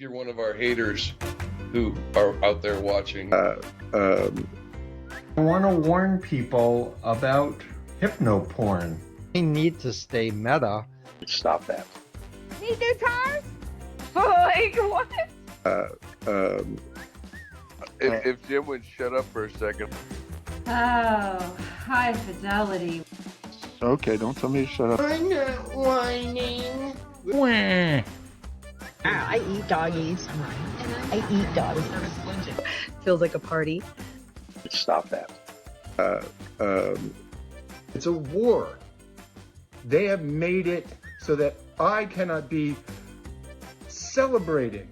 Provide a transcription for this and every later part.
if you're one of our haters who are out there watching. I want to warn people about hypnoporn. We need to stay meta. Stop that. Need new tires? Like what? If Jim would shut up for a second. Oh, high fidelity. Okay, don't tell me to shut up. I'm not whining. I eat doggies. I eat doggies. Feels like a party. Stop that. It's a war. They have made it so that I cannot be celebrating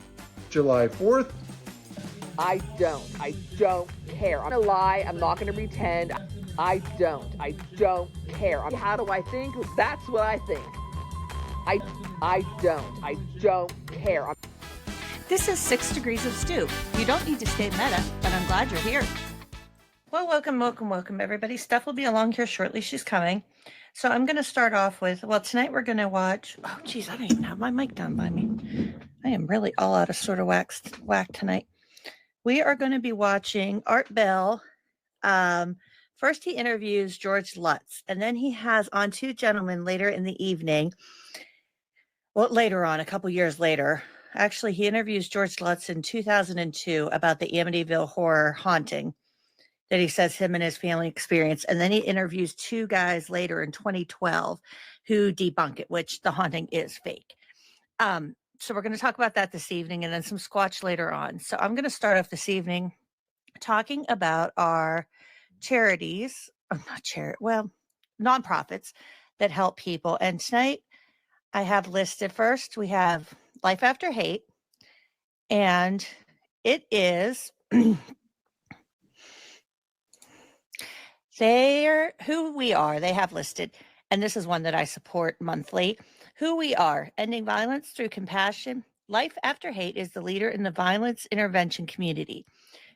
July 4th. I don't care. I'm gonna lie. I'm not gonna pretend. I don't care. How do I think? That's what I think. I don't care. This is 6 Degrees of Stew. You don't need to stay meta, but I'm glad you're here. Well, welcome, everybody. Steph will be along here shortly. She's coming. So I'm going to start off with, tonight we're going to watch, oh, geez, I don't even have my mic down by me. I am really all out of sort of whack tonight. We are going to be watching Art Bell. First, he interviews George Lutz, and then he has on two gentlemen later in the evening. Well, later on, a couple years later. Actually, he interviews George Lutz in 2002 about the Amityville horror haunting that he says him and his family experienced. And then he interviews two guys later in 2012 who debunk it, which the haunting is fake. So we're going to talk about that this evening and then some Squatch later on. So I'm going to start off this evening talking about our charities, nonprofits that help people. And tonight I have listed first, we have Life After Hate, and it is who we are. They have listed, and this is one that I support monthly. Who we are, ending violence through compassion. Life After Hate is the leader in the violence intervention community.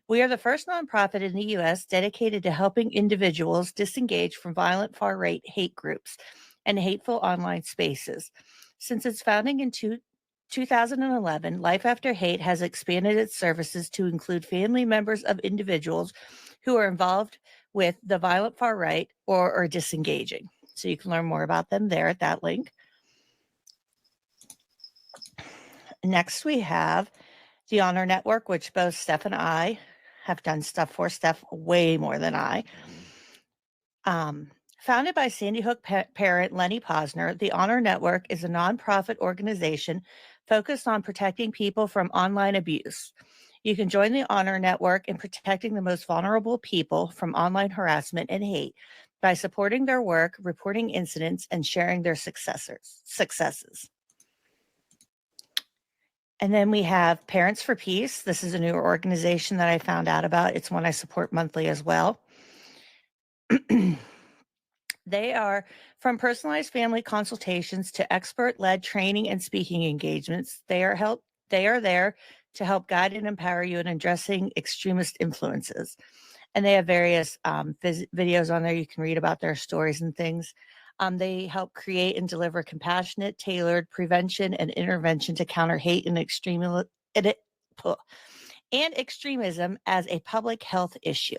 We are the first nonprofit in the U.S. dedicated to helping individuals disengage from violent far-right hate groups and hateful online spaces. Since its founding in 2011, Life After Hate has expanded its services to include family members of individuals who are involved with the violent far right or are disengaging. So you can learn more about them there at that link. Next, we have the Honor Network, which both Steph and I have done stuff for. Steph way more than I. Founded by Sandy Hook parent Lenny Posner, the Honor Network is a nonprofit organization focused on protecting people from online abuse. You can join the Honor Network in protecting the most vulnerable people from online harassment and hate by supporting their work, reporting incidents, and sharing their successes. And then we have Parents for Peace. This is a new organization that I found out about. It's one I support monthly as well. They are from personalized family consultations to expert-led training and speaking engagements. They are there to help guide and empower you in addressing extremist influences. And they have various videos on there. You can read about their stories and things. They help create and deliver compassionate, tailored prevention and intervention to counter hate and extremism as a public health issue.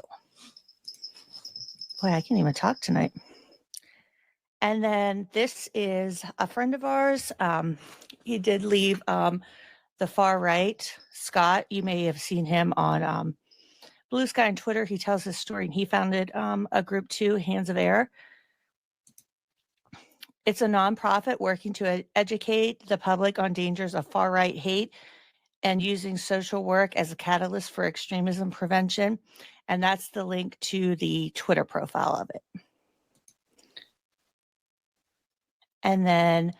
Boy, I can't even talk tonight. And then this is a friend of ours. He did leave the far right, Scott. You may have seen him on Blue Sky on Twitter. He tells his story, and he founded a group too, Hands of Air. It's a nonprofit working to educate the public on dangers of far right hate and using social work as a catalyst for extremism prevention. And that's the link to the Twitter profile of it. And then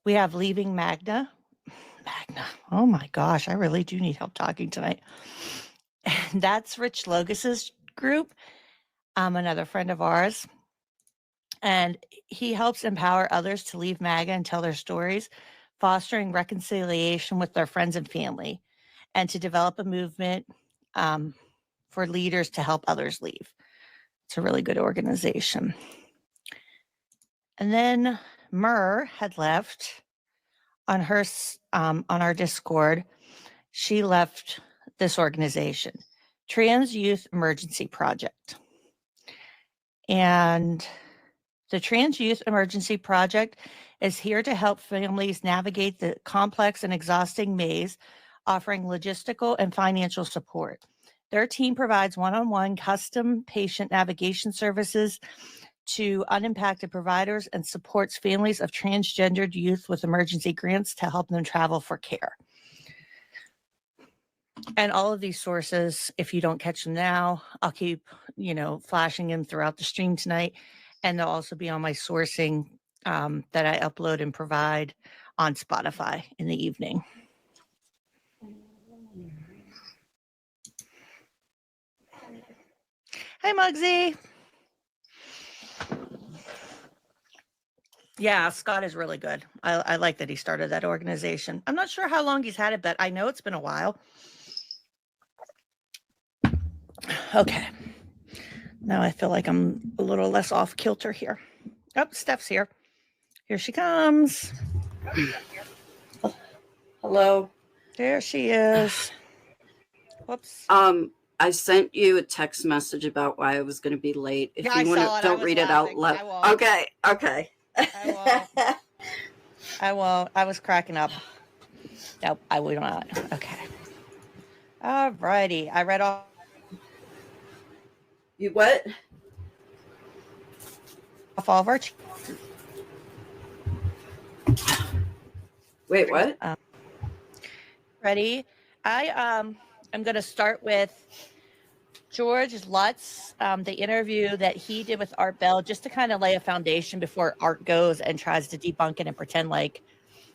we have Leaving Magna. Oh my gosh, I really do need help talking tonight. And that's Rich Logus's group, another friend of ours. And he helps empower others to leave MAGA and tell their stories, fostering reconciliation with their friends and family, and to develop a movement for leaders to help others leave. It's a really good organization. And then Myrrh had left on her on our Discord she left this organization, Trans Youth Emergency Project. And the Trans Youth Emergency Project is here to help families navigate the complex and exhausting maze, offering logistical and financial support. Their team provides one-on-one custom patient navigation services to unimpacted providers and supports families of transgendered youth with emergency grants to help them travel for care. And all of these sources, if you don't catch them now, I'll keep, flashing them throughout the stream tonight. And they'll also be on my sourcing that I upload and provide on Spotify in the evening. Hi, Muggsy. Yeah, Scott is really good. I like that he started that organization. I'm not sure how long he's had it, but I know it's been a while. Okay. Now I feel like I'm a little less off kilter here. Oh, Steph's here. Here she comes. Hello. There she is. Whoops. I sent you a text message about why I was going to be late. If Yeah, you want to, don't read it out loud. Okay. I won't. I was cracking up. Nope, I will not. Okay. All righty. I read all. You what? Off all of our. Wait, what? Ready? I'm going to start with George Lutz, the interview that he did with Art Bell, just to kind of lay a foundation before Art goes and tries to debunk it and pretend like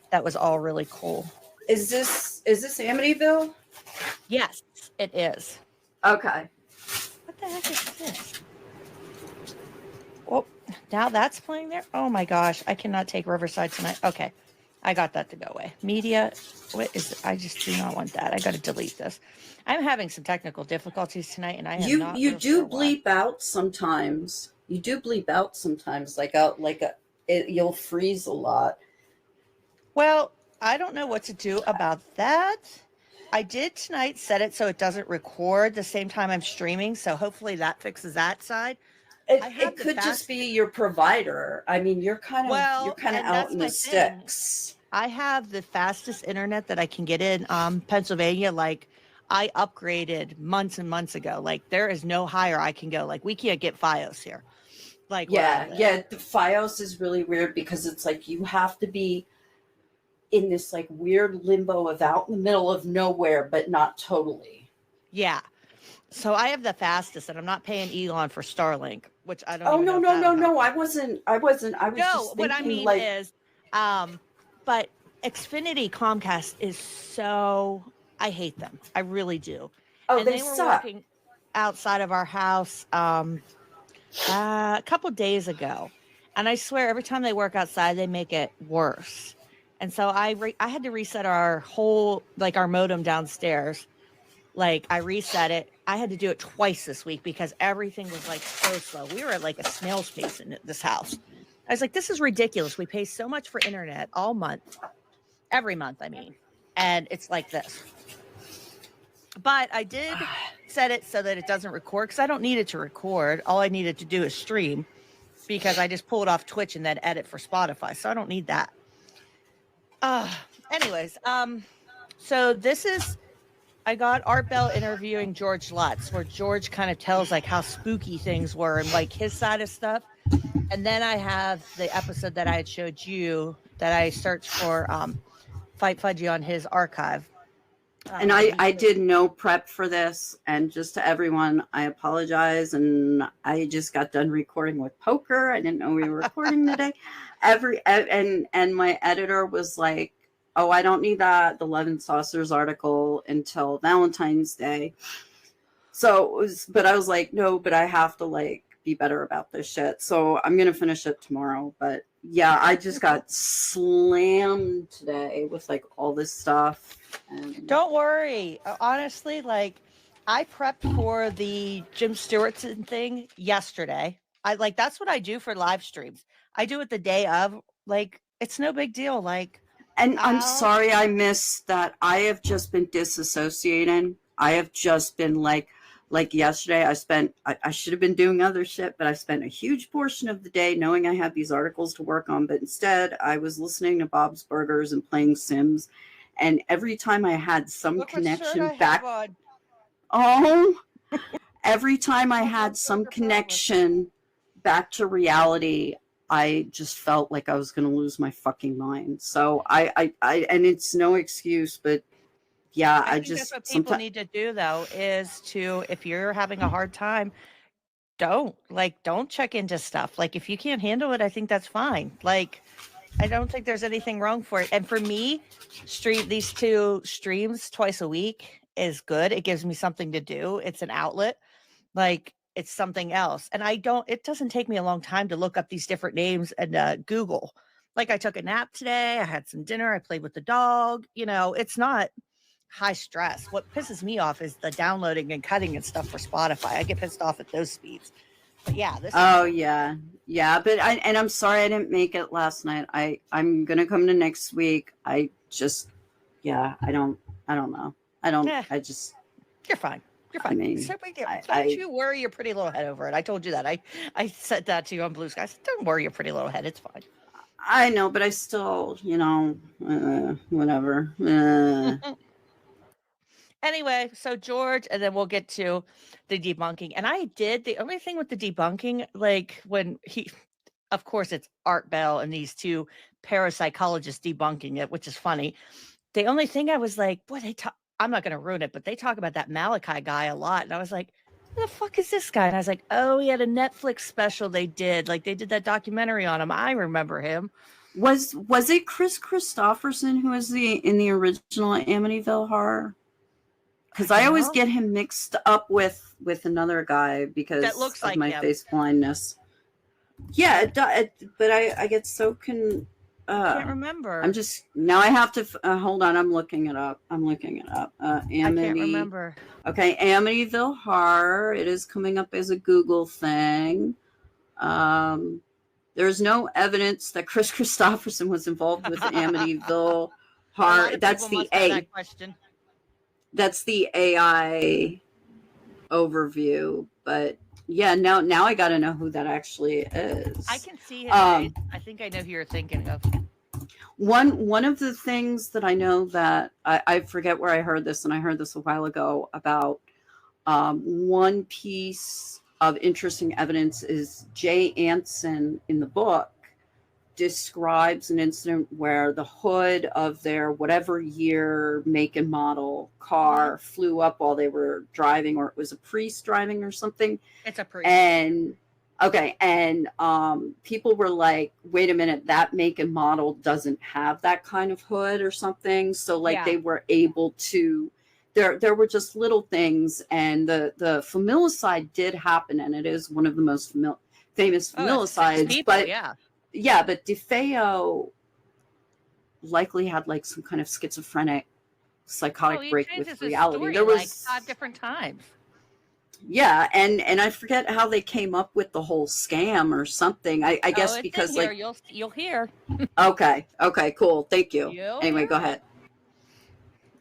that was all really cool. Is this Amityville? Yes, it is. Okay. What the heck is this? Oh, now that's playing there? Oh my gosh, I cannot take Riverside tonight. Okay, I got that to go away. Media, what is it? I just do not want that. I got to delete this. I'm having some technical difficulties tonight, and I am not. You do bleep out sometimes. You do bleep out sometimes, you'll freeze a lot. Well, I don't know what to do about that. I did tonight set it so it doesn't record the same time I'm streaming, so hopefully that fixes that side. It could just be your provider. I mean, you're kind of out in the sticks. I have the fastest internet that I can get in Pennsylvania. Like, I upgraded months and months ago. Like, there is no higher I can go. Like, we can't get FiOS here. Like, yeah. The FiOS is really weird because it's like you have to be in this like weird limbo of out in the middle of nowhere, but not totally. Yeah. So I have the fastest, and I'm not paying Elon for Starlink, which I don't. Oh no! I wasn't. I was just thinking, what I mean is, but Xfinity Comcast is so. I hate them. I really do. Oh, and they were working outside of our house a couple days ago, and I swear every time they work outside, they make it worse. And so I had to reset our whole our modem downstairs. Like, I reset it. I had to do it twice this week because everything was so slow. We were at a snail's pace in this house. I was like, this is ridiculous. We pay so much for internet all month, every month, I mean, and it's like this. But I did set it so that it doesn't record because I don't need it to record. All I needed to do is stream because I just pull it off Twitch and then edit for Spotify. So I don't need that. Anyways, so this is. I got Art Bell interviewing George Lutz, where George kind of tells how spooky things were and his side of stuff. And then I have the episode that I had showed you that I searched for Fight Fudgy on his archive. And I did no prep for this. And just to everyone, I apologize. And I just got done recording with poker. I didn't know we were recording today. And my editor was like, oh, I don't need that, the Love and Saucers article until Valentine's Day. So but I was like, no, but I have to be better about this shit. So I'm going to finish it tomorrow. But yeah, I just got slammed today with all this stuff. And don't worry. Honestly, I prepped for the Jim Stewartson thing yesterday. That's what I do for live streams. I do it the day of. It's no big deal. And I'm sorry I missed that. I have just been disassociating. I have just been like yesterday, I should have been doing other shit, but I spent a huge portion of the day knowing I had these articles to work on. But instead, I was listening to Bob's Burgers and playing Sims. And every time I had some connection back, every time I had some connection back to reality, I just felt like I was going to lose my fucking mind. So I and it's no excuse, but yeah, I think that's what people need to do, though, is to, if you're having a hard time, don't check into stuff. Like, if you can't handle it, I think that's fine. Like, I don't think there's anything wrong for it. And for me, these 2 streams twice a week is good. It gives me something to do. It's an outlet. Like, it's something else. And it doesn't take me a long time to look up these different names and Google. Like, I took a nap today. I had some dinner. I played with the dog. It's not high stress. What pisses me off is the downloading and cutting and stuff for Spotify. I get pissed off at those speeds. But yeah, yeah. But I'm sorry I didn't make it last night. I'm gonna come to next week. I don't know. You're fine. You're fine. I mean, so don't you worry your pretty little head over it. I told you that. I said that to you on Blue Sky. I said, don't worry your pretty little head. It's fine. I know, but I still, whatever. Anyway, so George, and then we'll get to the debunking. And the only thing with the debunking, like when of course it's Art Bell and these 2 parapsychologists debunking it, which is funny. The only thing I was like, boy, I'm not going to ruin it, but they talk about that Malachi guy a lot. And I was like, who the fuck is this guy? And I was like, oh, he had a Netflix special they did. Like, they did that documentary on him. I remember him. Was it Chris Christopherson who was in the original Amityville Horror? Because I always get him mixed up with another guy because that looks like my him. face blindness. Yeah, but I get so I can't remember. I'm just now. I have to hold on. I'm looking it up. Amity. I can't remember. Okay, Amityville Horror. It is coming up as a Google thing. There's no evidence that Chris Christopherson was involved with Amityville Horror. That's the question. That's the AI overview, but yeah, now I got to know who that actually is. I can see him. I think I know who you're thinking of. One of the things that I know that I forget where I heard this, and I heard this a while ago about one piece of interesting evidence is Jay Anson in the book describes an incident where the hood of their whatever year make and model car flew up while they were driving, or it was a priest driving or something. It's a priest. And people were like, wait a minute, that make and model doesn't have that kind of hood or something. So they were able to, there were just little things, and the familicide did happen, and it is one of the most famous familicides, but DeFeo likely had like some kind of schizophrenic, psychotic break with reality. There was like 5 different times. Yeah, and I forget how they came up with the whole scam or something. I guess because like you'll hear. Okay, cool. Thank you. Anyway, go ahead.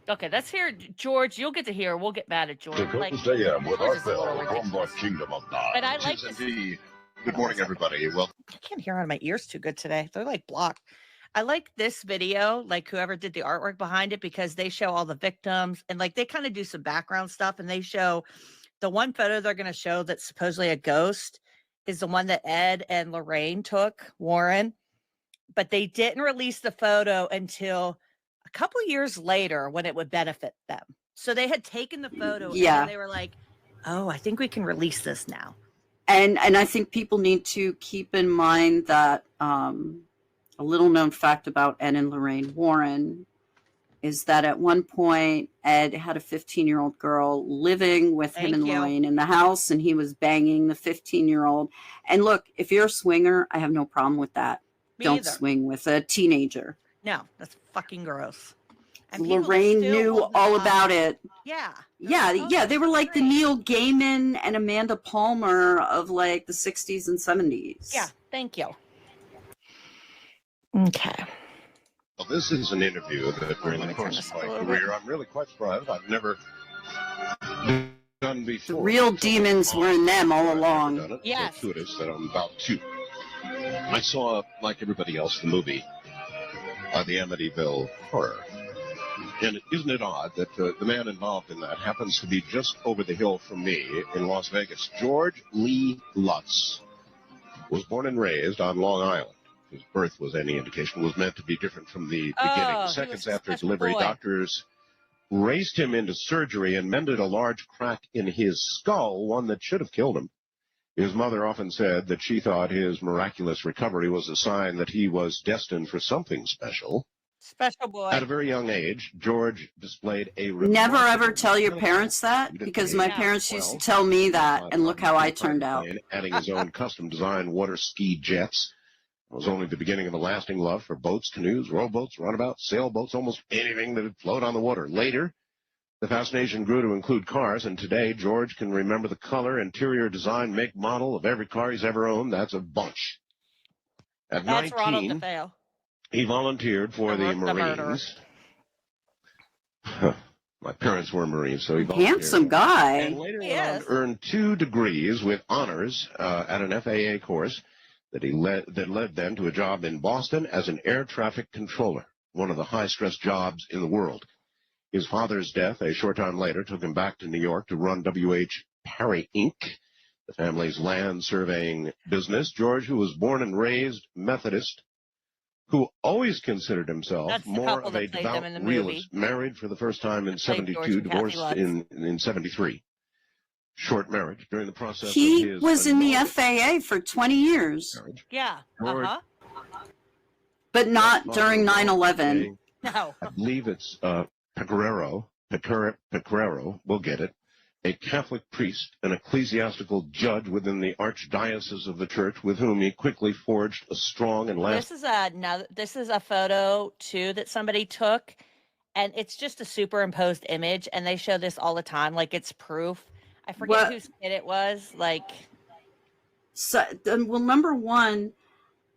Okay, let's hear George. You'll get to hear. We'll get mad at George. With Art Bell from the Kingdom of God. But I like this. Good morning, everybody. Well, I can't hear out of my ears too good today. They're like blocked. I like this video, like whoever did the artwork behind it, because they show all the victims and like they kind of do some background stuff, and they show the one photo they're going to show that's supposedly a ghost is the one that Ed and Lorraine took, Warren, but they didn't release the photo until a couple years later when it would benefit them. So they had taken the photo and they were like, oh, I think we can release this now. And I think people need to keep in mind that a little known fact about Ed and Lorraine Warren is that at one point, Ed had a 15-year-old girl living with him and Lorraine in the house, and he was banging the 15-year-old. And look, if you're a swinger, I have no problem with that. Don't swing with a teenager. No, that's fucking gross. And Lorraine knew all about it. Yeah. Yeah. They were like the Neil Gaiman and Amanda Palmer of like the 60s and 70s. Yeah, thank you. Okay. Well, this is an interview that during let the me turn course this of up a my little career, I'm really quite surprised. I've never done before. The real demons were in them all I've along. never done it. Yes. So fortuitous that I'm about to. I saw, like everybody else, the movie, the Amityville Horror. And isn't it odd that the man involved in that happens to be just over the hill from me in Las Vegas? George Lee Lutz was born and raised on Long Island. His birth was any indication, was meant to be different from the beginning. he Seconds was a after special delivery, boy. doctors raced him into surgery and mended a large crack in his skull, one that should have killed him. His mother often said that she thought his miraculous recovery was a sign that he was destined for something special. Special boy. At a very young age, George displayed a Never ever remarkable tell your clinical parents that, aptitude at because the my age of parents used to 12. tell me that, and On look how I a turned out. plane, adding his own custom-designed water ski jets. It was only the beginning of a lasting love for boats, canoes, rowboats, runabouts, sailboats, almost anything that would float on the water. Later, the fascination grew to include cars, and today George can remember the color, interior design, make, model of every car he's ever owned. That's a bunch. At That's Ronald 19, DeFeo. he volunteered for the murderer. Marines. My parents were Marines, so he volunteered. Handsome guy. And later He went on is. to earn 2 degrees with honors at an FAA course that led then to a job in Boston as an air traffic controller, one of the high-stress jobs in the world. His father's death a short time later took him back to New York to run W.H. Parry, Inc., the family's land surveying business. George, who was born and raised Methodist, who always considered himself That's the more couple of that a played them devout in the movie. realist, married for the first time in That played George 72, and Kathy divorced Lutz. in 73. Short marriage during the process He of his was in the enormous FAA for 20 years, marriage. Yeah. George- but not His during father was 9/11. No. I believe it's Pecoraro, we'll get it, a Catholic priest, an ecclesiastical judge within the archdiocese of the church, with whom he quickly forged a strong and lasting. This is a photo too that somebody took, and it's just a superimposed image, and they show this all the time, like it's proof. I forget What- whose kid it was. Like, So, well, number one,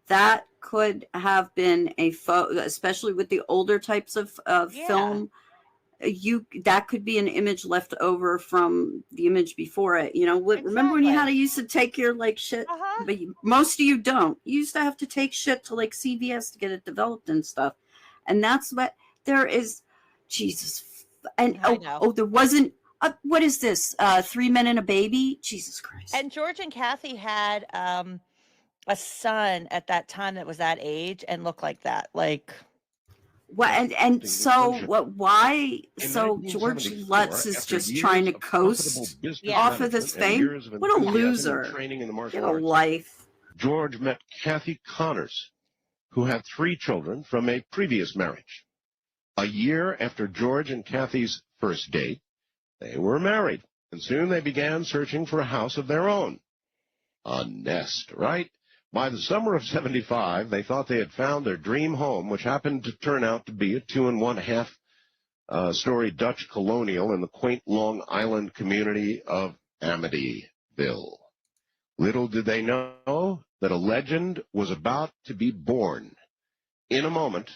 that could have been a photo, especially with the older types of Yeah. film. That could be an image left over from the image before it. You know, remember when you had to used to take your like shit, but most of you don't. You used to have to take shit to like CVS to get it developed and stuff, and that's what there is. Jesus, and I know. there wasn't. What is this? 3 Men and a Baby? Jesus Christ! and George and Kathy had a son at that time that was that age and looked like that. Like, What and so what? Why? So George Lutz is just trying to coast off of this fame. What a loser! Get a life. George met Kathy Connors, who had 3 children from a previous marriage. A year after George and Kathy's first date, they were married, and soon they began searching for a house of their own. A nest, right? By the summer of 75, they thought they had found their dream home, which happened to turn out to be a 2.5 story Dutch colonial in the quaint Long Island community of Amityville. Little did they know that a legend was about to be born. In a moment,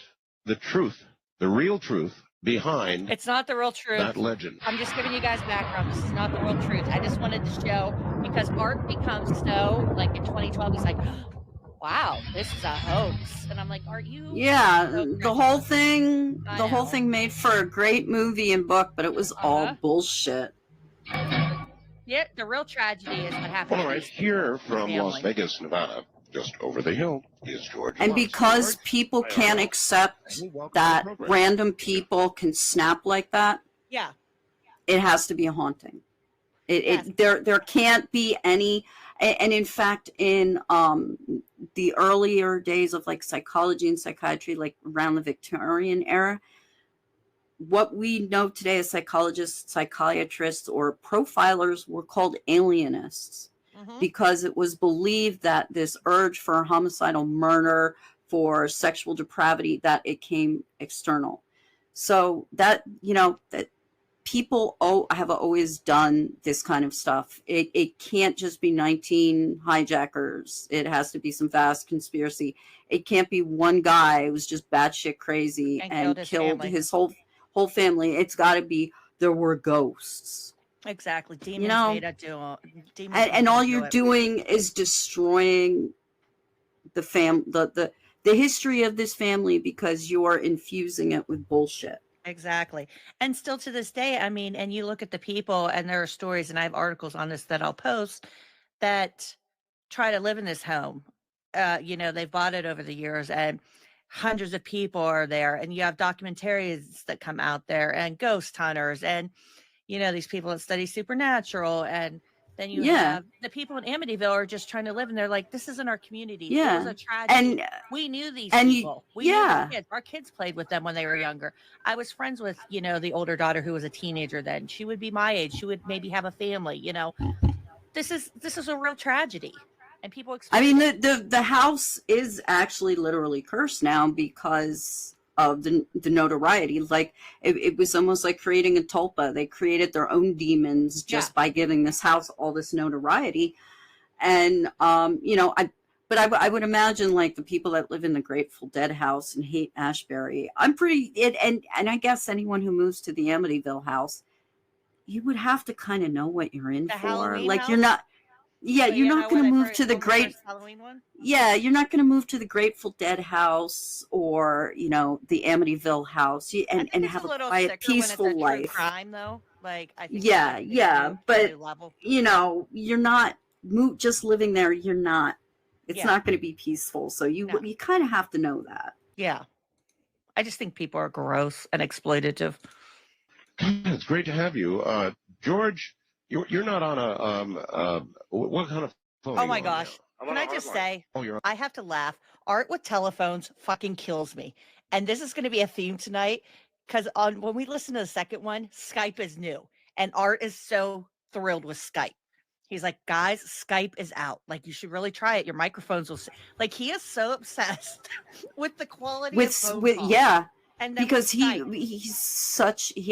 the truth, the real truth behind it's not the real truth. that legend. I'm just giving you guys background. This is not the real truth. I just wanted to show, because Art becomes so, like in 2012, he's like, wow, this is a hoax. And I'm like, are you? Yeah, so the whole thing, I the whole know. thing made for a great movie and book, but it was all bullshit. Yeah, the real tragedy is what happened. All to right, these here from family. Las Vegas, Nevada, just over the hill, is George And Lutz. because George, people hi, can't Arnold. accept Welcome to that the program. random people can snap like that, Yeah. it has to be a haunting. Yes. There can't be any, and in fact, in the earlier days of like psychology and psychiatry, like around the Victorian era, what we know today as psychologists, psychiatrists, or profilers were called alienists, because it was believed that this urge for homicidal murder, for sexual depravity, that it came external. So that, you know, that people have always done this kind of stuff. It can't just be 19 hijackers. It has to be some vast conspiracy. It can't be one guy who was just batshit crazy and killed his whole family. It's got to be there were ghosts. Exactly. Demons You know, made it do it. Demons and all made it do you're it. doing is destroying the history of this family because you're infusing it with bullshit. Exactly. And still to this day, I mean, and you look at the people, and there are stories, and I have articles on this that I'll post, that try to live in this home. You know, they've bought it over the years, and hundreds of people are there, and you have documentaries that come out there, and ghost hunters, and you know, these people that study supernatural, and then you have the people in Amityville are just trying to live, and they're like, this isn't our community. It was a tragedy. And we knew these people. We knew their kids. Our kids played with them when they were younger. I was friends with, you know, the older daughter who was a teenager then. She would be my age. She would maybe have a family, you know. This is a real tragedy. And people I mean, the house is actually literally cursed now because of the notoriety. Like it was almost like creating a tulpa. They created their own demons just by giving this house all this notoriety. And you know, I would imagine like the people that live in the Grateful Dead house and hate Ashbury. And I guess anyone who moves to the Amityville house, you would have to kind of know what you're in for. Halloween like house? You're not. Yeah, you're not going to move to the Halloween one? Yeah, you're not going to move to the Grateful Dead house or, you know, the Amityville house and have a peaceful life. Crime, though. Like, I think but you know, you're not just living there. You're not. It's not going to be peaceful. So you kind of have to know that. Yeah, I just think people are gross and exploitative. It's great to have you, George. You're not on a what kind of phone? Oh my gosh! Can I just say? Oh, you're on. I have to laugh. Art with telephones fucking kills me, and this is going to be a theme tonight because when we listen to the second one, Skype is new, and Art is so thrilled with Skype. He's like, guys, Skype is out. Like, you should really try it. Your microphones will. Like, he is so obsessed with the quality of phone calls. And because he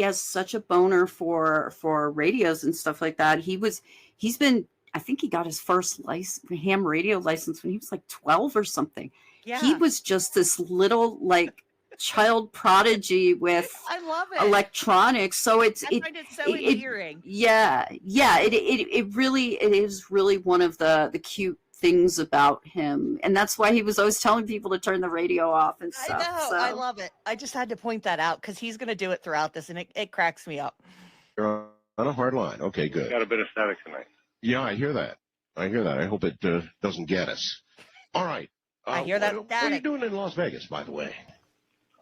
has such a boner for radios and stuff like that. I think he got his first ham radio license when he was like 12 or something. Yeah. He was just this little like child prodigy with I love it. Electronics. So I find it so endearing. It really is really one of the cute things about him, and that's why he was always telling people to turn the radio off and stuff. I know, I love it. I just had to point that out because he's going to do it throughout this, and it cracks me up. You're on a hard line. Okay, good. Got a bit of static tonight. Yeah, I hear that. I hope it doesn't get us. All right. I hear that static. What are you doing in Las Vegas, by the way?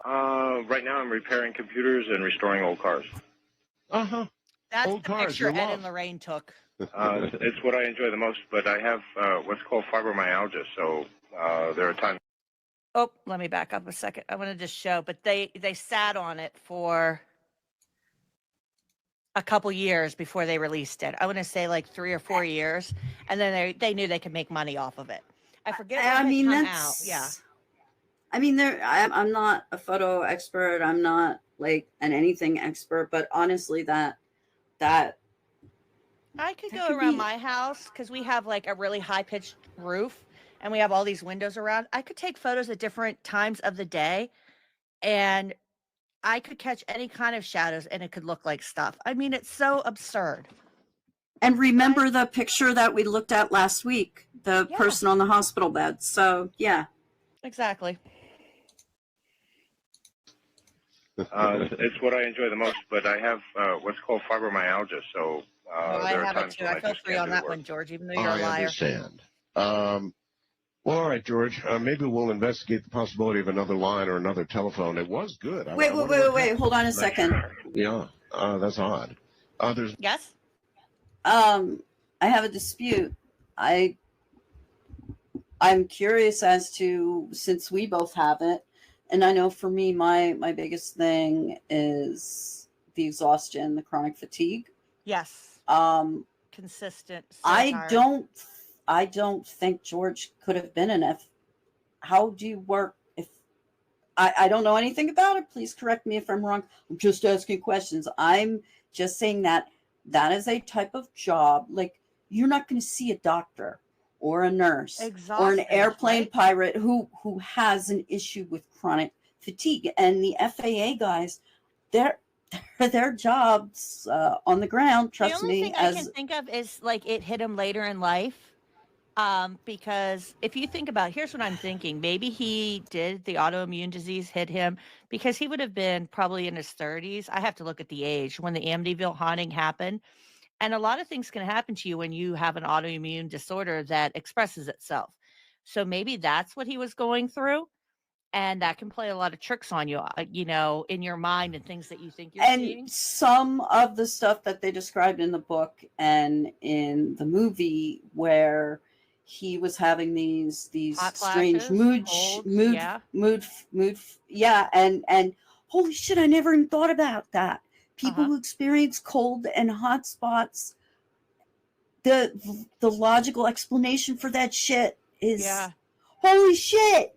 Right now I'm repairing computers and restoring old cars. Uh-huh. That's old the cars, picture Ed and Lorraine took. It's what I enjoy the most, but I have what's called fibromyalgia, so there are times. Oh, let me back up a second. I wanted to show, but they sat on it for a couple years before they released it. I want to say like 3 or 4 years, and then they knew they could make money off of it. I forget. I mean, out. Yeah. I mean, I'm not a photo expert. I'm not like an anything expert, but honestly, that I could go around my house because we have like a really high pitched roof and we have all these windows around. I could take photos at different times of the day and I could catch any kind of shadows and it could look like stuff. I mean, it's so absurd. And remember the picture that we looked at last week, the person on the hospital bed. So, yeah. Exactly. It's what I enjoy the most, but I have what's called fibromyalgia, so I have it too. I feel free on that one, George, even though you're a liar. I understand. Well, all right, George. Maybe we'll investigate the possibility of another line or another telephone. It was good. Wait. Hold on a second. Yeah, that's odd. There's yes. I have a dispute. I'm curious as to, since we both have it, and I know for me, my biggest thing is the exhaustion, the chronic fatigue. Yes. Consistent. So I don't think George could have been an F. How do you work? If I don't know anything about it, please correct me if I'm wrong. I'm just asking questions. I'm just saying that that is a type of job. Like, you're not going to see a doctor or a nurse or an Exhausted, airplane right? pilot who has an issue with chronic fatigue. And the FAA guys, their jobs on the ground, The trust only me, thing I can think of is like it hit him later in life. Because if you think about, here's what I'm thinking. Maybe he did the autoimmune disease hit him because he would have been probably in his 30s. I have to look at the age when the Amityville haunting happened. And a lot of things can happen to you when you have an autoimmune disorder that expresses itself. So maybe that's what he was going through. And that can play a lot of tricks on you, in your mind and things that you think you're seeing. And some of the stuff that they described in the book and in the movie where he was having these Hot strange flashes, colds, yeah, and holy shit, I never even thought about that. People who experience cold and hot spots, the logical explanation for that shit is holy shit.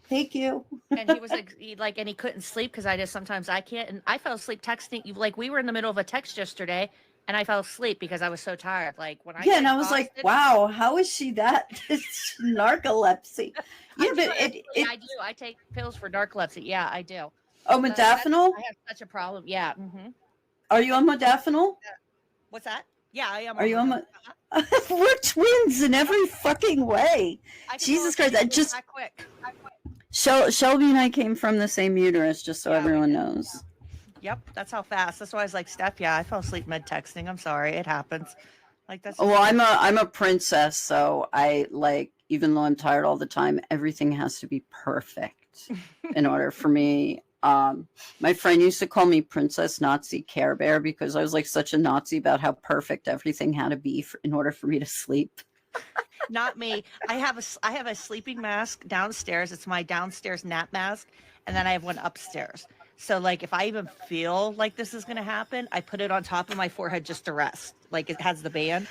Thank you. And he was and he couldn't sleep because sometimes I can't. And I fell asleep texting. Like, we were in the middle of a text yesterday and I fell asleep because I was so tired. Like, when I and I was like, wow, how is she that? It's narcolepsy. Yeah, but I do. I take pills for narcolepsy. Yeah, I do. Oh, modafinil? I have such a problem. Yeah. Mm-hmm. Are you on modafinil? What's that? Yeah, I am. Are you on? We're twins in every fucking way. Jesus Christ! I just that quick. Shelby and I came from the same uterus, just so everyone knows. Yep, that's how fast. That's why I was like, Steph, I fell asleep mid texting. I'm sorry, it happens. Like, that's. Well, I'm a princess, so I like, even though I'm tired all the time, everything has to be perfect in order for me. My friend used to call me Princess Nazi Care Bear because I was like such a Nazi about how perfect everything had to be in order for me to sleep. Not me. I have a sleeping mask downstairs. It's my downstairs nap mask, and then I have one upstairs. So, like, if I even feel like this is going to happen, I put it on top of my forehead just to rest. Like, it has the band,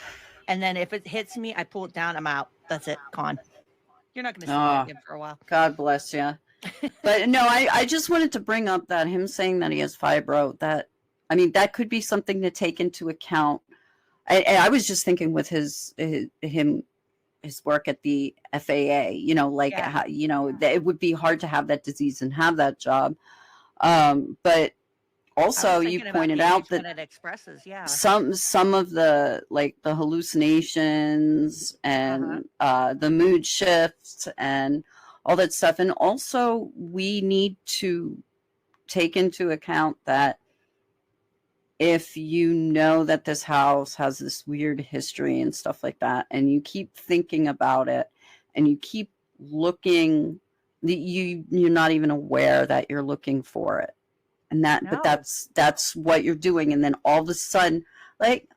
and then if it hits me, I pull it down. I'm out. That's it. Gone. You're not going to see that again for a while. God bless you. But no, I just wanted to bring up that him saying that he has fibro. That could be something to take into account. I was just thinking with his work at the FAA, how, it would be hard to have that disease and have that job. But also you pointed out that it expresses, some of the, like, the hallucinations and the mood shifts and all that stuff. And also we need to take into account that if you know that this house has this weird history and stuff like that, and you keep thinking about it and you keep looking, you're not even aware that you're looking for it. And but that's what you're doing. And then all of a sudden, like,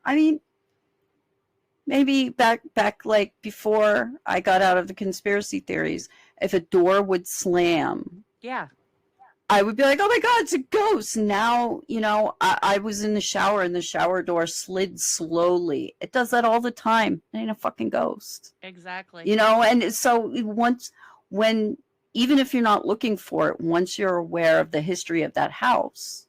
maybe back like before I got out of the conspiracy theories, if a door would slam, I would be like, oh my God, it's a ghost. Now, I was in the shower and the shower door slid slowly. It does that all the time. It ain't a fucking ghost. Exactly. And so even if you're not looking for it, once you're aware of the history of that house.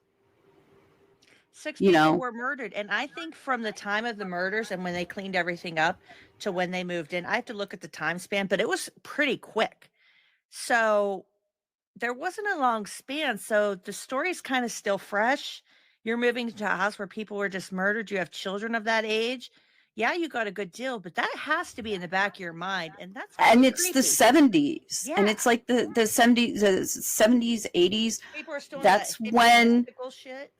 6 people were murdered. And I think from the time of the murders and when they cleaned everything up to when they moved in, I have to look at the time span, but it was pretty quick. So there wasn't a long span. So the story's kind of still fresh. You're moving to a house where people were just murdered. You have children of that age. Yeah, you got a good deal, but that has to be in the back of your mind. And it's the 70s. Yeah. And it's like the 70s, 80s. People are still that's when shit.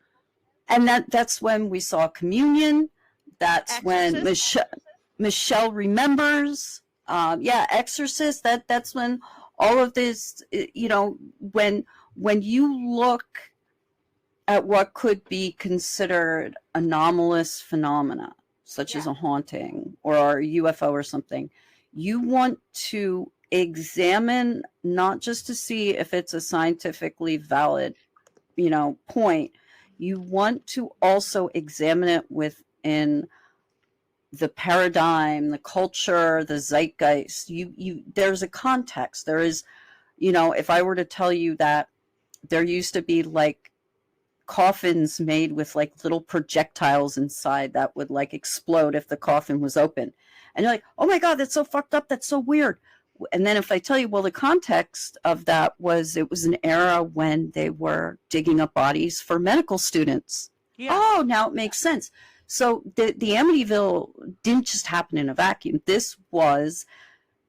And that's when we saw Communion. That's Exorcist. When Michelle remembers. Exorcist. That's when all of this, when you look at what could be considered anomalous phenomena, such as a haunting or a UFO or something, you want to examine, not just to see if it's a scientifically valid, point. You want to also examine it within the paradigm, the culture, the zeitgeist. There's a context. There is, if I were to tell you that there used to be like coffins made with like little projectiles inside that would like explode if the coffin was open. And you're like, oh my God, that's so fucked up. That's so weird. And then if I tell you, well, the context of that was it was an era when they were digging up bodies for medical students. Yeah. Oh, now it makes sense. So the Amityville didn't just happen in a vacuum. This was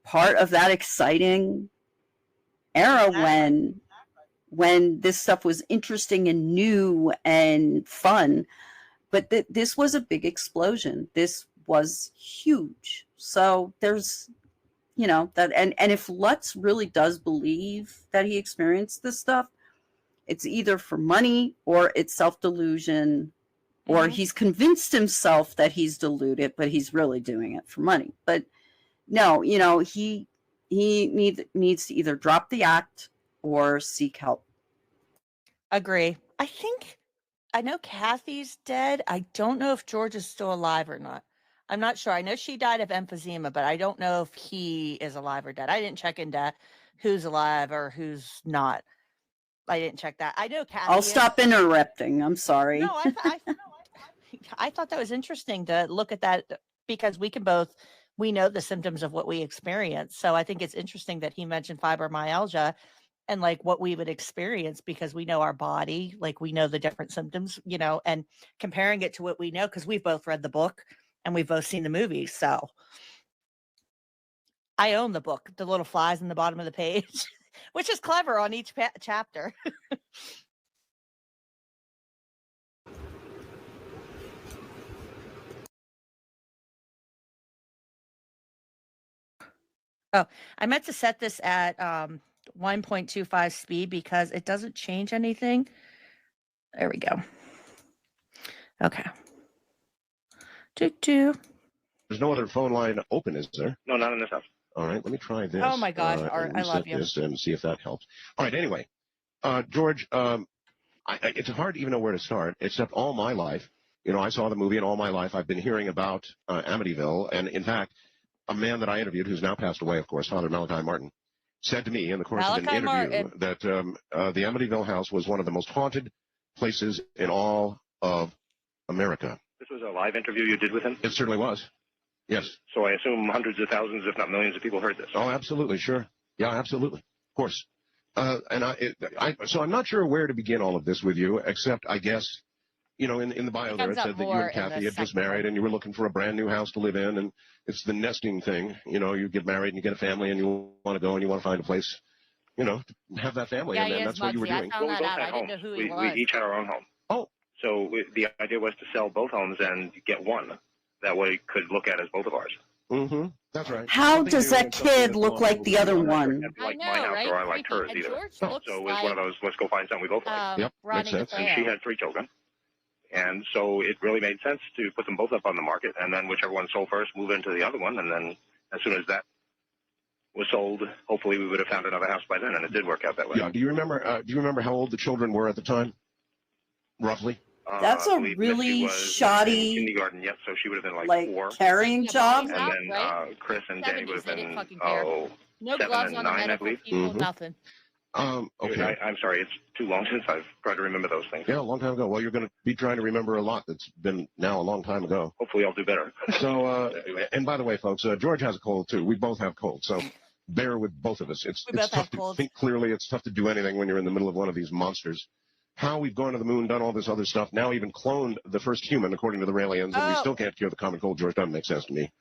part of that exciting era when this stuff was interesting and new and fun. But this was a big explosion. This was huge. So there's, you know, that, and if Lutz really does believe that he experienced this stuff, it's either for money or it's self-delusion, or he's convinced himself that he's deluded, but he's really doing it for money. But no, you know, he needs to either drop the act or seek help. Agree. I know Kathy's dead. I don't know if George is still alive or not. I'm not sure. I know she died of emphysema, but I don't know if he is alive or dead. I didn't check into who's alive or who's not. I didn't check that. I know Kathy. I'll stop interrupting. I'm sorry. No, I thought that was interesting to look at that because we know the symptoms of what we experience. So I think it's interesting that he mentioned fibromyalgia and like what we would experience because we know our body, like we know the different symptoms, you know, and comparing it to what we know because we've both read the book and we've both seen the movie. So I own the book, the little flies in the bottom of the page, which is clever on each chapter. Oh, I meant to set this at 1.25 speed because it doesn't change anything. There we go. Okay. There's no other phone line open, is there? No, not in this house. All right, let me try this. Oh my God, Art, I love you. This and see if that helps. All right, anyway, George, it's hard to even know where to start, except all my life, you know, I saw the movie and all my life I've been hearing about Amityville, and in fact, a man that I interviewed, who's now passed away, of course, Father Malachi Martin, said to me in the course of an interview that the Amityville house was one of the most haunted places in all of America. This was a live interview you did with him? It certainly was. Yes. So I assume hundreds of thousands, if not millions of people heard this. Oh, absolutely. Sure. Yeah, absolutely. Of course. So I'm not sure where to begin all of this with you, except I guess, you know, in the bio there it said that you and Kathy had just married and you were looking for a brand new house to live in, and it's the nesting thing. You know, you get married and you get a family and you want to go and you want to find a place, you know, to have that family, and then that's what you were doing. I found that out. I didn't know who he was. We each had our own home. Oh. So the idea was to sell both homes and get one. That way could look at as both of ours. Mm-hmm. That's right. How does that kid look like the other one? Like my house or I liked hers either. So it was one of those, let's go find something we both like. Yep, makes sense. And she had 3 children. And so it really made sense to put them both up on the market, and then whichever one sold first, move into the other one, and then as soon as that was sold, hopefully we would have found another house by then, and it did work out that way. Yeah. Do you remember how old the children were at the time? Roughly? That's a really shoddy kindergarten yet, so she would have been like 4. Carrying job. And then Chris and Danny would have been no 7 gloves and on 9, the medical people, nothing. Okay. I'm sorry, it's too long since I've tried to remember those things. Yeah, a long time ago. Well, you're going to be trying to remember a lot that's been now a long time ago. Hopefully I'll do better. So, and by the way, folks, George has a cold too. We both have colds, so bear with both of us. It's tough to think clearly. It's tough to do anything when you're in the middle of one of these monsters. How we've gone to the moon, done all this other stuff, now even cloned the first human, according to the Raelians, and we still can't cure the common cold, George. Doesn't make sense to me.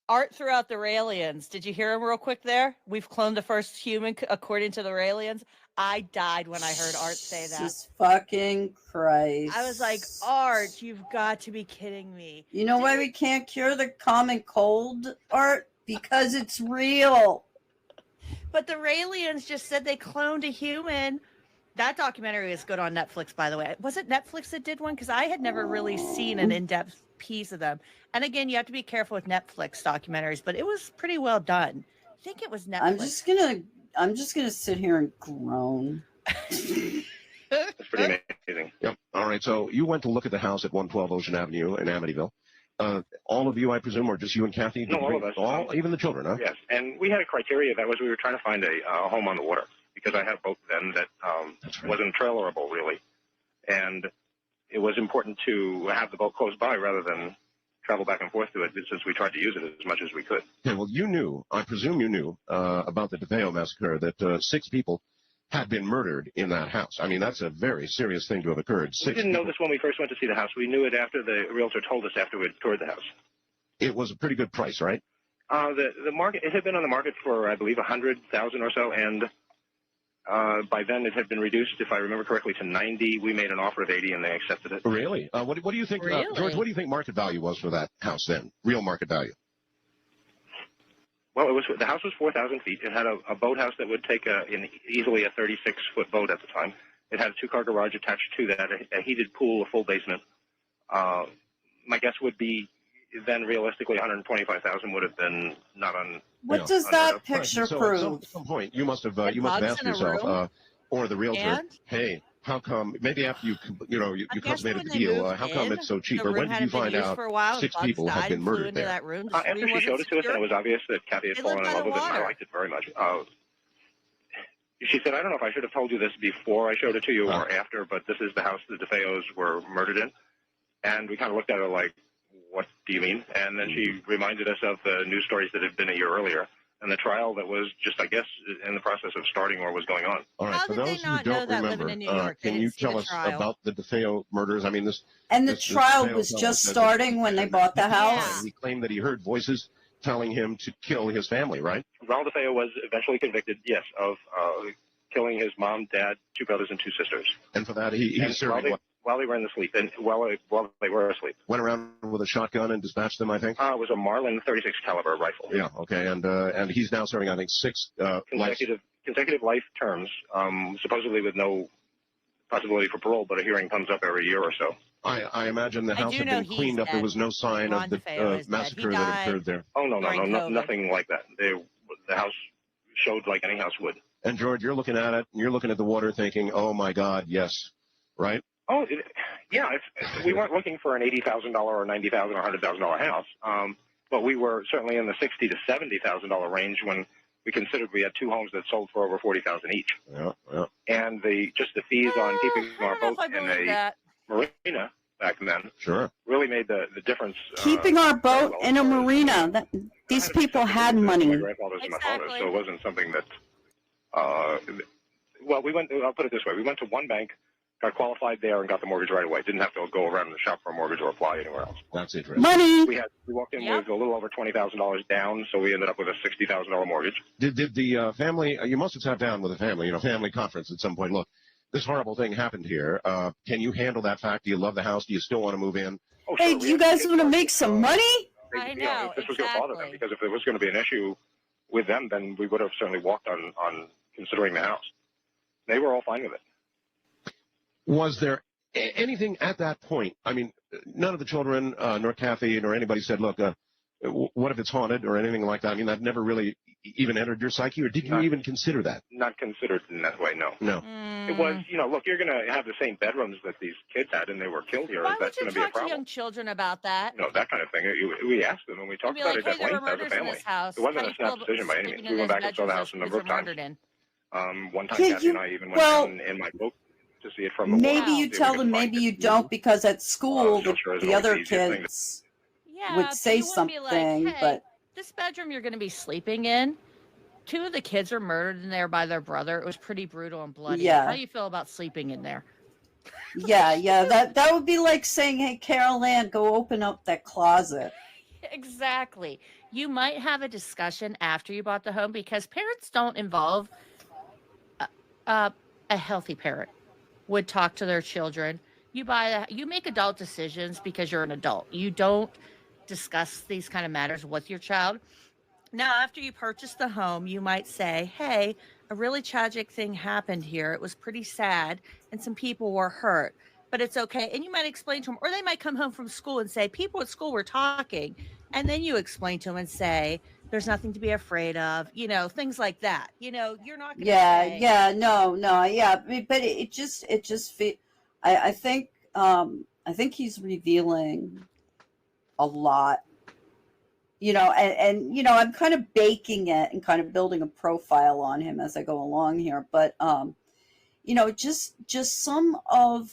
Art threw out the Raelians. Did you hear him real quick there? We've cloned the first human according to the Raelians. I died when I heard Art say that. Jesus fucking Christ. I was like, Art, you've got to be kidding me. You know why we can't cure the common cold, Art? Because it's real. But the Raelians just said they cloned a human. That documentary is good on Netflix, by the way. Was it Netflix that did one? Because I had never really seen an in-depth piece of them. And again, you have to be careful with Netflix documentaries, but it was pretty well done. I think it was Netflix. I'm just gonna sit here and groan. It's pretty amazing. Yep. All right. So you went to look at the house at 112 Ocean Avenue in Amityville. All of you, I presume, or just you and Kathy? No, all of us. All, even the children, huh? Yes. And we had a criteria. That was we were trying to find a home on the water, because I had both of them that wasn't trailerable, really. and it was important to have the boat close by rather than travel back and forth to it, since we tried to use it as much as we could. Okay, well, you knew, I presume you knew, about the DeFeo massacre, that 6 people had been murdered in that house. I mean, that's a very serious thing to have occurred. We didn't know this when we first went to see the house. We knew it after the realtor told us after we had toured the house. It was a pretty good price, right? The market, it had been on the market for, I believe, 100,000 or so, and by then it had been reduced, if I remember correctly, to 90. We made an offer of 80, and they accepted it. Really? What do you think, Really? George? What do you think market value was for that house then? Real market value? Well, the house was 4,000 feet. It had a boathouse that would take easily a 36-foot boat at the time. It had a 2-car garage attached to that, a heated pool, a full basement. My guess would be then realistically 125,000 would have been not on. What does that picture so prove? At some point, you must have bugs asked in a yourself, room? or the realtor, And? hey, how come? Maybe after you I guess consummated when the they deal, moved how come in, it's so cheap? the Or room when did you hadn't been find used out for a while, 6 bugs people died had been and flew murdered into there? that room. The After screen she wasn't showed it to us, and secure. it was obvious that Kathy had They fallen lived in by love the with it, and I water. liked it very much. She said, I don't know if I should have told you this before I showed it to you or after, but this is the house the DeFeos were murdered in. And we kind of looked at her like, what do you mean? And then she reminded us of the news stories that had been a year earlier, and the trial that was just, I guess, in the process of starting or was going on. All right, How for did they those who not know don't that living remember, in New York? They can didn't you see tell the us trial. about the DeFeo murders? I mean, And the this trial DeFeo was fellow just said that starting when they bought the house? he claimed that he heard voices telling him to kill his family, right? Ronald DeFeo was eventually convicted, yes, of killing his mom, dad, 2 brothers, and 2 sisters. And for that, he's serving what? While they were in the sleep, and while they were asleep. Went around with a shotgun and dispatched them, I think? It was a Marlin 36 caliber rifle. Yeah, okay, and he's now serving, I think, 6 consecutive life terms, supposedly with no possibility for parole, but a hearing comes up every year or so. I imagine the house had been cleaned up. There was no sign of the massacre that occurred there. Oh, no, nothing like that. The house showed like any house would. And George, you're looking at it, and you're looking at the water thinking, oh my God, yes, right? Oh, yeah. We weren't looking for an $80,000 or $90,000 or $100,000 house, but we were certainly in the $60,000 to $70,000 range when we considered we had 2 homes that sold for over $40,000 each. Yeah. And the fees on keeping our boat in a marina back then really made the difference. Keeping our boat in a marina. These people had money. My grandfather's and my father's, so it wasn't something that. Well, I'll put it this way: we went to one bank, got qualified there, and got the mortgage right away. Didn't have to go around and shop for a mortgage or apply anywhere else. That's interesting. Money. We walked in with a little over $20,000 down, so we ended up with a $60,000 mortgage. Did the family? You must have sat down with a family, family conference at some point. Look, this horrible thing happened here. Can you handle that fact? Do you love the house? Do you still want to move in? Oh, Hey, sure. do you guys want to make some money? I know, If this was going to bother them, because if there was going to be an issue with them, then we would have certainly walked on considering the house. They were all fine with it. Was there anything at that point? I mean, none of the children, nor Kathy, nor anybody said, look, what if it's haunted or anything like that? I mean, that never really even entered your psyche, or did you even consider that? Not considered in that way, no. No. It was, look, you're going to have the same bedrooms that these kids had, and they were killed here. Why would That's you going to be a talk to problem. young children about that? That kind of thing. We asked them, and we talked Be about like, it hey, at there were length as a murders in family. this house. It wasn't How a do snap you feel decision by any sleeping means. in We went those back and saw the house a bedrooms number of were times. murdered in? One time, Can Kathy you- and I even well, went down in my boat to see it from the Maybe water. you See if tell we them, could maybe find you it. don't, because at school Sure, the other it's the easiest thing kids Yeah, would but say you wouldn't be something, like, hey, but this bedroom you're going to be sleeping in, 2 of the kids are murdered in there by their brother. It was pretty brutal and bloody. Yeah. How do you feel about sleeping in there? yeah, that would be like saying, hey, Carol Ann, go open up that closet. Exactly. You might have a discussion after you bought the home, because parents don't involve a healthy parent would talk to their children. You make adult decisions because you're an adult. You don't discuss these kind of matters with your child. Now, after you purchase the home, you might say, hey, a really tragic thing happened here. It was pretty sad and some people were hurt, but it's okay. And you might explain to them, or they might come home from school and say, people at school were talking. And then you explain to them and say, there's nothing to be afraid of, things like that. You're not going to say, no, yeah. But it just I think he's revealing a lot, and I'm kind of baking it and kind of building a profile on him as I go along here. But, just some of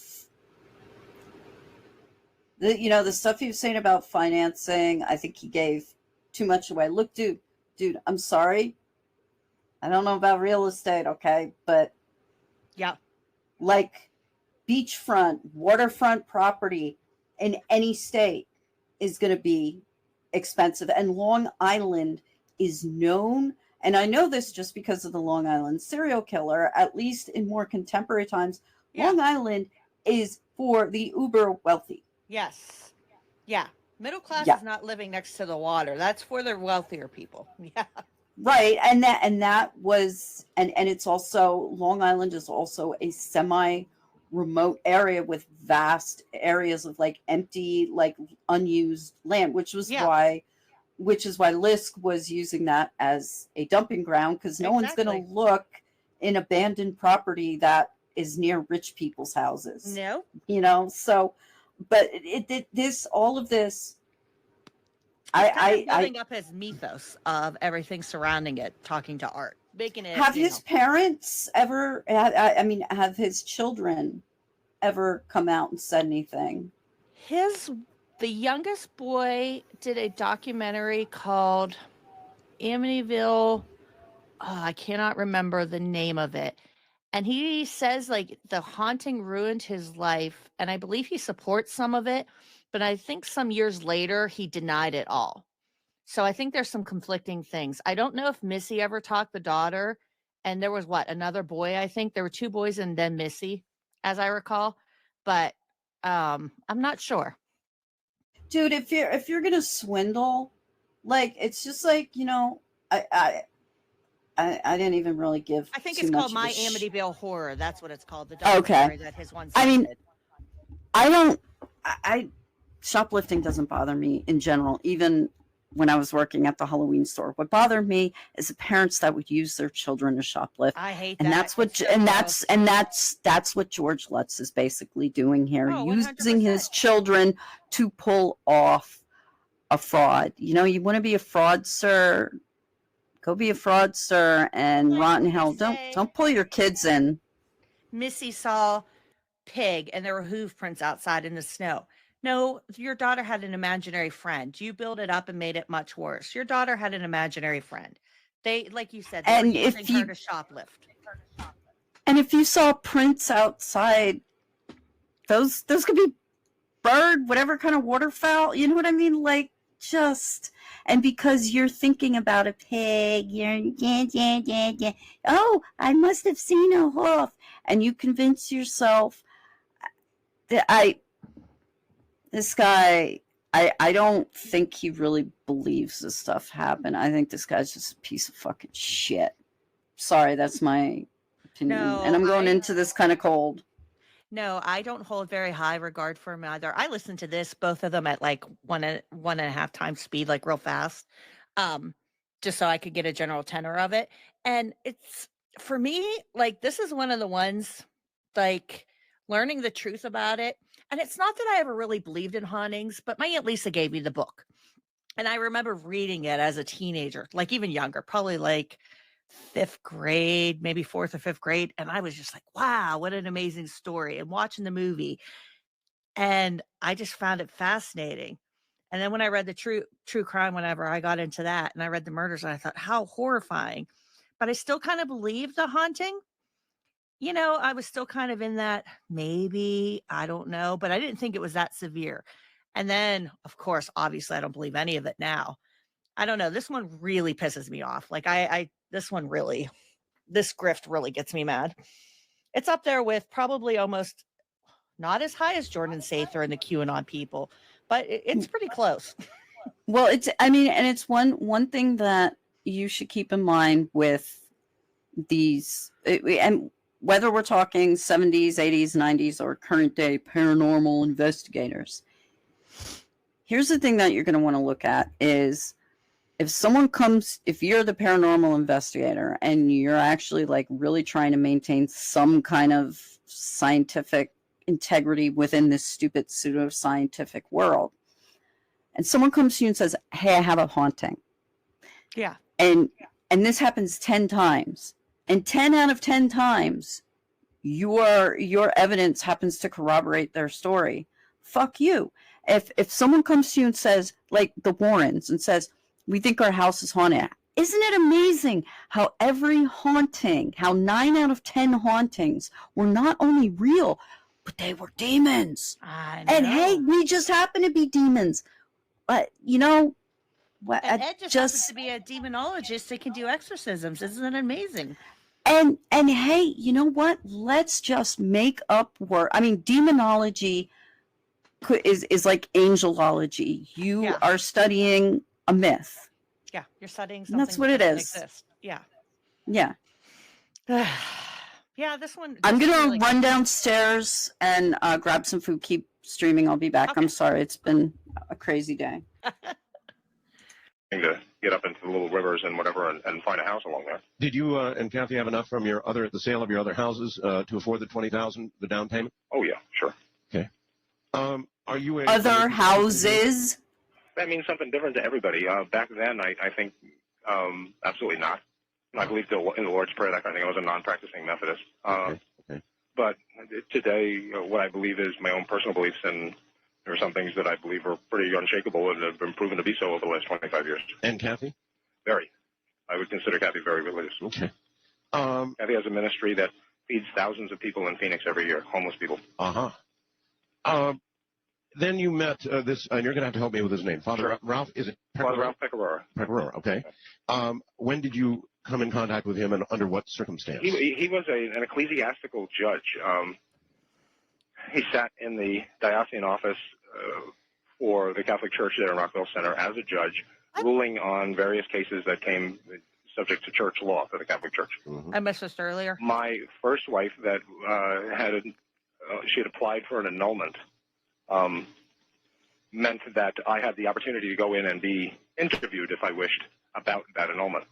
The stuff he was saying about financing, I think he gave too much away. Look, dude, I'm sorry. I don't know about real estate, okay? But Yeah. like beachfront, waterfront property in any state is going to be expensive. And Long Island is known, and I know this just because of the Long Island serial killer, at least in more contemporary times, Yeah. Long Island is for the uber wealthy. Yes. Yeah. Middle class Yeah. is not living next to the water. That's for the wealthier people. Yeah. Right. And it's also, Long Island is also a semi remote area with vast areas of like empty, like unused land, which is why Lisk was using that as a dumping ground, because no one's going to look in abandoned property that is near rich people's houses. No. So, but all of this, building up his mythos of everything surrounding it, talking to art, making it. Have his parents ever? Have his children ever come out and said anything? The youngest boy did a documentary called Amityville. I cannot remember the name of it. And he says like the haunting ruined his life. And I believe he supports some of it. But I think some years later, he denied it all. So I think there's some conflicting things. I don't know if Missy ever talked, the daughter. And there was another boy, I think. There were 2 boys and then Missy, as I recall. But I'm not sure. Dude, if you're gonna swindle, like, it's just like, I didn't even really give. I think too it's much called of My a Amityville Horror. That's what it's called. The documentary that his one son did. Shoplifting doesn't bother me in general, even when I was working at the Halloween store. What bothered me is the parents that would use their children to shoplift. I hate and that. That's what George Lutz is basically doing here, using 100%. his children to pull off a fraud. You want to be a fraudster, go be a fraudster and rot in hell. Don't pull your kids in. Missy saw pig and there were hoof prints outside in the snow. No, your daughter had an imaginary friend. You build it up and made it much worse. Your daughter had an imaginary friend. They, like you said, they were using her to shoplift. And if you saw prints outside, those could be bird, whatever kind of waterfowl. You know what I mean? Like, and because you're thinking about a pig, you're oh, I must have seen a hoof, and you convince yourself that this guy, I don't think he really believes this stuff happened. I think this guy's just a piece of fucking shit. Sorry, that's my opinion. No, and I'm going into this kind of cold. No, I don't hold very high regard for him either. I listened to both of them at like one and a half times speed, like real fast, just so I could get a general tenor of it. And it's, for me, like, this is one of the ones, like, learning the truth about it. And it's not that I ever really believed in hauntings, but my Aunt Lisa gave me the book. And I remember reading it as a teenager, like even younger, probably like 5th grade, maybe 4th or 5th grade. And I was just like, wow, what an amazing story. And watching the movie. And I just found it fascinating. And then when I read the true crime, whenever I got into that and I read the murders, and I thought, how horrifying. But I still kind of believed the haunting. I was still kind of in that, maybe, I don't know, but I didn't think it was that severe. And then, of course, obviously, I don't believe any of it now. I don't know. This one really pisses me off. Like, this grift really gets me mad. It's up there with probably almost not as high as Jordan Sather and the QAnon people, but it's pretty close. Well, it's one thing that you should keep in mind with these, and whether we're talking 70s, 80s, 90s, or current day paranormal investigators. Here's the thing that you're going to want to look at is if you're the paranormal investigator and you're actually like really trying to maintain some kind of scientific integrity within this stupid pseudo-scientific world, and someone comes to you and says, hey, I have a haunting. Yeah. And this happens 10 times. And 10 out of 10 times, your evidence happens to corroborate their story. Fuck you. if someone comes to you and says, like the Warrens, and says, we think our house is haunted, isn't it amazing how every haunting, how 9 out of 10 hauntings were not only real, but they were demons. I know. And hey, we just happen to be demons. But you know, what? And Ed just happens to be a demonologist that can do exorcisms. Isn't it amazing? And hey, you know what? Let's just make up word. I mean, demonology is like angelology. You are studying a myth. Yeah, you're studying And something. that's what that it doesn't is. exist. Yeah. Yeah. Yeah, this one. I'm this gonna really- run downstairs and grab some food. Keep streaming. I'll be back. Okay. I'm sorry. It's been a crazy day. To get up into the little rivers and whatever and find a house along there. Did you and Kathy have enough from the sale of your other houses to afford the $20,000, the down payment? Oh, yeah, sure. Okay. Are you Other houses? That means something different to everybody. Back then, I think absolutely not. I believed in the Lord's Prayer, that kind of thing. I was a non-practicing Methodist. Okay. But today, what I believe is my own personal beliefs, and there are some things that I believe are pretty unshakable and have been proven to be so over the last 25 years. And Kathy? Very. I would consider Kathy very religious. Okay. Kathy has a ministry that feeds thousands of people in Phoenix every year, homeless people. Then you met this, and you're going to have to help me with his name. Father Ralph, is it? Father Ralph Pecoraro. Pecoraro, okay. When did you come in contact with him, and under what circumstance? He was an ecclesiastical judge. He sat in the diocesan office for the Catholic Church there in Rockville Center as a judge, ruling on various cases that came subject to church law for the Catholic Church. I missed this earlier. My first wife that she had applied for an annulment meant that I had the opportunity to go in and be interviewed if I wished about that annulment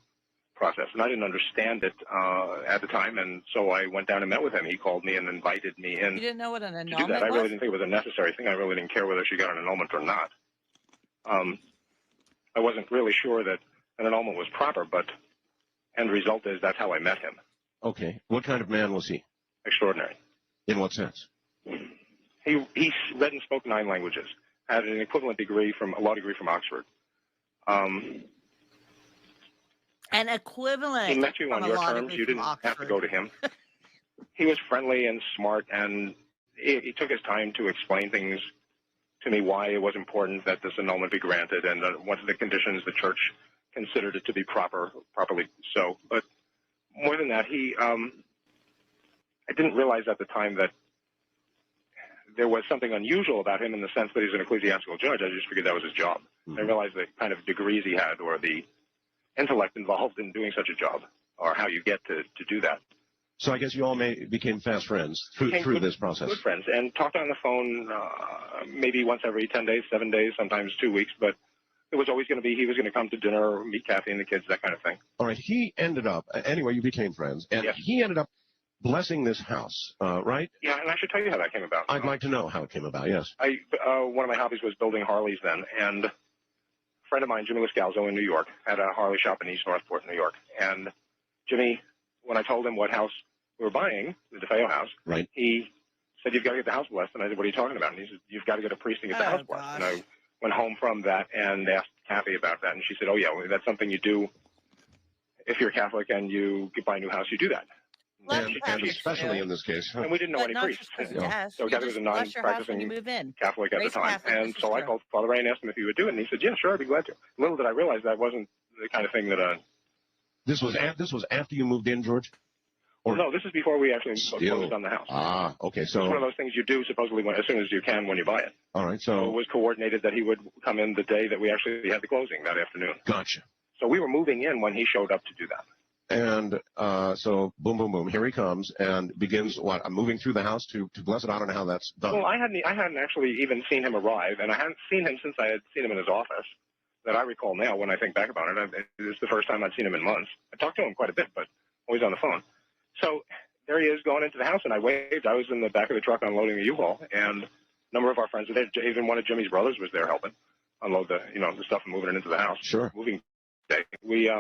process. And I didn't understand it at the time, and so I went down and met with him. He called me and invited me in. You didn't know what an to do annulment that. I was? really didn't think it was a necessary thing. I really didn't care whether she got an annulment or not. I wasn't really sure that an annulment was proper, but end result is that's how I met him. Okay. What kind of man was he? Extraordinary. In what sense? He read and spoke 9 languages, had an equivalent degree a law degree from Oxford. An equivalent. He met you from on a your law terms. degree You from didn't have to Oxford. go to him. He was friendly and smart, and he took his time to explain things to me, why it was important that this annulment be granted, and what the conditions the church considered it to be properly so. But more than that, I didn't realize at the time that there was something unusual about him in the sense that he's an ecclesiastical judge. I just figured that was his job. I didn't realize the kind of degrees he had or the intellect involved in doing such a job, or how you get to do that. So I guess you all became fast friends through this process. Good friends, and talked on the phone maybe once every 10 days, 7 days, sometimes 2 weeks, but it was always going to be he was going to come to dinner, meet Kathy and the kids, that kind of thing. All right. He ended up, anyway, you became friends, and he ended up blessing this house, right? Yeah, and I should tell you how that came about. I'd like to know how it came about, yes. One of my hobbies was building Harleys then, and a friend of mine, Jimmy Lascalzo in New York, had a Harley shop in East Northport, New York. And Jimmy, when I told him what house we were buying, the DeFeo house, right, he said, "You've got to get the house blessed." And I said, "What are you talking about?" And he said, "You've got to get a priest and get the house blessed." And I went home from that and asked Kathy about that, and she said, "Oh, yeah, well, that's something you do if you're Catholic and you buy a new house, you do that." And especially in this case. And we didn't know any priests. So Kathy was a non-practicing Catholic at the time. And so I called Father Ray and asked him if he would do it. And he said, "Yeah, sure, I'd be glad to." Little did I realize that wasn't the kind of thing that... This was after you moved in, George? Or no, this is before we actually closed on the house. Ah, okay. So it's one of those things you do supposedly as soon as you can when you buy it. All right. So it was coordinated that he would come in the day that we actually had the closing, that afternoon. Gotcha. So we were moving in when he showed up to do that. And so, boom, boom, boom. Here he comes and begins what? I'm moving through the house to bless it. I don't know how that's done. Well, I hadn't actually even seen him arrive, and I hadn't seen him since I had seen him in his office. That I recall now when I think back about it. It's the first time I'd seen him in months. I talked to him quite a bit, but always on the phone. So there he is going into the house, and I waved. I was in the back of the truck unloading the U-Haul, and a number of our friends were there. Even one of Jimmy's brothers was there helping unload the stuff and moving it into the house. Sure. Moving day. We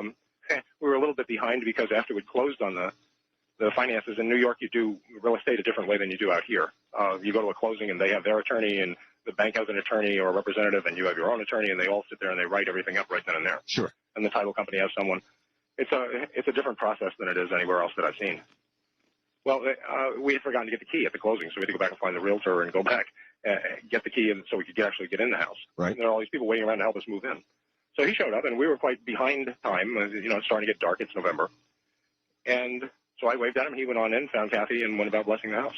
were a little bit behind because after we closed on the finances in New York, you do real estate a different way than you do out here. You go to a closing and they have their attorney and the bank has an attorney or a representative, and you have your own attorney, and they all sit there and they write everything up right then and there. Sure. And the title company has someone. It's a different process than it is anywhere else that I've seen. Well, we had forgotten to get the key at the closing, so we had to go back and find the realtor and go back, get the key, so we could actually get in the house. Right. And there are all these people waiting around to help us move in. So he showed up, and we were quite behind time. It's starting to get dark. It's November. And so I waved at him. He went on in, found Kathy, and went about blessing the house.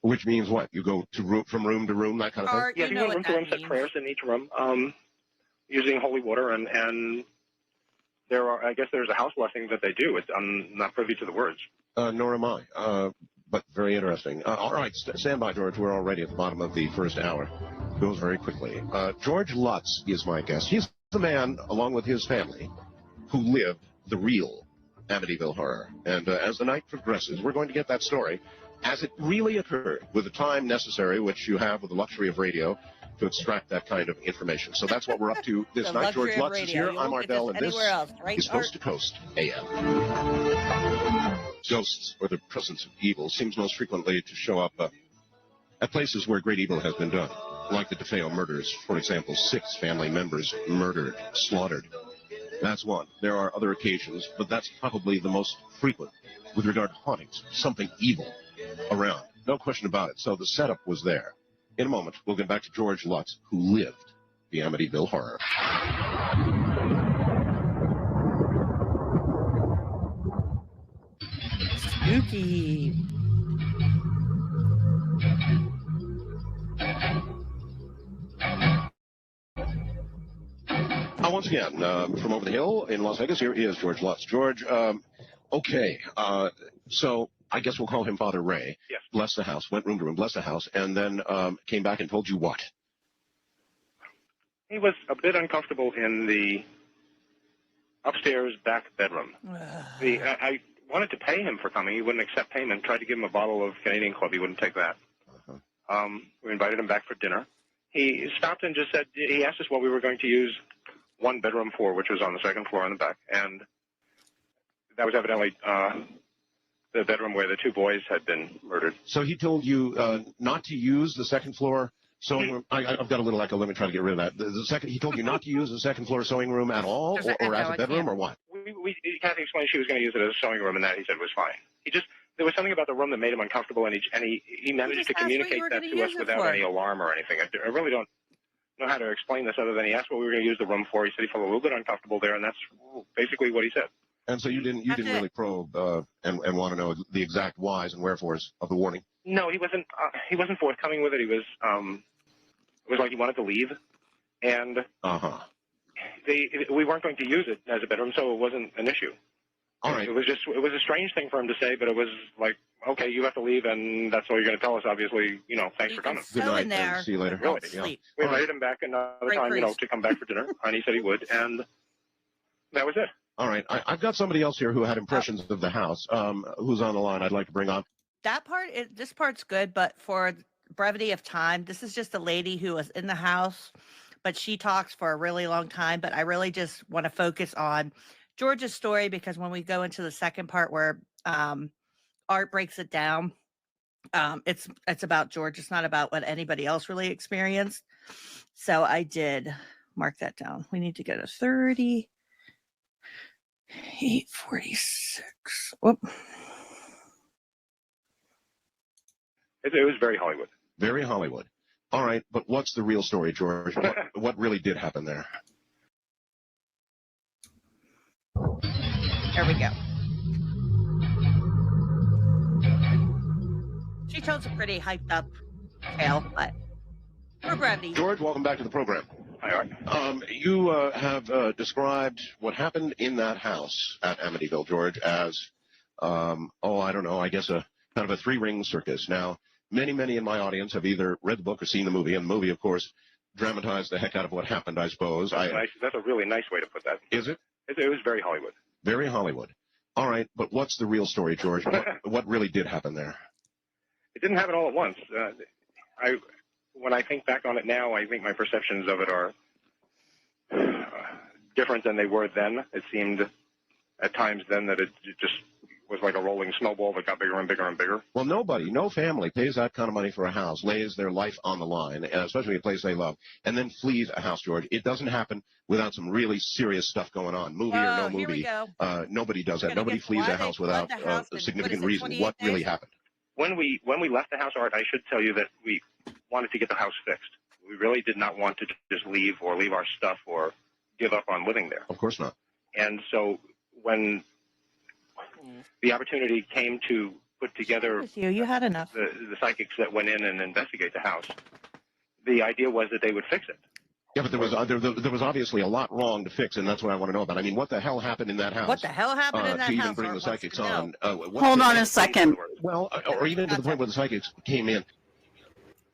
Which means what? You go from room to room, that kind of thing? Or, Yeah, you he know went room what to room, that said means. prayers in each room, using holy water, and I guess there's a house blessing that they do. I'm not privy to the words. Nor am I. But very interesting. All right, stand by, George. We're already at the bottom of the first hour. Goes very quickly. George Lutz is my guest. He's the man, along with his family, who lived the real Amityville horror. And as the night progresses, we're going to get that story as it really occurred, with the time necessary, which you have with the luxury of radio, to extract that kind of information. So that's what we're up to this The night. George luxury of Lutz is radio. here. You I'm won't get Ardell, this and this anywhere else, right, is Art? Coast to Coast AM. Ghosts, or the presence of evil, seems most frequently to show up at places where great evil has been done, like the DeFeo murders, for example. 6 family members murdered, slaughtered. That's one. There are other occasions, but that's probably the most frequent with regard to hauntings, something evil around. No question about it. So the setup was there. In a moment, we'll get back to George Lutz, who lived the Amityville horror. Spooky. Once again, from over the hill in Las Vegas, here is George Lutz. George, okay, so I guess we'll call him Father Ray. Yes. Blessed the house, went room to room, blessed the house, and then came back and told you what? He was a bit uncomfortable in the upstairs back bedroom. I wanted to pay him for coming. He wouldn't accept payment. Tried to give him a bottle of Canadian Club. He wouldn't take that. We invited him back for dinner. He stopped and just said, he asked us what we were going to use one bedroom for, which was on the second floor in the back. And that was evidently the bedroom where the 2 boys had been murdered. So he told you not to use the second floor sewing room. I've got a little echo. Let me try to get rid of that. The second, he told you not to use the second floor sewing room at all, or as a bedroom, or what? Kathy explained she was going to use it as a sewing room, and that he said was fine. There was something about the room that made him uncomfortable, and he managed to communicate that to us without any alarm or anything. I really don't know how to explain this other than he asked what we were going to use the room for. He said he felt a little bit uncomfortable there, and that's basically what he said. And so you didn't really probe and want to know the exact whys and wherefores of the warning? No, he wasn't forthcoming with it. It was like he wanted to leave, and we weren't going to use it as a bedroom, so it wasn't an issue. All right. It was a strange thing for him to say, but it was like, okay, you have to leave, and that's all you're going to tell us. Obviously, thanks for coming. Good night, in there. and see you later. Really, Sleep. We invited him back another time, to come back for dinner, and he said he would, and that was it. All right. I've got somebody else here who had impressions of the house, who's on the line I'd like to bring on. That part, this part's good, but for brevity of time, this is just a lady who was in the house, but she talks for a really long time. But I really just want to focus on George's story, because when we go into the second part where Art breaks it down, it's about George. It's not about what anybody else really experienced. So I did mark that down. We need to go to 3846. Whoop. It was very Hollywood. Very Hollywood. All right, but what's the real story, George? What really did happen there? There we go. She tells a pretty hyped up tale, but for brevity. George, welcome back to the program. Hi, Art. You have described what happened in that house at Amityville, George, as, I don't know, I guess a kind of a 3-ring circus. Now, many in my audience have either read the book or seen the movie, and the movie, of course, dramatized the heck out of what happened, I suppose. That's a really nice way to put that. Is it? It was very Hollywood. Very Hollywood. All right, but what's the real story, George? What really did happen there? It didn't happen all at once. When I think back on it now, I think my perceptions of it are different than they were then. It seemed at times then that it just was like a rolling snowball that got bigger and bigger and bigger. Well, no family pays that kind of money for a house, lays their life on the line, especially a place they love, and then flees a house, George. It doesn't happen without some really serious stuff going on. Movie or no Here we movie, go. Nobody does that. Gonna Nobody get flees why a they house fled without the house a in, significant what is it, reason. 28 What really days? happened? When we left the house, Art, I should tell you that we wanted to get the house fixed. We really did not want to just leave our stuff or give up on living there. Of course not. And so when the opportunity came to put together With you had enough. the psychics that went in and investigate the house, the idea was that they would fix it. Yeah, but there was obviously a lot wrong to fix, and that's what I want to know about. I mean, what the hell happened in that house? What the hell happened in that to house? even bring the Art wants psychics to know. on? Hold on a second. Well, or even to the point where the psychics came in.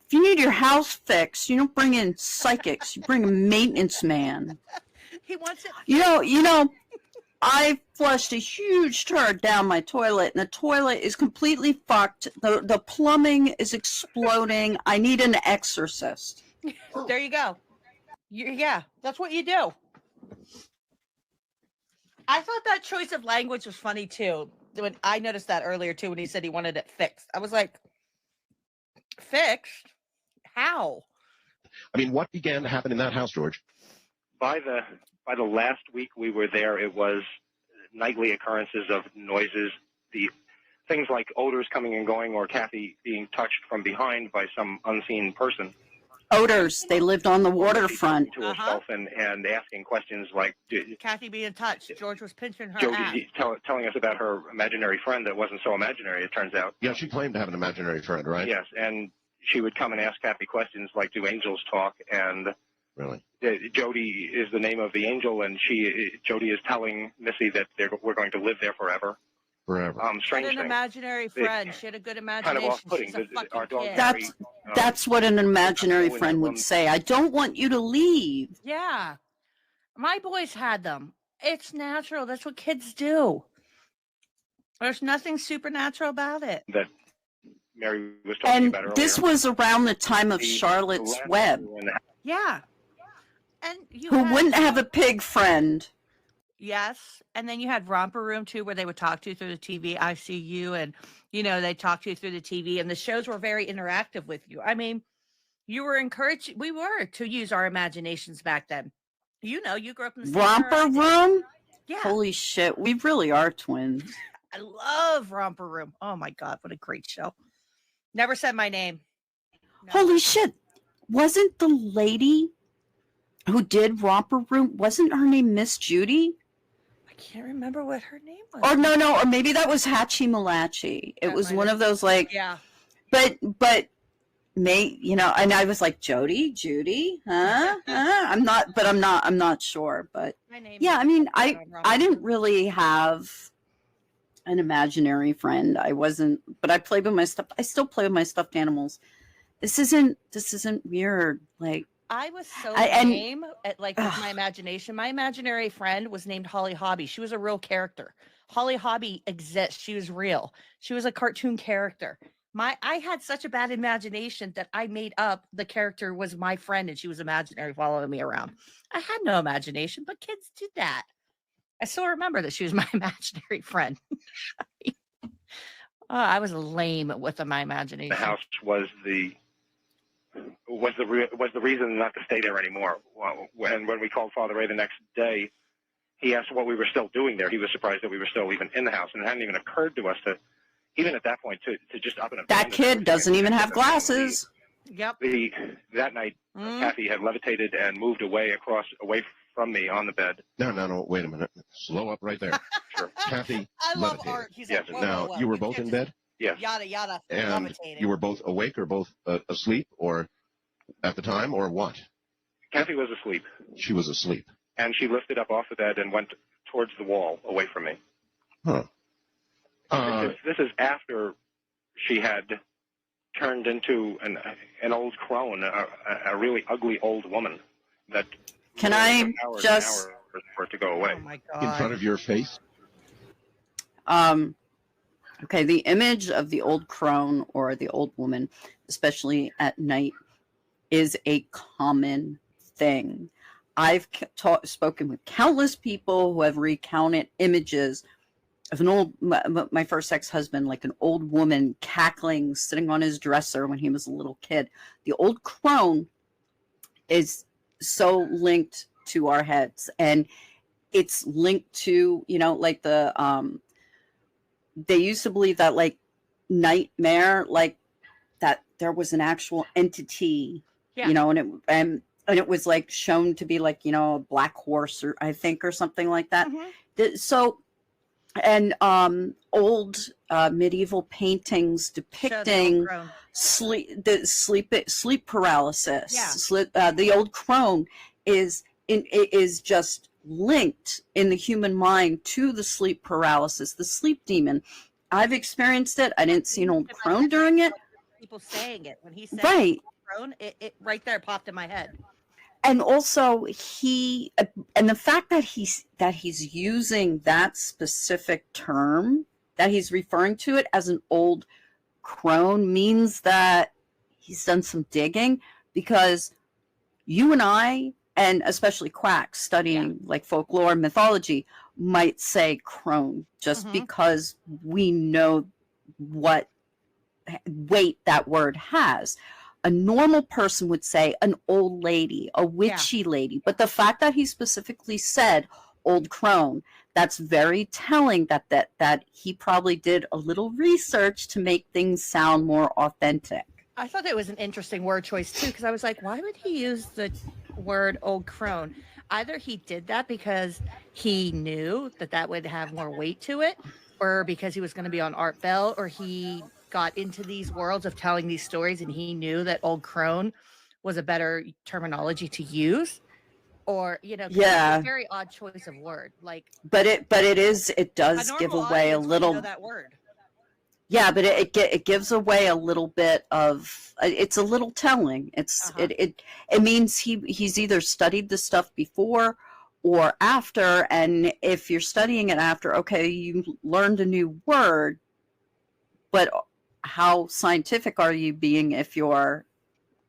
If you need your house fixed, you don't bring in psychics. You bring a maintenance man. He wants it. You know, I flushed a huge turd down my toilet, and the toilet is completely fucked. The plumbing is exploding. I need an exorcist. There you go. Yeah, that's what you do. I thought that choice of language was funny too. When I noticed that earlier too, when he said he wanted it fixed, I was like, fixed? How? I mean, what began to happen in that house, George? By the last week we were there, it was nightly occurrences of noises, the things like odors coming and going, or Kathy being touched from behind by some unseen person. Odors. They lived on the waterfront. To herself and asking questions like, Kathy being touched. George was pinching her Jody ass. telling us about her imaginary friend that wasn't so imaginary, it turns out. Yeah, she claimed to have an imaginary friend, right? Yes, and she would come and ask Kathy questions like, do angels talk? And really, Jody is the name of the angel, and Jody is telling Missy that we're going to live there forever. Forever. Strange She had an thing. imaginary friend. She had a good imagination. Kind of off-putting. She's a fucking Our dog kid. That's what an imaginary friend would say. I don't want you to leave. Yeah. My boys had them. It's natural. That's what kids do. There's nothing supernatural about it. That Mary was talking about earlier. And this was around the time of Charlotte's Web. Yeah. And who wouldn't have a pig friend? Yes. And then you had Romper Room too, where they would talk to you through the TV. I see you. And, they talk to you through the TV. And the shows were very interactive with you. I mean, you were encouraged. We were to use our imaginations back then. You grew up in the same Romper Room? Yeah. Holy shit. We really are twins. I love Romper Room. Oh my God. What a great show. Never said my name. No. Holy shit. Wasn't the lady who did Romper Room, wasn't her name Miss Judy? I can't remember what her name was. Or no, or maybe that was Hatchie Malachi. It was one of those yeah. But and I was like, Judy, huh? I'm not sure. But yeah, I mean, I didn't really have an imaginary friend. But I played with my stuff. I still play with my stuffed animals. This isn't weird. Like, I was so lame at with my imagination. My imaginary friend was named Holly Hobby. She was a real character. Holly Hobby exists. She was real. She was a cartoon character. I had such a bad imagination that I made up the character was my friend and she was imaginary following me around. I had no imagination, but kids did that. I still remember that she was my imaginary friend. I was lame with my imagination. The house was the reason not to stay there anymore. Well, when we called Father Ray the next day, he asked what we were still doing there. He was surprised that we were still even in the house, and it hadn't even occurred to us to, even at that point, to just up and abandon. That kid doesn't even have glasses. Yep. That night, Kathy had levitated and moved away from me on the bed. No, wait a minute. Slow up right there. Sure. Kathy I love levitated. art. He's yes. like, Now, you were both in bed? Yes. Yada, yada. And levitating. you were both awake or both asleep or at the time or what? Kathy was asleep. She was asleep. And she lifted up off the bed and went towards the wall away from me. Huh. This is after she had turned into an old crone, a really ugly old woman. That can I just for it to go away? Oh my God. In front of your face? Okay, the image of the old crone or the old woman, especially at night, is a common thing. I've spoken with countless people who have recounted images of an old, my first ex-husband, like an old woman cackling, sitting on his dresser when he was a little kid. The old crone is so linked to our heads, and it's linked to, you know, like they used to believe that like nightmare, like that there was an actual entity, you know, and it was like shown to be like, you know, a black horse, or I think, or something like that. So, and old medieval paintings depicting sleep paralysis. The old crone is just linked in the human mind to the sleep paralysis, the sleep demon. I've experienced it. I didn't see an old crone during it. People saying it when he said right. Crone, it right there popped in my head. And also and the fact that he's using that specific term, that he's referring to it as an old crone, means that he's done some digging, because you and I, and especially quacks studying like folklore, mythology, might say crone just because we know what weight that word has. A normal person would say an old lady, a witchy lady. But the fact that he specifically said old crone, that's very telling that he probably did a little research to make things sound more authentic. I thought it was an interesting word choice too, because I was like, why would he use the word old crone? Either he did that because he knew that would have more weight to it, or because he was going to be on Art Bell, or he got into these worlds of telling these stories and he knew that old crone was a better terminology to use, or, you know, it's a very odd choice of word. Like, but it does give away a little, that word. Yeah, but it gives away a little bit of, it's a little telling. It means he's either studied the stuff before or after, and if you're studying it after, okay, you learned a new word, but how scientific are you being if you're,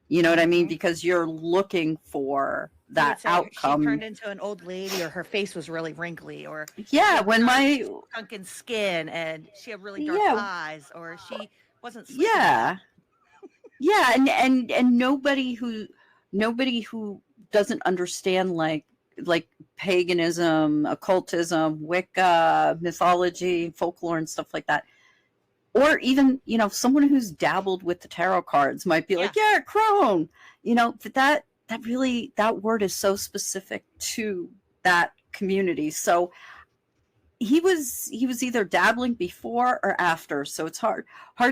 you know what I mean? Because you're looking for that outcome. She turned into an old lady, or her face was really wrinkly, or when my sunken skin, and she had really dark eyes, or she wasn't sleeping. And nobody who doesn't understand like paganism, occultism, Wicca, mythology, folklore, and stuff like that, or even, you know, someone who's dabbled with the tarot cards might be like, crone, you know, that word is so specific to that community. So he was either dabbling before or after. So it's hard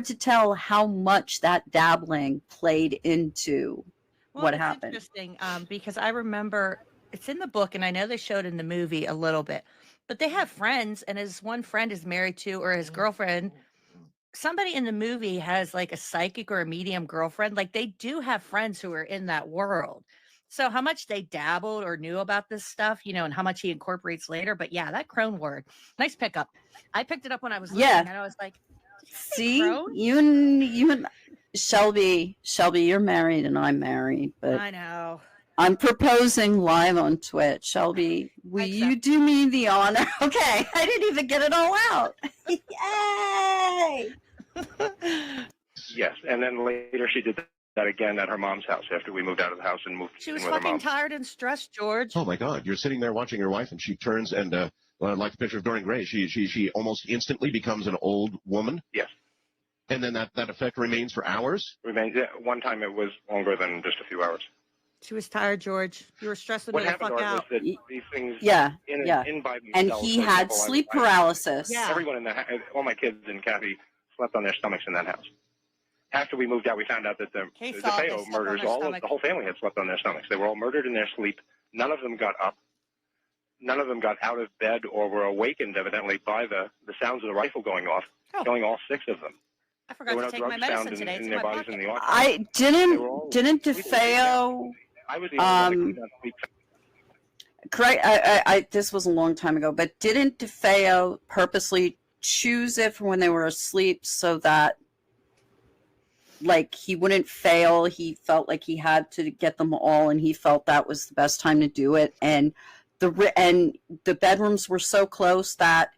to tell how much that dabbling played into what happened. Interesting, because I remember it's in the book, and I know they showed in the movie a little bit, but they have friends, and his one friend is married to, or his girlfriend, somebody in the movie has like a psychic or a medium girlfriend. Like, they do have friends who are in that world. So how much they dabbled or knew about this stuff, you know, and how much he incorporates later. But yeah, that crone word, nice pickup. I picked it up when I was listening, and I was like, see, you and Shelby, you're married and I'm married, but I know. I'm proposing live on Twitch. Shelby, will you do me the honor? Okay, I didn't even get it all out. Yay! Yes, and then later she did that again at her mom's house after we moved out of the house and moved. She was in with her fucking mom. tired and stressed, George. Oh my God! You're sitting there watching your wife, and she turns and, like the picture of Dorian Gray, she almost instantly becomes an old woman. Yes. And then that effect remains for hours. Remains. Yeah, one time it was longer than just a few hours. She was tired, George. You were stressing What me the happened fuck to her out. was that these things in by themselves. And he had sleep paralysis. Yeah. Everyone in the all my kids and Kathy slept on their stomachs in that house. After we moved out, we found out that the DeFeo murders, the whole family had slept on their stomachs. They were all murdered in their sleep. None of them got up. None of them got out of bed or were awakened, evidently, by the sounds of the rifle going off, killing all 6 of them. I forgot to take my medicine today. In their bodies in the auto. I didn't DeFeo. I was the only one that could not sleep. Correct. I this was a long time ago, but didn't DeFeo purposely choose it for when they were asleep so that, like, he wouldn't fail? He felt like he had to get them all, and he felt that was the best time to do it. And the bedrooms were so close that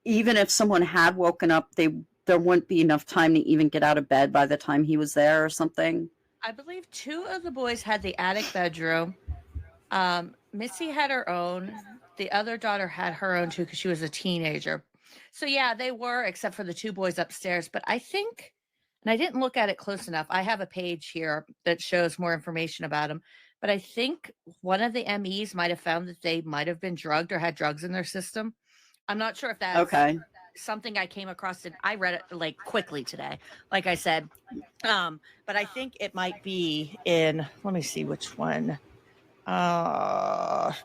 even if someone had woken up, there wouldn't be enough time to even get out of bed by the time he was there or something. I believe 2 of the boys had the attic bedroom. Missy had her own. The other daughter had her own too because she was a teenager. So yeah, they were, except for the 2 boys upstairs. But I think, and I didn't look at it close enough. I have a page here that shows more information about them. But I think one of the MEs might have found that they might have been drugged or had drugs in their system. I'm not sure if that's Okay. something I came across. I read it like quickly today, like I said. But I think it might be in, let me see which one. Is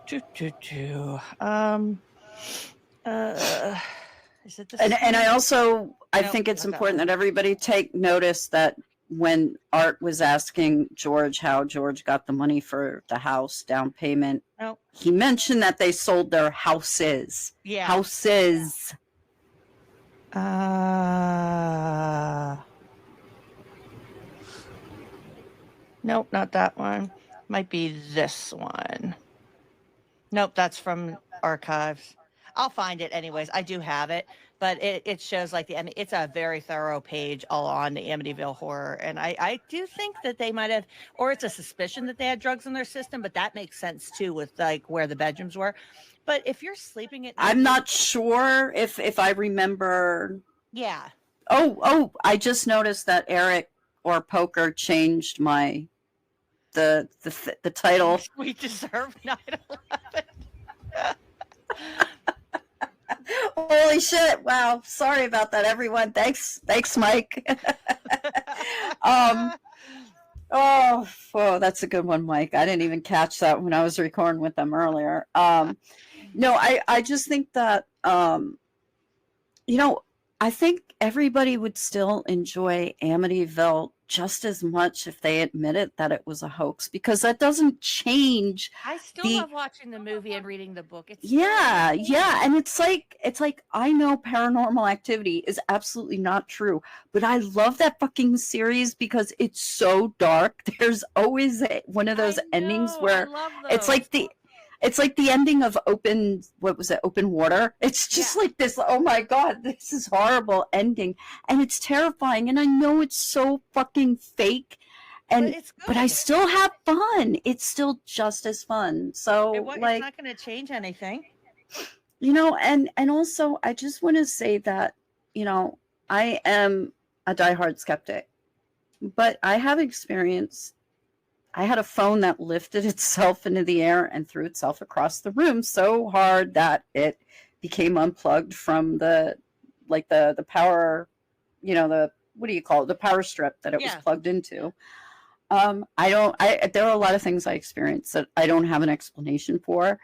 it this And I also, I Nope, think it's not that important one. that everybody take notice that when Art was asking George how George got the money for the house down payment, Nope. he mentioned that they sold their houses. Yeah. Houses. Nope, not that one. Might be this one. Nope, that's from archives. I'll find it anyways. I do have it, but it shows like it's a very thorough page all on the Amityville horror. And I do think that they might have, or it's a suspicion that they had drugs in their system, but that makes sense too with like where the bedrooms were. But if you're sleeping at night, I'm not sure if I remember. Yeah. Oh, I just noticed that Eric or Poker changed the title. We deserve 9/11. Holy shit. Wow. Sorry about that, everyone. Thanks, Mike. Oh, that's a good one, Mike. I didn't even catch that when I was recording with them earlier. No, I just think that, I think everybody would still enjoy Amityville just as much if they admitted that it was a hoax, because that doesn't change. I still love watching the movie and reading the book. It's Yeah. And it's like, I know Paranormal Activity is absolutely not true, but I love that fucking series because it's so dark. There's always one of those endings where it's like the ending of Open Water. It's just like this, oh my God, this is horrible ending. And it's terrifying. And I know it's so fucking fake. But I still have fun. It's still just as fun. So it's not going to change anything. And also I just want to say that, I am a diehard skeptic, but I have experience. I had a phone that lifted itself into the air and threw itself across the room so hard that it became unplugged from the power, what do you call it? The power strip that it was plugged into. There are a lot of things I experienced that I don't have an explanation for.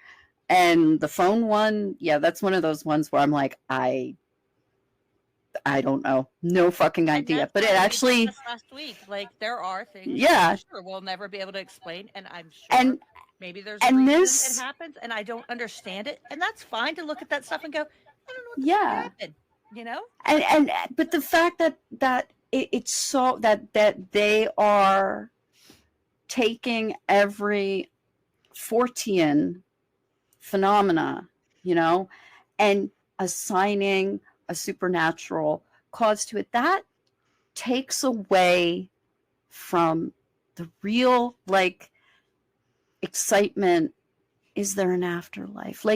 And the phone one, that's one of those ones where I'm like, I don't know. No fucking idea. But it actually last week, like there are things I'm sure we'll never be able to explain, and I'm sure maybe there's a reason it happens and I don't understand it. And that's fine to look at that stuff and go, I don't know what the fuck happened, but the fact that it's so that they are taking every Fortean phenomena, and assigning a supernatural cause to it, that takes away from the real excitement. Is there an afterlife?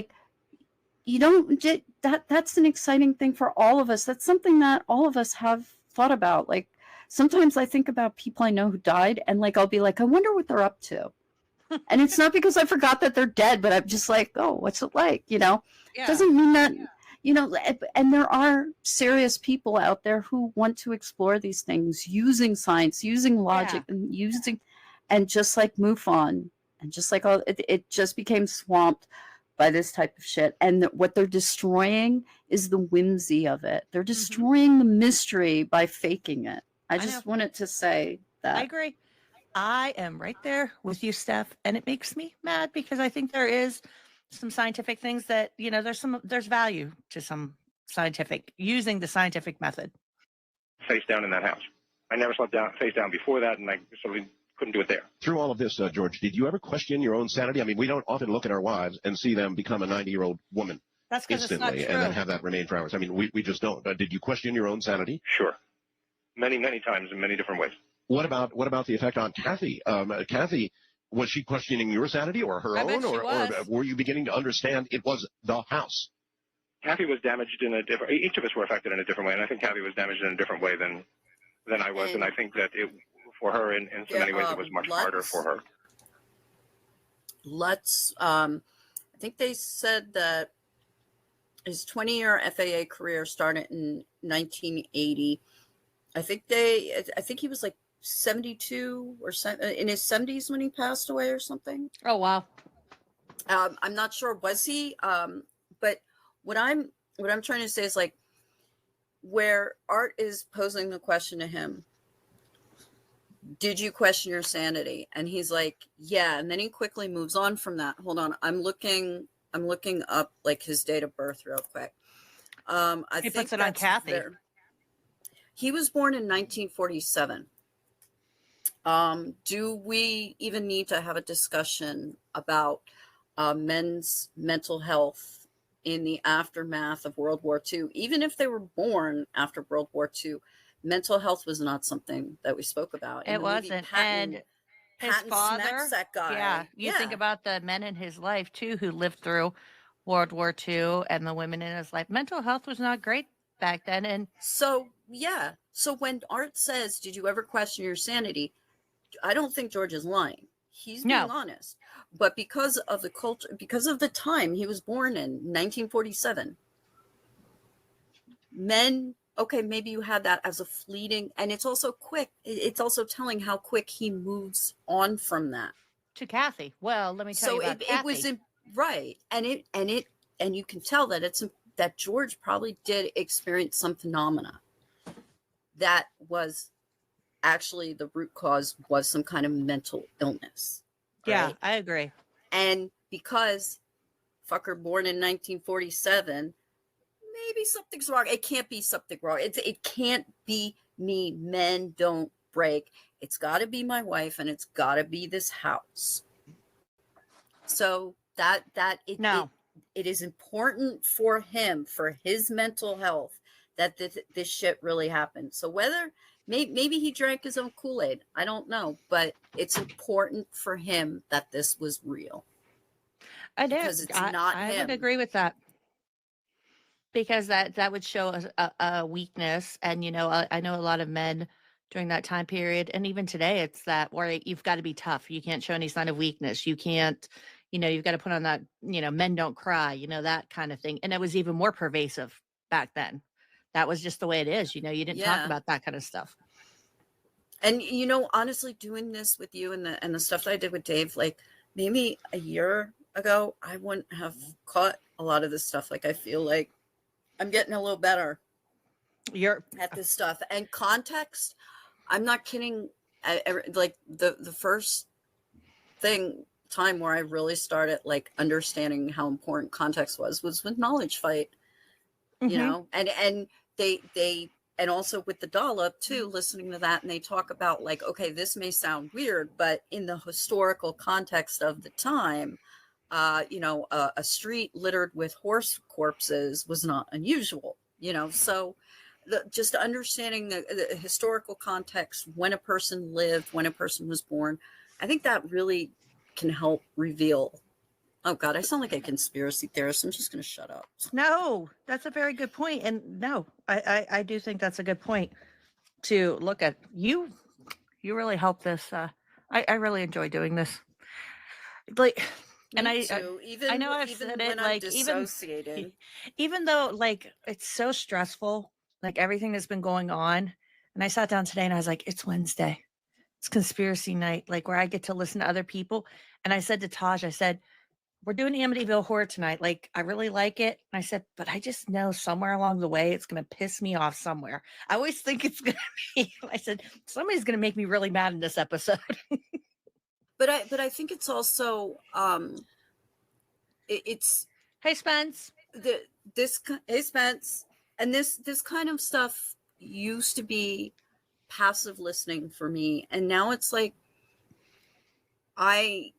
That's an exciting thing for all of us. That's something that all of us have thought about. Sometimes I think about people I know who died, and I'll be like, I wonder what they're up to. And it's not because I forgot that they're dead, but I'm just like, oh, what's it like? Doesn't mean that, and there are serious people out there who want to explore these things using science, using logic, and just like MUFON, and just like it just became swamped by this type of shit. And what they're destroying is the whimsy of it. They're destroying the mystery by faking it. I just wanted to say that. I agree. I am right there with you, Steph, and it makes me mad because I think there is some scientific things that, there's value to some using the scientific method. Face down in that house. I never slept face down before that, and I certainly couldn't do it there. Through all of this, George, did you ever question your own sanity? I mean, we don't often look at our wives and see them become a 90-year-old woman. That's because it's not instantly true. and then have that remain for hours? I mean, we just don't. Did you question your own sanity? Sure. Many, many times in many different ways. What about the effect on Kathy? Kathy, was she questioning your sanity or her I bet own, she or was. were you beginning to understand it was the house? Kathy was damaged in a different. Each of us were affected in a different way, and I think Kathy was damaged in a different way than I was, and I think that for her, in so many ways, it was much harder for her. I think they said that his 20-year FAA career started in 1980. I think he was like 72 or in his 70s when he passed away or something. Oh, wow. I'm not sure, was he? But what I'm trying to say is, like, where Art is posing the question to him, did you question your sanity? And he's like, yeah. And then he quickly moves on from that. Hold on. I'm looking up like his date of birth real quick. He puts it on Kathy. He was born in 1947. Do we even need to have a discussion about men's mental health in the aftermath of World War II? Even if they were born after World War II, mental health was not something that we spoke about. It wasn't. And his father, smacks that guy. yeah, you think about the men in his life too who lived through World War II and the women in his life. Mental health was not great back then. And so, yeah. So when Art says, did you ever question your sanity? I don't think George is lying. He's being honest. But because of the culture, because of the time he was born in, 1947, men, okay, maybe you had that as a fleeting, and it's also quick. It's also telling how quick he moves on from that. To Kathy. Well, let me tell you about Kathy. It was right. And you can tell that that George probably did experience some phenomena that was actually the root cause was some kind of mental illness. Yeah, right? I agree. And because fucker born in 1947, maybe something's wrong. It can't be something wrong. It can't be me. Men don't break. It's got to be my wife, and it's got to be this house. So it is important for him, for his mental health, that this shit really happened. So whether maybe he drank his own Kool-Aid, I don't know, but it's important for him that this was real. I do. Because it's not I him. would agree with that. Because that would show a weakness. And, I know a lot of men during that time period, and even today, it's that where you've got to be tough. You can't show any sign of weakness. You can't, you've got to put on that, men don't cry, that kind of thing. And it was even more pervasive back then. That was just the way it is. You didn't talk about that kind of stuff. And, honestly, doing this with you and the stuff that I did with Dave, like maybe a year ago, I wouldn't have caught a lot of this stuff. Like, I feel like I'm getting a little better at this stuff. And context, I'm not kidding. Like the first time where I really started like understanding how important context was with Knowledge Fight, and they and also with the dollop too, listening to that, and they talk about like, okay, this may sound weird, but in the historical context of the time, a street littered with horse corpses was not unusual, so just understanding the historical context, when a person lived, when a person was born, I think that really can help reveal. Oh God, I sound like a conspiracy theorist. I'm just going to shut up. No, that's a very good point. And no, I do think that's a good point to look at. You really help this. I really enjoy doing this. Like, and Me too. I know I've said it, like, even though like it's so stressful, like everything that's been going on. And I sat down today and I was like, it's Wednesday. It's conspiracy night, like where I get to listen to other people. And I said to Taj, I said, we're doing Amityville horror tonight. Like, I really like it. And I said, but I just know somewhere along the way, it's going to piss me off somewhere. I always think it's going to be, I said, somebody's going to make me really mad in this episode. But I think it's also, it's, hey, Spence, hey, Spence, and this kind of stuff used to be passive listening for me. And now it's like, I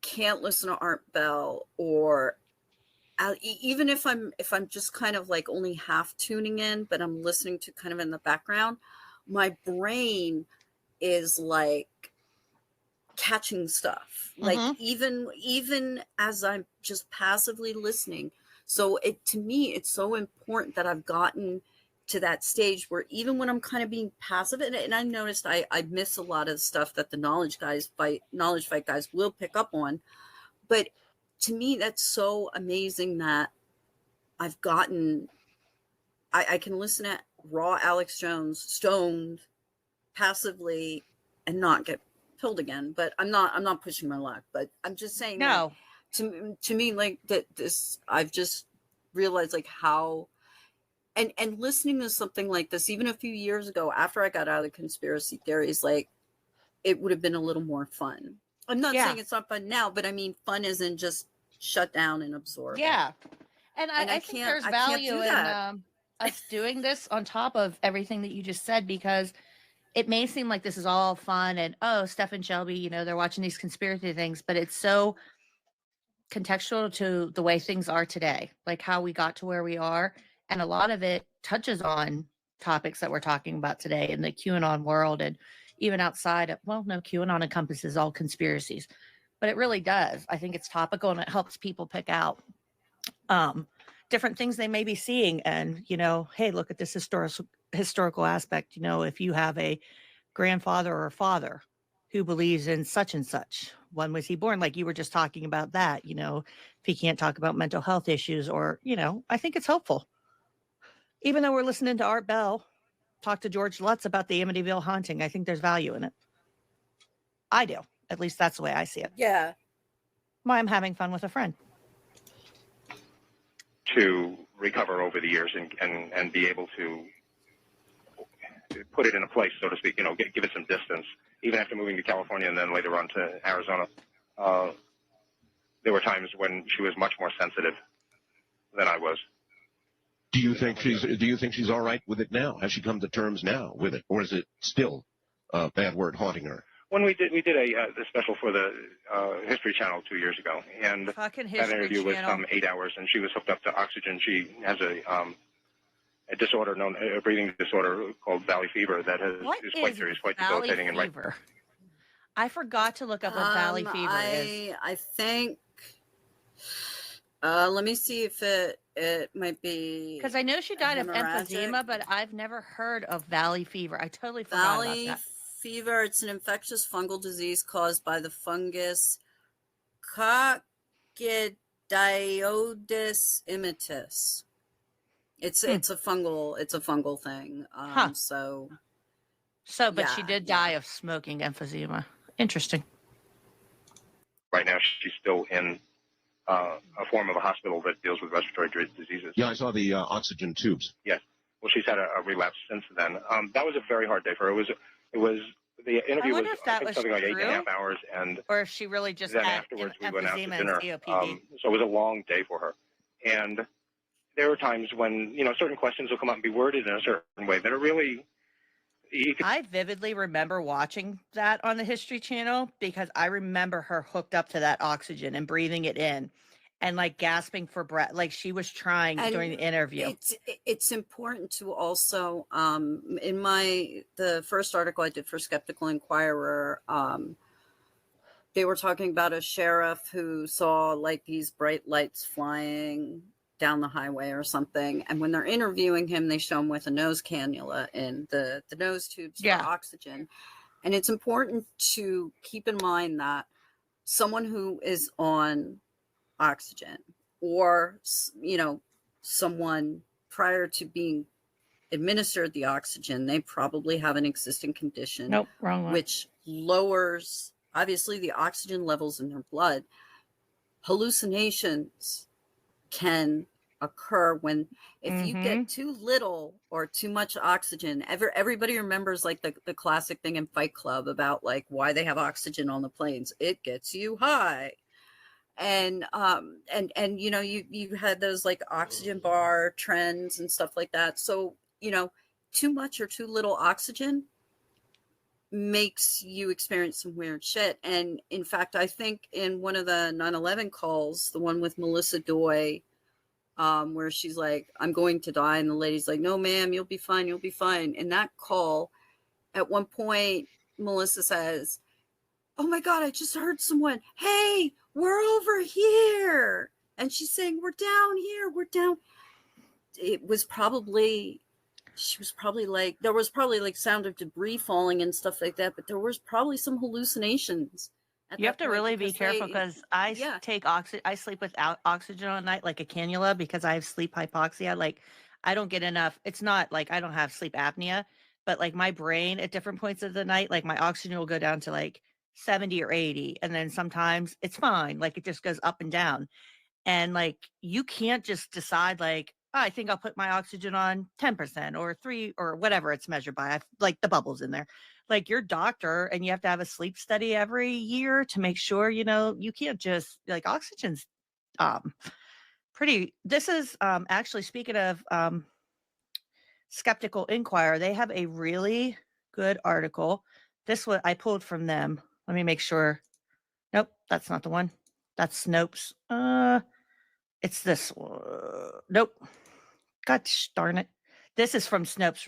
can't listen to Art Bell or even if I'm just kind of like only half tuning in, but I'm listening to kind of in the background, my brain is like catching stuff, like even as I'm just passively listening. So to me it's so important that I've gotten to that stage where even when I'm kind of being passive, and I noticed I miss a lot of stuff that the knowledge fight guys will pick up on, but to me that's so amazing that I've gotten I can listen at raw Alex Jones stoned passively and not get pilled again. But I'm not pushing my luck, but I'm just saying No. to me, like that this I've just realized like how and listening to something like this even a few years ago after I got out of the conspiracy theories, like it would have been a little more fun. I'm not saying it's not fun now, but I mean fun isn't just shut down and absorb. Yeah. And I think there's value in us doing this on top of everything that you just said, because it may seem like this is all fun and, oh, Steph and Shelby, you know, they're watching these conspiracy things, but it's so contextual to the way things are today, like how we got to where we are. And a lot of it touches on topics that we're talking about today in the QAnon world, and even outside of, well, no, QAnon encompasses all conspiracies, but it really does. I think it's topical and it helps people pick out different things they may be seeing. And, you know, hey, look at this historical aspect. You know, if you have a grandfather or father who believes in such and such, when was he born? Like you were just talking about that, you know, if he can't talk about mental health issues or, you know, I think it's helpful. Even though we're listening to Art Bell talk to George Lutz about the Amityville haunting, I think there's value in it. I do. At least that's the way I see it. Yeah. Why I'm having fun with a friend. To recover over the years and be able to put it in a place, so to speak, you know, give it some distance. Even after moving to California and then later on to Arizona, there were times when she was much more sensitive than I was. Do you think she's all right with it now? Has she come to terms now with it, or is it still a bad word haunting her? When we did a special for the History Channel 2 years ago, and that interview was 8 hours, and she was hooked up to oxygen. She has a disorder a breathing disorder called valley fever that is quite serious, quite debilitating. And fever? I forgot to look up what valley fever is. I think. Let me see if it might be, because I know she died of emphysema, but I've never heard of valley fever. I totally forgot about that. Fever, it's an infectious fungal disease caused by the fungus Coccidioides immitis. It's a fungal thing. But she did die of smoking emphysema. Interesting. Right now, she's still in a form of a hospital that deals with respiratory diseases. Yeah, I saw the oxygen tubes. Yes. Well, she's had a relapse since then. That was a very hard day for her. It was the interview was something like 8.5 hours, or if she really just then had afterwards we went out to emphysema dinner. and COPD. So it was a long day for her, and there were times when, you know, certain questions will come up and be worded in a certain way that are really. I vividly remember watching that on the History Channel because I remember her hooked up to that oxygen and breathing it in and like gasping for breath, like she was trying during the interview. It's important to also, in the first article I did for Skeptical Inquirer, they were talking about a sheriff who saw like these bright lights flying down the highway or something, and when they're interviewing him, they show him with a nose cannula in the nose tubes for oxygen. And it's important to keep in mind that someone who is on oxygen, or, you know, someone prior to being administered the oxygen, they probably have an existing condition. Nope, wrong one. Which lowers obviously the oxygen levels in their blood. Hallucinations can occur when if you get too little or too much oxygen. Everybody remembers like the classic thing in Fight Club about like why they have oxygen on the planes. It gets you high. And you know, you had those like oxygen bar trends and stuff like that. So, you know, too much or too little oxygen makes you experience some weird shit. And in fact, I think in one of the 9/11 calls, the one with Melissa Doy, where she's like, I'm going to die. And the lady's like, no, ma'am, you'll be fine. You'll be fine. In that call, at one point, Melissa says, oh my God, I just heard someone, hey, we're over here. And she's saying, we're down here. We're down. It was probably, she was probably like, there was probably like sound of debris falling and stuff like that, but there was probably some hallucinations. You have to really be careful because I take oxygen. I sleep without oxygen all night, like a cannula, because I have sleep hypoxia. Like I don't get enough. It's not like I don't have sleep apnea, but like my brain at different points of the night, like my oxygen will go down to like 70 or 80. And then sometimes it's fine. Like it just goes up and down. And like you can't just decide like, oh, I think I'll put my oxygen on 10% or 3 or whatever it's measured by. Like the bubbles in there. Like your doctor, and you have to have a sleep study every year to make sure, you can't just like oxygen's pretty. This is actually, speaking of Skeptical Inquirer, they have a really good article. This one I pulled from them. Let me make sure. Nope, that's not the one. That's Snopes. It's this one. Nope. God darn it. This is from Snopes.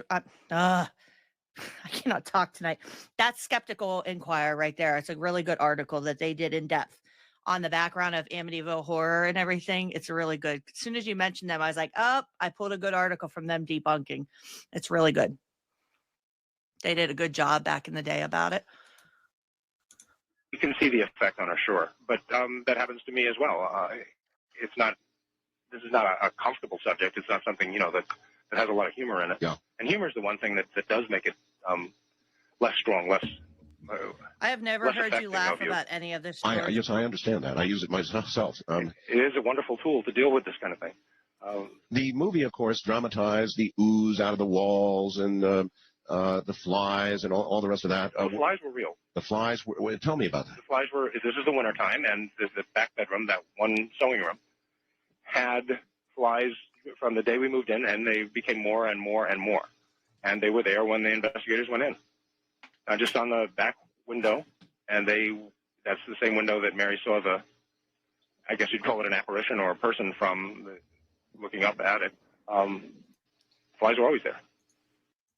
I cannot talk tonight. That's Skeptical Inquirer right there. It's a really good article that they did in depth on the background of Amityville horror and everything. It's really good. As soon as you mentioned them, I was like, oh, I pulled a good article from them debunking. It's really good. They did a good job back in the day about it. You can see the effect on her, sure. But that happens to me as well. This is not a comfortable subject. It's not something, that has a lot of humor in it. Yeah. And humor is the one thing that does make it less strong, less. I have never heard you laugh about any of this. Yes, I understand that. I use it myself. It is a wonderful tool to deal with this kind of thing. The movie, of course, dramatized the ooze out of the walls and the flies and all the rest of that. The flies were real. The flies were. Tell me about that. The flies were. This is the wintertime, and the back bedroom, that one sewing room, had flies from the day we moved in, and they became more and more and more. And they were there when the investigators went in. Just on the back window, and that's the same window that Mary saw I guess you'd call it an apparition or a person from looking up at it. Flies were always there.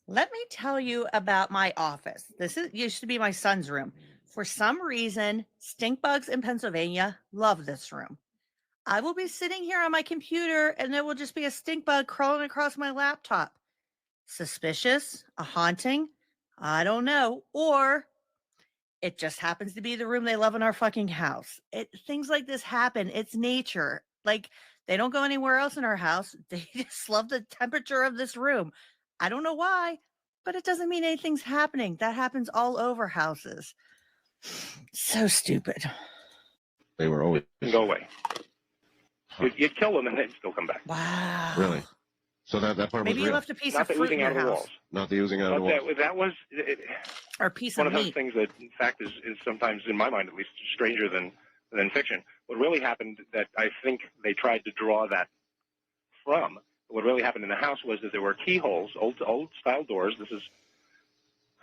Let me tell you about my office. This used to be my son's room. For some reason, stink bugs in Pennsylvania love this room. I will be sitting here on my computer and there will just be a stink bug crawling across my laptop. Suspicious, a haunting, I don't know. Or it just happens to be the room they love in our fucking house. Things like this happen. It's nature. Like they don't go anywhere else in our house. They just love the temperature of this room. I don't know why, but it doesn't mean anything's happening. That happens all over houses. So stupid. They were always go away. You'd kill them and they'd still come back. Wow. Really? So that part maybe was real. You left a piece of fruit in your house. Not the oozing out of the walls. That was or a piece one of those meat. things that, in fact, is sometimes, in my mind at least, stranger than fiction. What really happened that I think they tried to draw that from, what really happened in the house was that there were keyholes, old style doors. The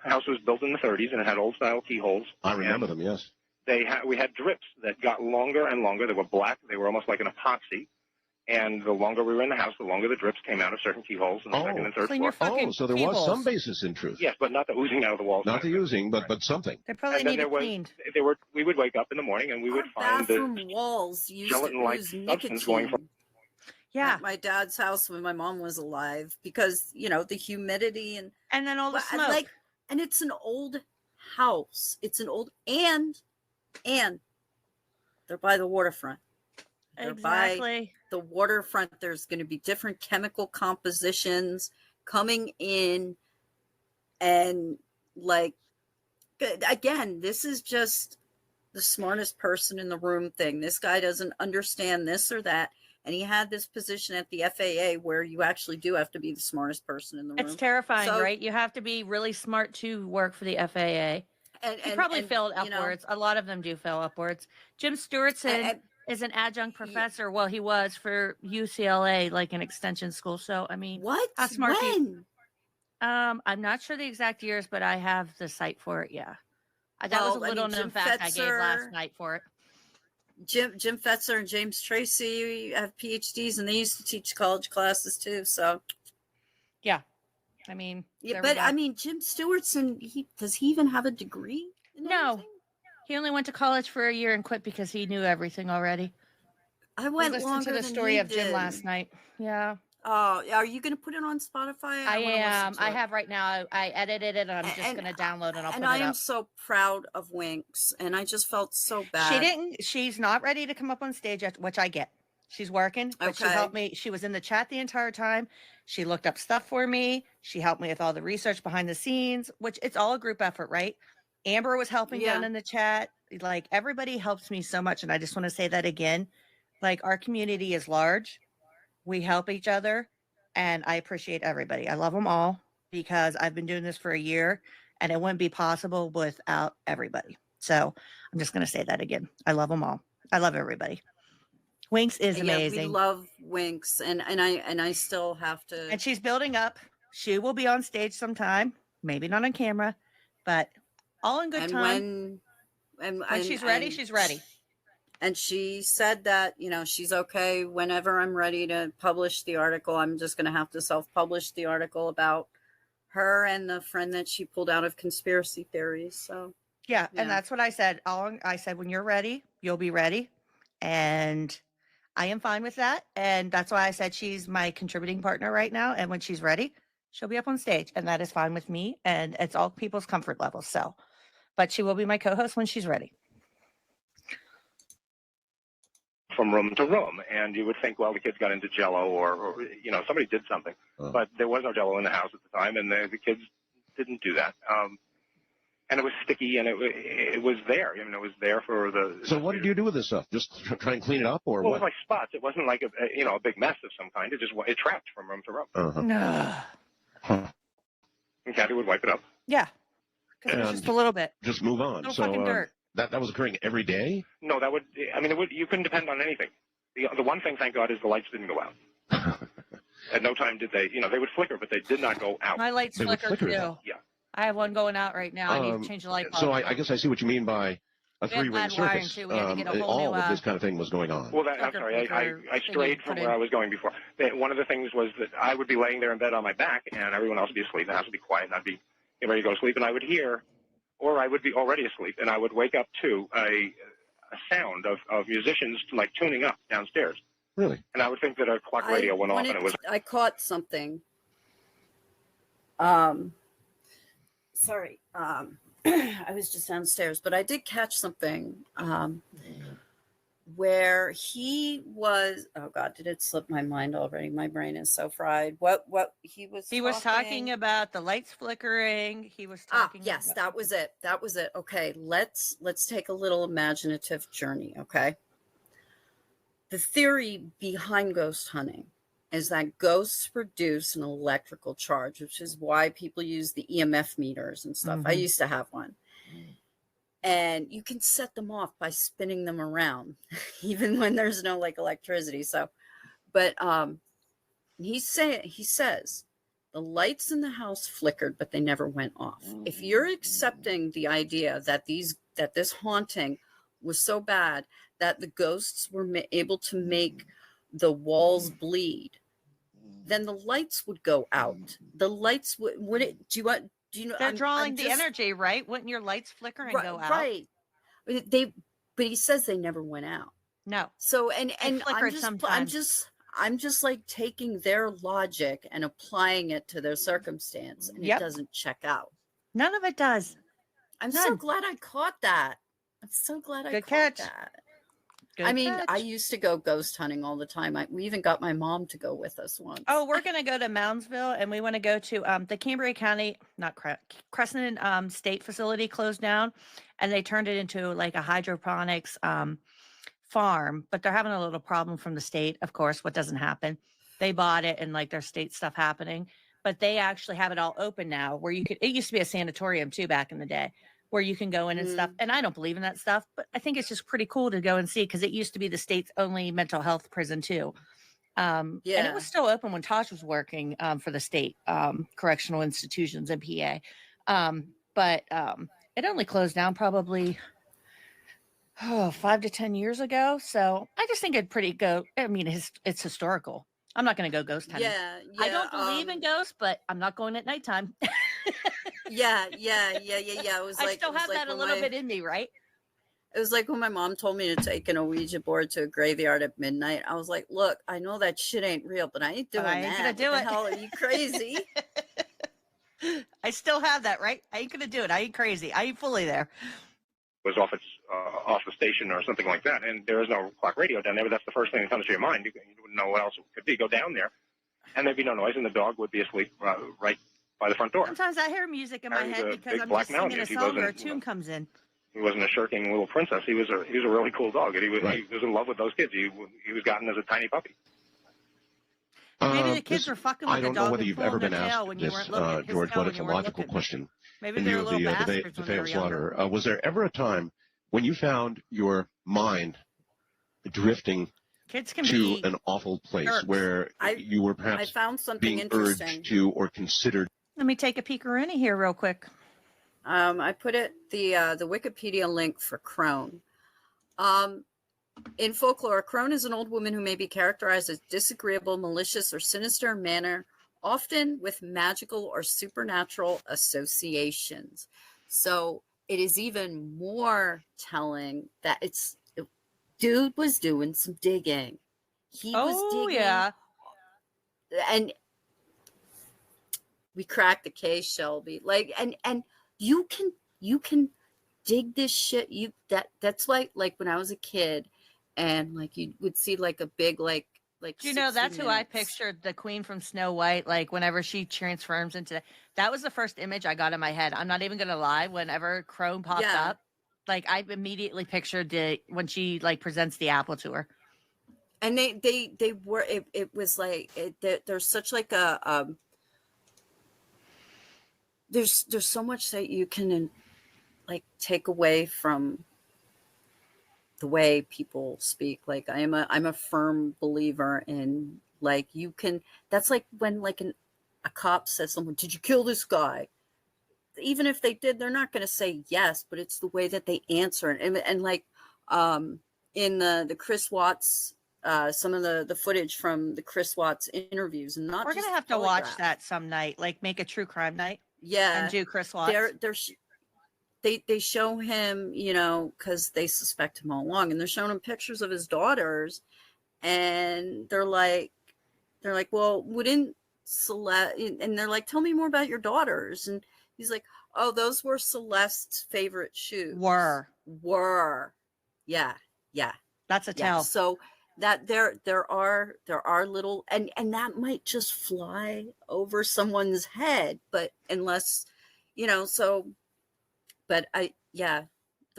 house was built in the 30s and it had old style keyholes. I remember them, yes. We had drips that got longer and longer. They were black. They were almost like an epoxy. And the longer we were in the house, the longer the drips came out of certain keyholes in the second and third floor. So there was some basis in truth. Yes, but not the oozing out of the walls. Not the oozing, but something. They probably needed cleaned. We would wake up in the morning and we would find the walls used gelatin-like substance going from. Yeah, at my dad's house when my mom was alive, because the humidity and then all the smoke. And it's an old house. It's an old and they're by the waterfront. Exactly. The waterfront, there's going to be different chemical compositions coming in, and again, this is just the smartest person in the room thing. This guy doesn't understand this or that, and he had this position at the FAA where you actually do have to be the smartest person in the room. It's terrifying, right? You have to be really smart to work for the FAA. He probably failed upwards. A lot of them do fail upwards. Jim Stewartson is an adjunct professor. Well, he was for UCLA, like an extension school. So, I mean, what? How smart when? I'm not sure the exact years, but I have the site for it. Yeah. That was a little known fact I gave last night for it. Jim Fetzer and James Tracy have PhDs, and they used to teach college classes too. So, Yeah. I mean, yeah, there we but go. I mean, Jim Stewartson, does he even have a degree? In No. anything? He only went to college for a year and quit because he knew everything already. I We went listened longer to the than story he of Jim did. last night. Yeah. Oh, are you going to put it on Spotify? I wanna am. listen to I it. have right now. I edited it and I'm just And- going to download and I'll And put I it am up. so proud of Winks, and I just felt so She bad. she's not ready to come up on stage yet, which I get. She's working, but she Okay. helped me. She was in the chat the entire time. She looked up stuff for me. She helped me with all the research behind the scenes, which it's all a group effort, right? Amber was helping down Yeah. in the chat. Like everybody helps me so much. And I just want to say that again. Like our community is large. We help each other. And I appreciate everybody. I love them all because I've been doing this for a year and it wouldn't be possible without everybody. So I'm just going to say that again. I love them all. I love everybody. Winks is amazing. Yeah, we love Winks, and I still have to. And she's building up. She will be on stage sometime, maybe not on camera, but all in good and time. When she's ready, she's ready. And she said that, she's okay whenever I'm ready to publish the article. I'm just going to have to self-publish the article about her and the friend that she pulled out of conspiracy theories. So yeah. And that's what I said. I said, when you're ready, you'll be ready. And I am fine with that. And that's why I said she's my contributing partner right now. And when she's ready, she'll be up on stage. And that is fine with me. And it's all people's comfort levels. So, but she will be my co-host when she's ready. From room to room, and you would think, well, the kids got into Jello, or somebody did something, but there was no Jello in the house at the time, and the kids didn't do that. And it was sticky, and it was there. It was there for the. So what did you do with this stuff? Just try and clean it up, or well, what? It was like spots. It wasn't like a big mess of some kind. It trapped from room to room. Huh. And Kathy would wipe it up. Yeah, because it was just a little bit. Just move on. Little So fucking dirt. that was occurring every day? No, that would. You couldn't depend on anything. The one thing, thank God, is the lights didn't go out. At no time did they. They would flicker, but they did not go out. My lights flicker too. Yeah. I have one going out right now. I need to change the light bulb. So I guess I see what you mean by a three-ring circus. We had to get a whole all new, of this kind of thing was going on. Well, I'm sorry. I strayed from where I was going before. One of the things was that I would be laying there in bed on my back, and everyone else would be asleep. The house would be quiet, and I'd be getting ready to go to sleep, and I would hear, or I would be already asleep, and I would wake up to a sound of musicians like tuning up downstairs. Really? And I would think that a clock radio went off, and it was. I caught something. Sorry. I was just downstairs, but I did catch something where he was. Oh God, did it slip my mind already? My brain is so fried. What he was talking about the lights flickering. He was talking. Yes, that was it. That was it. Okay, let's take a little imaginative journey. Okay. The theory behind ghost hunting is that ghosts produce an electrical charge, which is why people use the EMF meters and stuff. I used to have one. And you can set them off by spinning them around, even when there's no electricity. So, but he says the lights in the house flickered, but they never went off. If you're accepting the idea that this haunting was so bad that the ghosts were able to make the walls bleed, then the lights would go out. The lights would it? Do you know? They're drawing the energy, right? Wouldn't your lights flicker and go out? Right. But he says they never went out. No. So and flickered sometimes. I'm just like taking their logic and applying it to their circumstance, and it doesn't check out. None of it does. I'm so glad I caught that. I'm so glad I caught that. I mean, I used to go ghost hunting all the time. We even got my mom to go with us once. Oh, we're going to go to Moundsville, and we want to go to the Cambria County, Crescent State facility closed down, and they turned it into like a hydroponics farm, but they're having a little problem from the state. Of course, what doesn't happen? They bought it and like there's state stuff happening, but they actually have it all open now where you could, it used to be a sanatorium too back in the day, where you can go in and stuff. And I don't believe in that stuff, but I think it's just pretty cool to go and see because it used to be the state's only mental health prison too. And it was still open when Tosh was working for the state correctional institutions in PA. But it only closed down probably, 5 to 10 years ago. So I just think it'd pretty go. I mean, it's historical. I'm not going to go ghost hunting. Yeah, I don't believe in ghosts, but I'm not going at nighttime. Yeah. It was I still have that a little bit in me, right? It was like when my mom told me to take an Ouija board to a graveyard at midnight. I was like, look, I know that shit ain't real, but I ain't doing I ain't that. gonna do What it. the hell, are you crazy? I still have that, right? I ain't gonna do it. I ain't crazy. I ain't fully there. Was off the station or something like that, and there is no clock radio down there, but that's the first thing that comes to your mind. You wouldn't know what else it could be. Go down there, and there'd be no noise, and the dog would be asleep right by the front door. Sometimes I hear music in my Harry's head a because big I'm black just singing a mountain. He song or a wasn't, tune comes in. He wasn't a shirking little princess. He was a really cool dog, and he was in love with those kids. He was gotten as a tiny puppy. Maybe the kids were fucking with I don't the know dog whether and you've ever pulling their been tail asked when you this, weren't looking. His George, tail but when it's you a weren't logical looking. question. Maybe In they're view of little the bastards when they were failed younger. slaughter, was there ever a time when you found your mind drifting Kids can to be an awful place jerks. where you were I perhaps found something being interesting. urged to or considered? Let me take a peekaroonie here real quick. I put the Wikipedia link for crone. In folklore, crone is an old woman who may be characterized as disagreeable, malicious, or sinister in manner, often with magical or supernatural associations. So it is even more telling that dude was doing some digging. He was digging. Yeah. And we cracked the case, Shelby. Like, and you can dig this shit. That's like when I was a kid, and like you would see like a big like. Do you know that's who I pictured, the queen from Snow White, like whenever she transforms into that was the first image I got in my head. I'm not even gonna lie, whenever Crone popped up, like I immediately pictured when she like presents the apple to her. And they were it was like there's such like a there's so much that you can like take away from the way people speak. Like I'm a firm believer in like you can. That's like when like a cop says someone, "Did you kill this guy?" Even if they did, they're not going to say yes, but it's the way that they answer it. And like in the Chris Watts, some of the footage from the Chris Watts interviews, and not we're just gonna have to watch that some night, like make a true crime night. Yeah, and do Chris Watts. They show him, you know, because they suspect him all along, and they're showing him pictures of his daughters, and they're like, well, wouldn't Celeste? And they're like, tell me more about your daughters, and he's like, oh, those were Celeste's favorite shoes. Were, yeah, that's a tell. So that there are little, and that might just fly over someone's head, but unless, you know, so. But there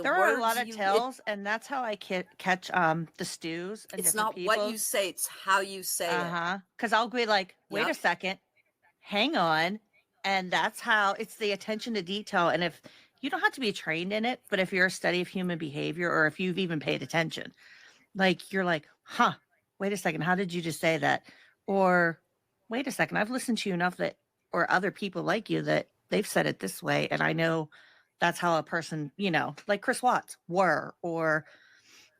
are a lot of tells, and that's how I catch the stews. And it's not people. what you say; it's how you say it. Because I'll be like, wait a second, hang on, and that's how it's the attention to detail. And if you don't have to be trained in it, but if you're a study of human behavior, or if you've even paid attention, like you're like, huh, wait a second, how did you just say that? Or wait a second, I've listened to you enough that, or other people like you that they've said it this way, and I know. That's how a person, you know, like Chris Watts or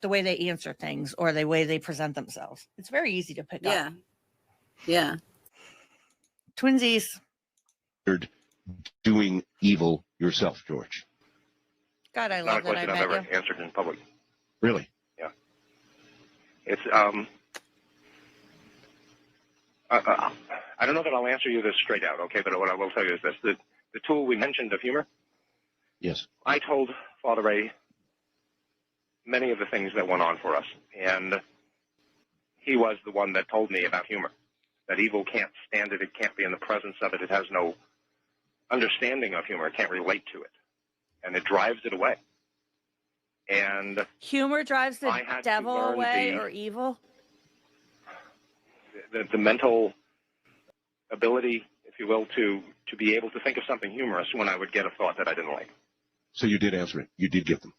the way they answer things or the way they present themselves. It's very easy to pick up. Yeah. Twinsies. You're doing evil yourself, George. God, I Not love a that I question I've met ever you. answered in public. Really? Yeah. It's I don't know that I'll answer you this straight out, okay? But what I will tell you is this: the tool we mentioned of humor. Yes. I told Father Ray many of the things that went on for us, and he was the one that told me about humor. That evil can't stand it; it can't be in the presence of it. It has no understanding of humor; it can't relate to it, and it drives it away. And humor drives the devil away, or evil. The mental ability, if you will, to be able to think of something humorous when I would get a thought that I didn't like. So you did answer it. You did give them.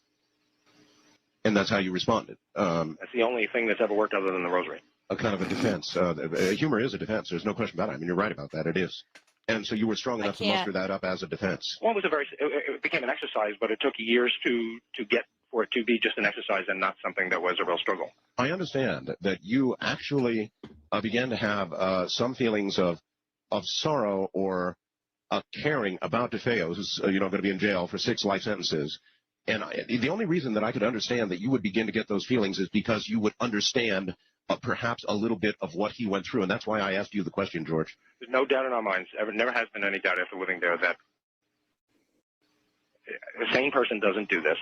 And that's how you responded. That's the only thing that's ever worked other than the rosary. A kind of a defense. Humor is a defense. There's no question about it. I mean, you're right about that. It is. And so you were strong enough to muster that up as a defense. Well, it became an exercise, but it took years to get for it to be just an exercise and not something that was a real struggle. I understand that you actually began to have some feelings of sorrow or caring about DeFeo, who's going to be in jail for 6 life sentences. And the only reason that I could understand that you would begin to get those feelings is because you would understand perhaps a little bit of what he went through. And that's why I asked you the question, George. There's no doubt in our minds, never has been any doubt after living there, that a sane person doesn't do this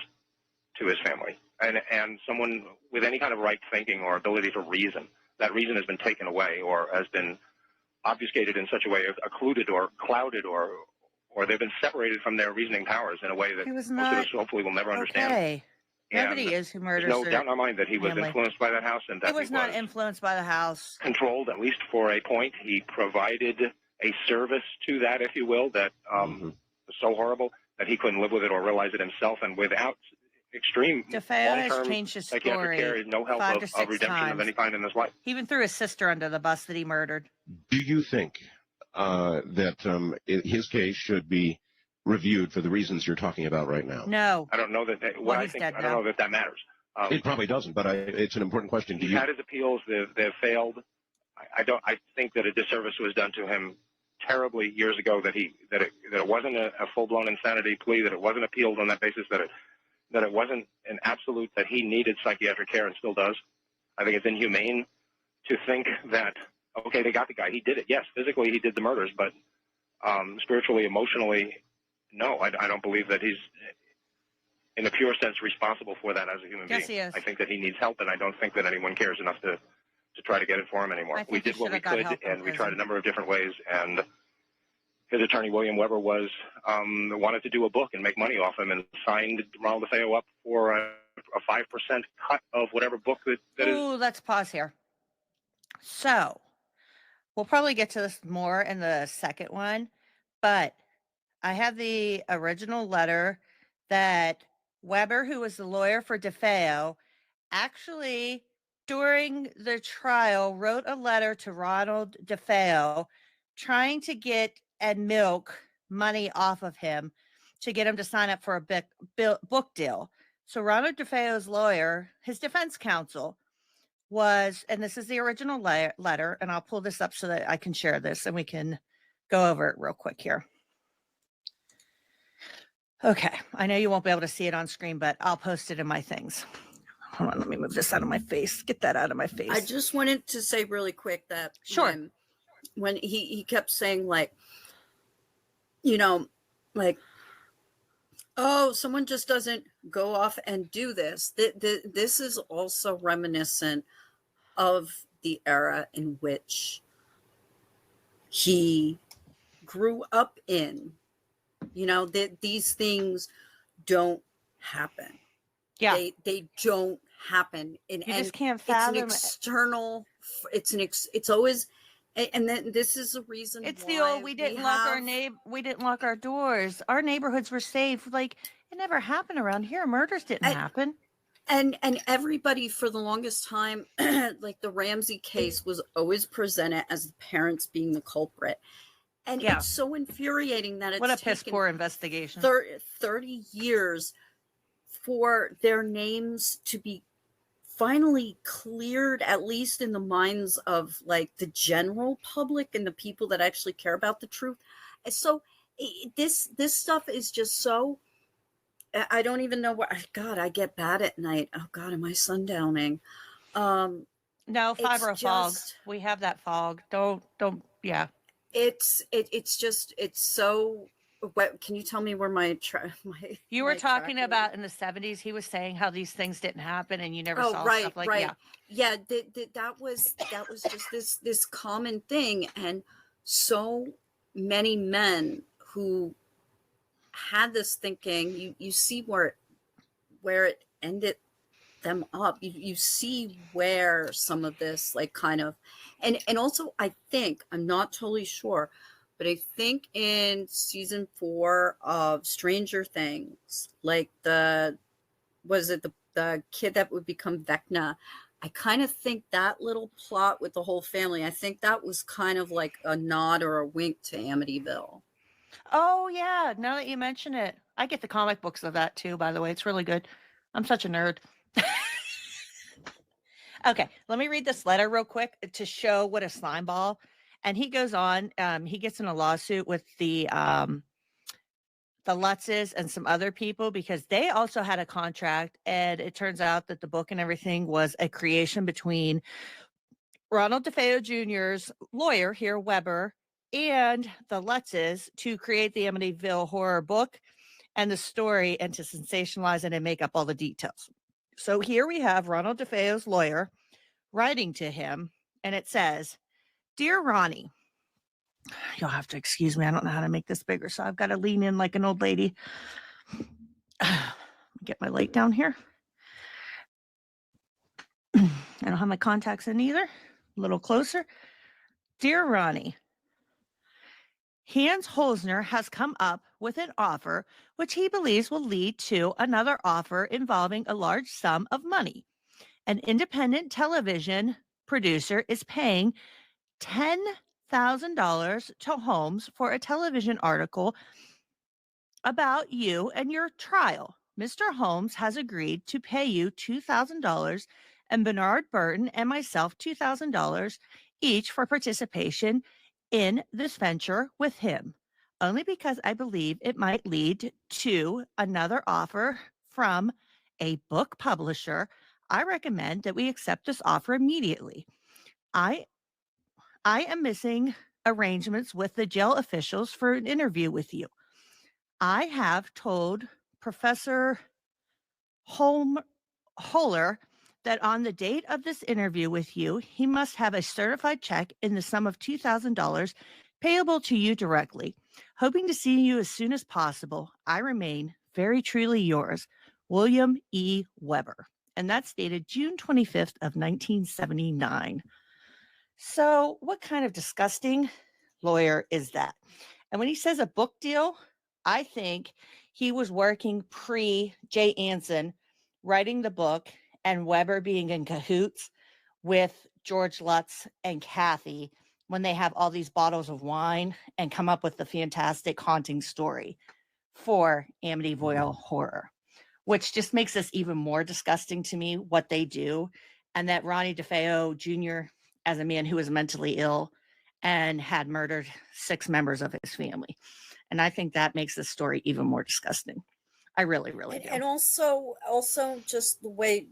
to his family. And someone with any kind of right thinking or ability to reason, that reason has been taken away or has been obfuscated in such a way, occluded or clouded, or they've been separated from their reasoning powers in a way that most of us hopefully will never understand. Okay. Nobody is who murders. There's no doubt in our mind that he was family. Influenced by that house, and that he was not influenced by the house. Controlled, at least for a point. He provided a service to that, if you will, that was so horrible that he couldn't live with it or realize it himself, and without extreme DeFeo has long-term changed his psychiatric care, story no help 5 of to 6 redemption times. of any kind in his life. He even threw his sister under the bus that he murdered. Do you think that his case should be reviewed for the reasons you're talking about right now? No. I don't know that. Well, he's dead I don't know that matters. It probably doesn't, but it's an important question. He's had his appeals; they've failed. I think that a disservice was done to him terribly years ago. That it wasn't a full-blown insanity plea. That it wasn't appealed on that basis. That it wasn't an absolute that he needed psychiatric care and still does. I think it's inhumane to think that, okay, they got the guy. He did it. Yes, physically he did the murders, but spiritually, emotionally, no. I don't believe that he's, in a pure sense, responsible for that as a human being. Yes, he is. I think that he needs help, and I don't think that anyone cares enough to try to get it for him anymore. We did what we could, and we tried a number of different ways, and his attorney, William Weber, wanted to do a book and make money off him and signed Ronald DeFeo up for a 5% cut of whatever book that is. Ooh, let's pause here. So, we'll probably get to this more in the second one, but I have the original letter that Weber, who was the lawyer for DeFeo, actually, during the trial, wrote a letter to Ronald DeFeo trying to get and milk money off of him to get him to sign up for a book deal. So Ronald DeFeo's lawyer, his defense counsel, was, and this is the original letter, and I'll pull this up so that I can share this and we can go over it real quick here. Okay, I know you won't be able to see it on screen, but I'll post it in my things. Hold on, let me move this out of my face. Get that out of my face. I just wanted to say really quick that sure. When he kept saying, like, oh, someone just doesn't go off and do this. This is also reminiscent of the era in which he grew up in. These things don't happen. Yeah, they don't happen. You just can't fathom it's an external. It's always. And then this is a reason. It's the old we didn't lock our doors. Our neighborhoods were safe. Like, it never happened around here. Murders didn't happen. And everybody for the longest time, like the Ramsey case was always presented as the parents being the culprit. And it's so infuriating that it's what a piss poor investigation. 30 years for their names to be finally cleared, at least in the minds of like the general public and the people that actually care about the truth. So this stuff is just so, I don't even know what, God, I get bad at night. Oh God, am I sundowning? No, fibro fog. We have that fog. Don't, yeah. It's so, what, can you tell me where you were talking about in the 70s, he was saying how these things didn't happen and you never saw stuff like that. Yeah. That was just this common thing. And so many men who had this thinking, you see where it ended them up. You see where some of this like kind of, and also I think, I'm not totally sure, but I think in season 4 of Stranger Things, like the kid that would become Vecna, I kind of think that little plot with the whole family, I think that was kind of like a nod or a wink to Amityville. Oh yeah, now that you mention it, I get the comic books of that too, by the way. It's really good. I'm such a nerd. Okay, let me read this letter real quick to show what a slime ball. And he goes on. He gets in a lawsuit with the Lutzes and some other people because they also had a contract, and it turns out that the book and everything was a creation between Ronald DeFeo Jr.'s lawyer here, Weber, and the Lutzes to create the Amityville horror book and the story and to sensationalize it and make up all the details. So here we have Ronald DeFeo's lawyer writing to him, and it says, "Dear Ronnie," you'll have to excuse me. I don't know how to make this bigger, so I've got to lean in like an old lady. Get my light down here. I don't have my contacts in either. A little closer. "Dear Ronnie, Hans Holzner has come up with an offer which he believes will lead to another offer involving a large sum of money. An independent television producer is paying $10,000 to Holmes for a television article about you and your trial. Mr. Holmes has agreed to pay you $2,000 and Bernard Burton and myself $2,000 each for participation in this venture with him, only because I believe it might lead to another offer from a book publisher. I recommend that we accept this offer immediately. I am missing arrangements with the jail officials for an interview with you. I have told Professor Holler that on the date of this interview with you, he must have a certified check in the sum of $2,000 payable to you directly. Hoping to see you as soon as possible. I remain very truly yours, William E. Weber." And that's dated June 25th of 1979. So what kind of disgusting lawyer is that? And when he says a book deal, I think he was working pre Jay Anson writing the book and Weber being in cahoots with George Lutz and Kathy when they have all these bottles of wine and come up with the fantastic haunting story for Amityville Horror, which just makes this even more disgusting to me what they do. And that Ronnie DeFeo Jr., as a man who was mentally ill and had murdered 6 members of his family. And I think that makes this story even more disgusting. I really, really do. And also just the way,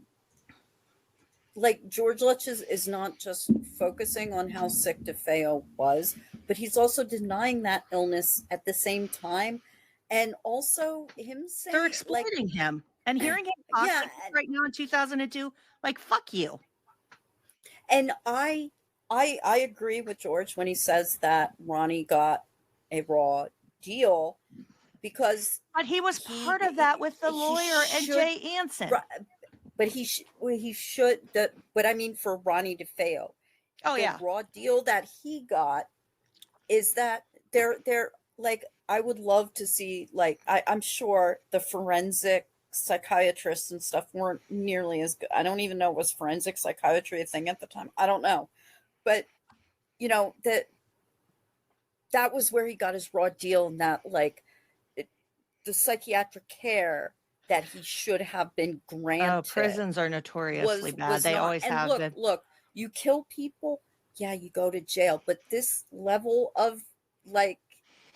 like, George Lutz is not just focusing on how sick DeFeo was, but he's also denying that illness at the same time. And also him saying they're exploiting him and hearing him talk right now in 2002, like, fuck you. And I agree with George when he says that Ronnie got a raw deal because but he was part of that with the lawyer and Jay Anson. But he should. But I mean, for Ronnie DeFeo, the raw deal that he got is that they're like, I would love to see, like, I'm sure the forensic psychiatrists and stuff weren't nearly as good. I don't even know, was forensic psychiatry a thing at the time? I don't know, but you know that was where he got his raw deal, and that, like, the psychiatric care that he should have been granted. Oh, prisons are notoriously bad. They always have been. Look, you kill people, yeah, you go to jail, but this level of, like,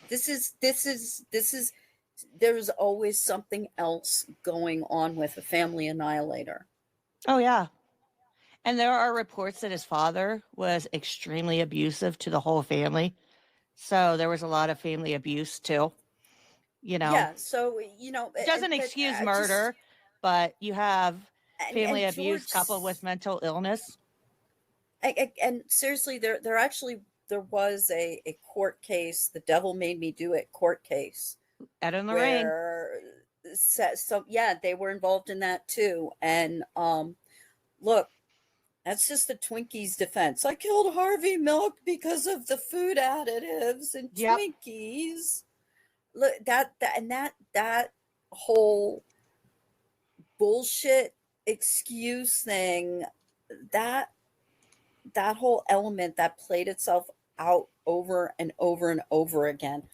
this is there's always something else going on with a family annihilator. Oh yeah. And there are reports that his father was extremely abusive to the whole family. So there was a lot of family abuse too. You know. Yeah, so it doesn't excuse murder, but you have family abuse coupled with mental illness. And seriously, there was a court case, the Devil Made Me Do It court case. Ed and Lorraine. So yeah, they were involved in that too. And look, that's just the Twinkies' defense. I killed Harvey Milk because of the food additives and Twinkies. Look, that whole bullshit excuse thing, that whole element that played itself out over and over and over again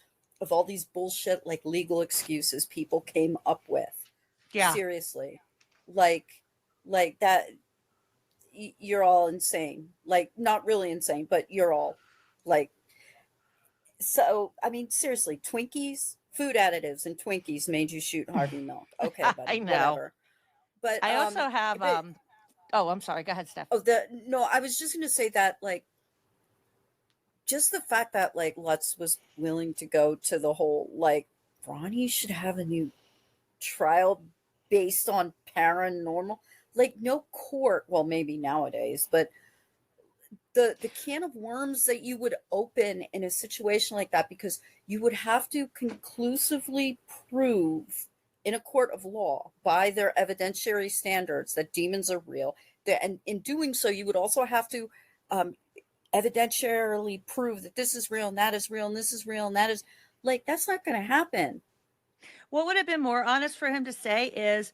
of all these bullshit, like, legal excuses people came up with. Yeah. Seriously. like that you're all insane. Like, not really insane, but you're all like, so I mean, seriously, Twinkies, food additives and Twinkies made you shoot Harvey Milk. Okay, buddy, I know. whatever. But I also have oh, I'm sorry. Go ahead, Steph. no, I was just gonna say that, like, just the fact that, like, Lutz was willing to go to the whole, like, Ronnie should have a new trial based on paranormal, like, no court, well, maybe nowadays, but the can of worms that you would open in a situation like that, because you would have to conclusively prove in a court of law by their evidentiary standards that demons are real. And in doing so, you would also have to evidentiarily prove that this is real and that is real and this is real and that is, like, that's not going to happen. What would have been more honest for him to say is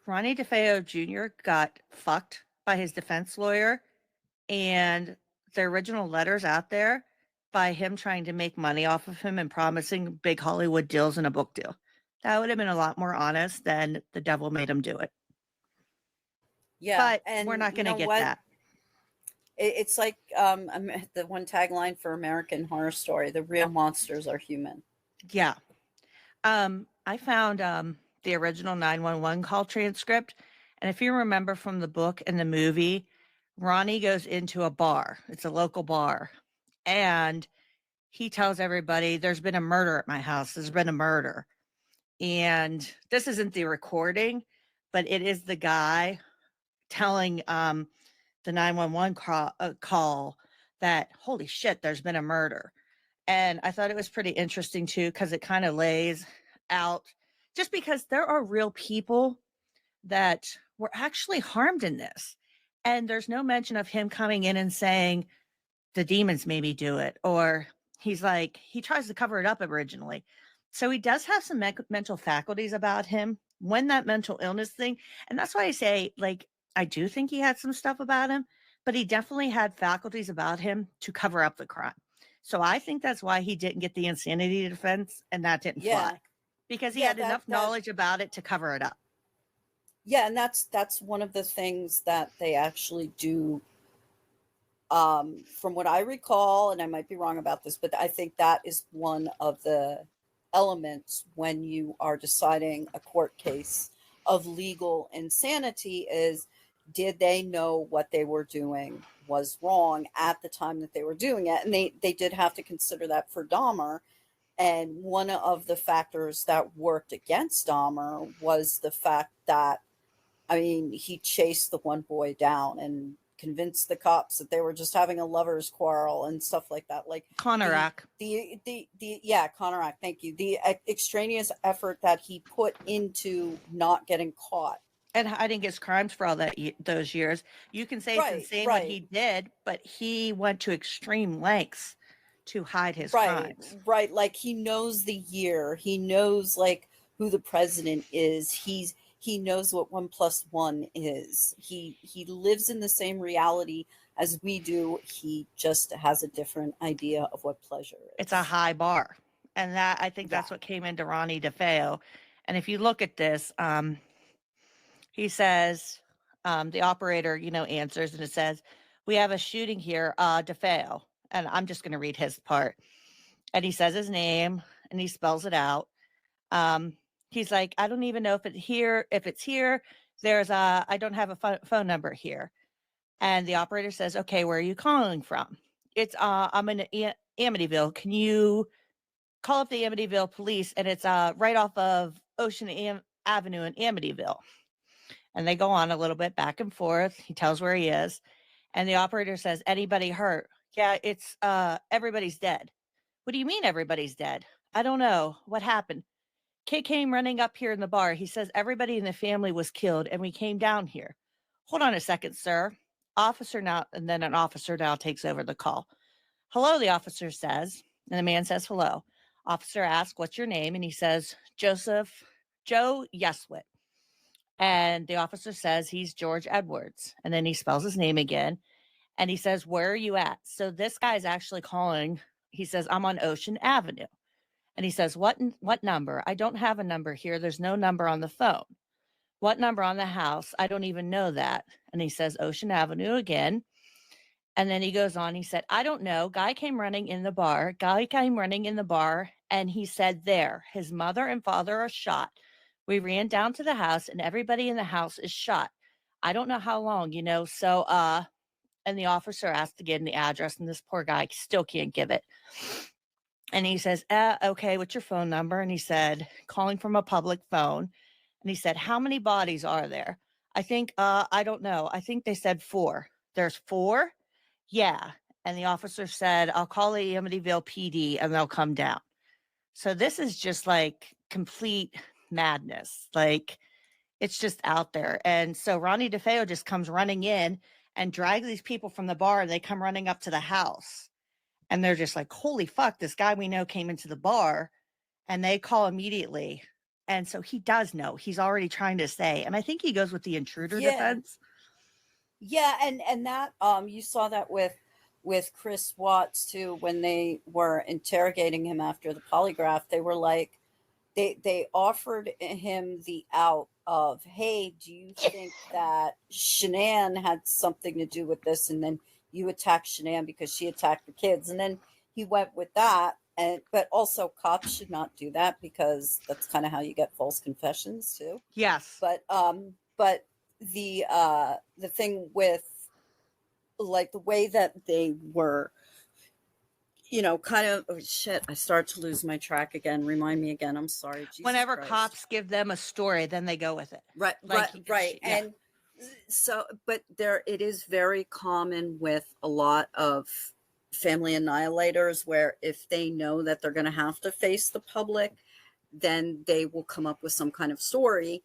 Ronnie DeFeo Jr. got fucked by his defense lawyer, and the original letters out there by him trying to make money off of him and promising big Hollywood deals and a book deal. That would have been a lot more honest than the devil made him do it. Yeah, but and we're not going to get what? that. It's like the one tagline for American Horror Story: "The real monsters are human." Yeah. I found the original 911 call transcript, and if you remember from the book and the movie, Ronnie goes into a bar. It's a local bar, and he tells everybody, "There's been a murder at my house. There's been a murder." And this isn't the recording, but it is the guy telling the 911 call that, holy shit, there's been a murder. And I thought it was pretty interesting too, because it kind of lays out, just because there are real people that were actually harmed in this. And there's no mention of him coming in and saying the demons made me do it, or he's like, he tries to cover it up originally. So he does have some mental faculties about him when that mental illness thing. And that's why I say, like, I do think he had some stuff about him, but he definitely had faculties about him to cover up the crime. So I think that's why he didn't get the insanity defense, and that didn't fly, because he had enough knowledge about it to cover it up. Yeah, and that's one of the things that they actually do. From what I recall, and I might be wrong about this, but I think that is one of the elements when you are deciding a court case of legal insanity is, did they know what they were doing was wrong at the time that they were doing it? And they did have to consider that for Dahmer. And one of the factors that worked against Dahmer was the fact that, I mean, he chased the one boy down and convinced the cops that they were just having a lover's quarrel and stuff like that. Like Conorak. Conorak. Thank you. The extraneous effort that he put into not getting caught and hiding his crimes for all those years. You can say it's insane what he did, but he went to extreme lengths to hide his crimes. Right. Like, he knows the year. He knows, like, who the president is. He knows what 1 + 1 is. He lives in the same reality as we do. He just has a different idea of what pleasure is. It's a high bar. And that, I think that's what came into Ronnie DeFeo. And if you look at this, he says, the operator, answers, and it says, "We have a shooting here, DeFeo." And I'm just going to read his part. And he says his name and he spells it out. He's like, "I don't even know if it's here. I don't have a phone number here." And the operator says, "Okay, where are you calling from?" I'm in Amityville. Can you call up the Amityville police? And it's right off of Ocean Avenue in Amityville. And they go on a little bit back and forth. He tells where he is. And the operator says, "Anybody hurt?" "Yeah, it's everybody's dead." "What do you mean everybody's dead?" "I don't know. What happened? Kid came running up here in the bar. He says everybody in the family was killed and we came down here." "Hold on a second, sir." Officer now, and then an officer now takes over the call. "Hello," the officer says. And the man says, "Hello." Officer asks, "What's your name?" And he says, Joe Yeswit. And the officer says he's George Edwards. And then he spells his name again. And he says, "Where are you at?" So this guy's actually calling. He says, "I'm on Ocean Avenue." And he says, what number?" "I don't have a number here. There's no number on the phone." What number on the house? I don't even know that. And he says Ocean Avenue again. And then he goes on, he said, I don't know. Guy came running in the bar. And he said, there, his mother and father are shot. We ran down to the house and everybody in the house is shot. I don't know how long, So, and the officer asked to get the address and this poor guy still can't give it. And he says, okay, what's your phone number? And he said, calling from a public phone. And he said, how many bodies are there? I think, I don't know. I think they said 4. There's 4? Yeah. And the officer said, I'll call the Amityville PD and they'll come down. So this is just like complete madness. Like it's just out there. And so Ronnie DeFeo just comes running in and drags these people from the bar and they come running up to the house. And they're just like, holy fuck, this guy we know came into the bar, and they call immediately. And so he does know. He's already trying to say, and I think he goes with the intruder defense. Yeah, and that you saw that with Chris Watts too, when they were interrogating him after the polygraph. They were like, they offered him the out of, hey, do you think that Shanann had something to do with this? And then you attacked Shanann because she attacked the kids. And then he went with that. But also cops should not do that because that's kind of how you get false confessions too. Yes. But the thing with like the way that they were, kind of, oh shit, I start to lose my track again. Remind me again. I'm sorry. Jesus Whenever Christ. Cops give them a story, then they go with it. Right. Yeah. And so, but it is very common with a lot of family annihilators where if they know that they're going to have to face the public, then they will come up with some kind of story.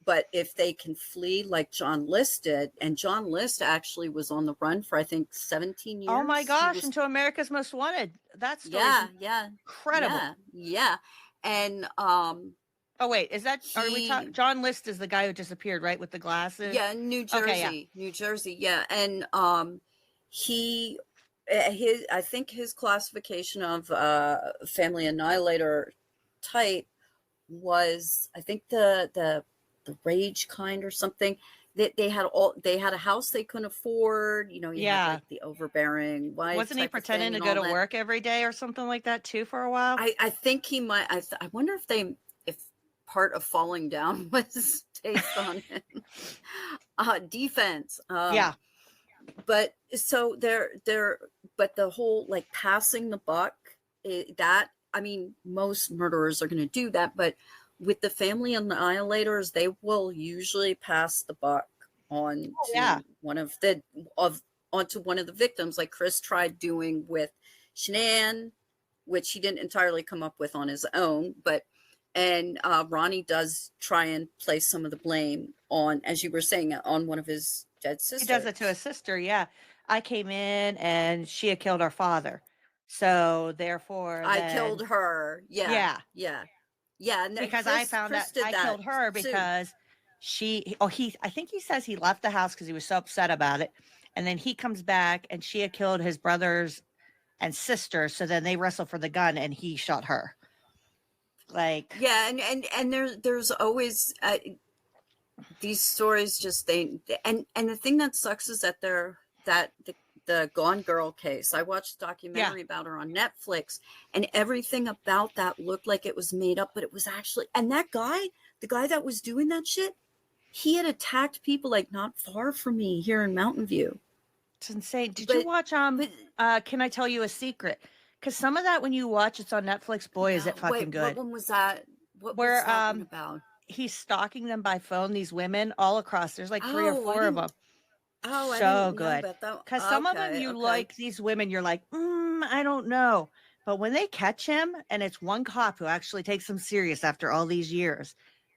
But if they can flee like John List did, and John List actually was on the run for, I think, 17 years. Oh my gosh, into America's Most Wanted. That's incredible. Yeah. And oh wait, is that are we talking? John List is the guy who disappeared, right, with the glasses? Yeah, New Jersey. Okay, New Jersey, yeah. And I think his classification of family annihilator type was, I think the rage kind or something. They had a house they couldn't afford. Had like the overbearing wife. Wasn't he pretending to go to work every day or something like that too for a while? I think he might. I wonder if part of falling down was based on him. Defense. Yeah. But so but the whole like passing the buck, most murderers are going to do that, but with the family annihilators, they will usually pass the buck on to one of the victims, like Chris tried doing with Shanann, which he didn't entirely come up with on his own, and Ronnie does try and place some of the blame on, as you were saying, on one of his dead sisters. He does it to his sister. Yeah, I came in and she had killed our father, so therefore I killed her. Yeah. And because I found out I killed her because I think he says he left the house because he was so upset about it. And then he comes back and she had killed his brothers and sister. So then they wrestle for the gun and he shot her. Like, yeah. And there's always these stories just, and the thing that sucks is that the Gone Girl case. I watched a documentary about her on Netflix, and everything about that looked like it was made up, but it was actually, and that guy, the guy that was doing that shit, he had attacked people like not far from me here in Mountain View. It's insane. Did you watch, Can I Tell You a Secret? Because some of that when you watch, it's on Netflix, boy, is it fucking good. What one was that? What was that about? He's stalking them by phone, these women all across. There's like 3 or 4 of them. Oh, so good. Because some of them like these women, you're like, I don't know. But when they catch him, and it's one cop who actually takes him serious after all these years,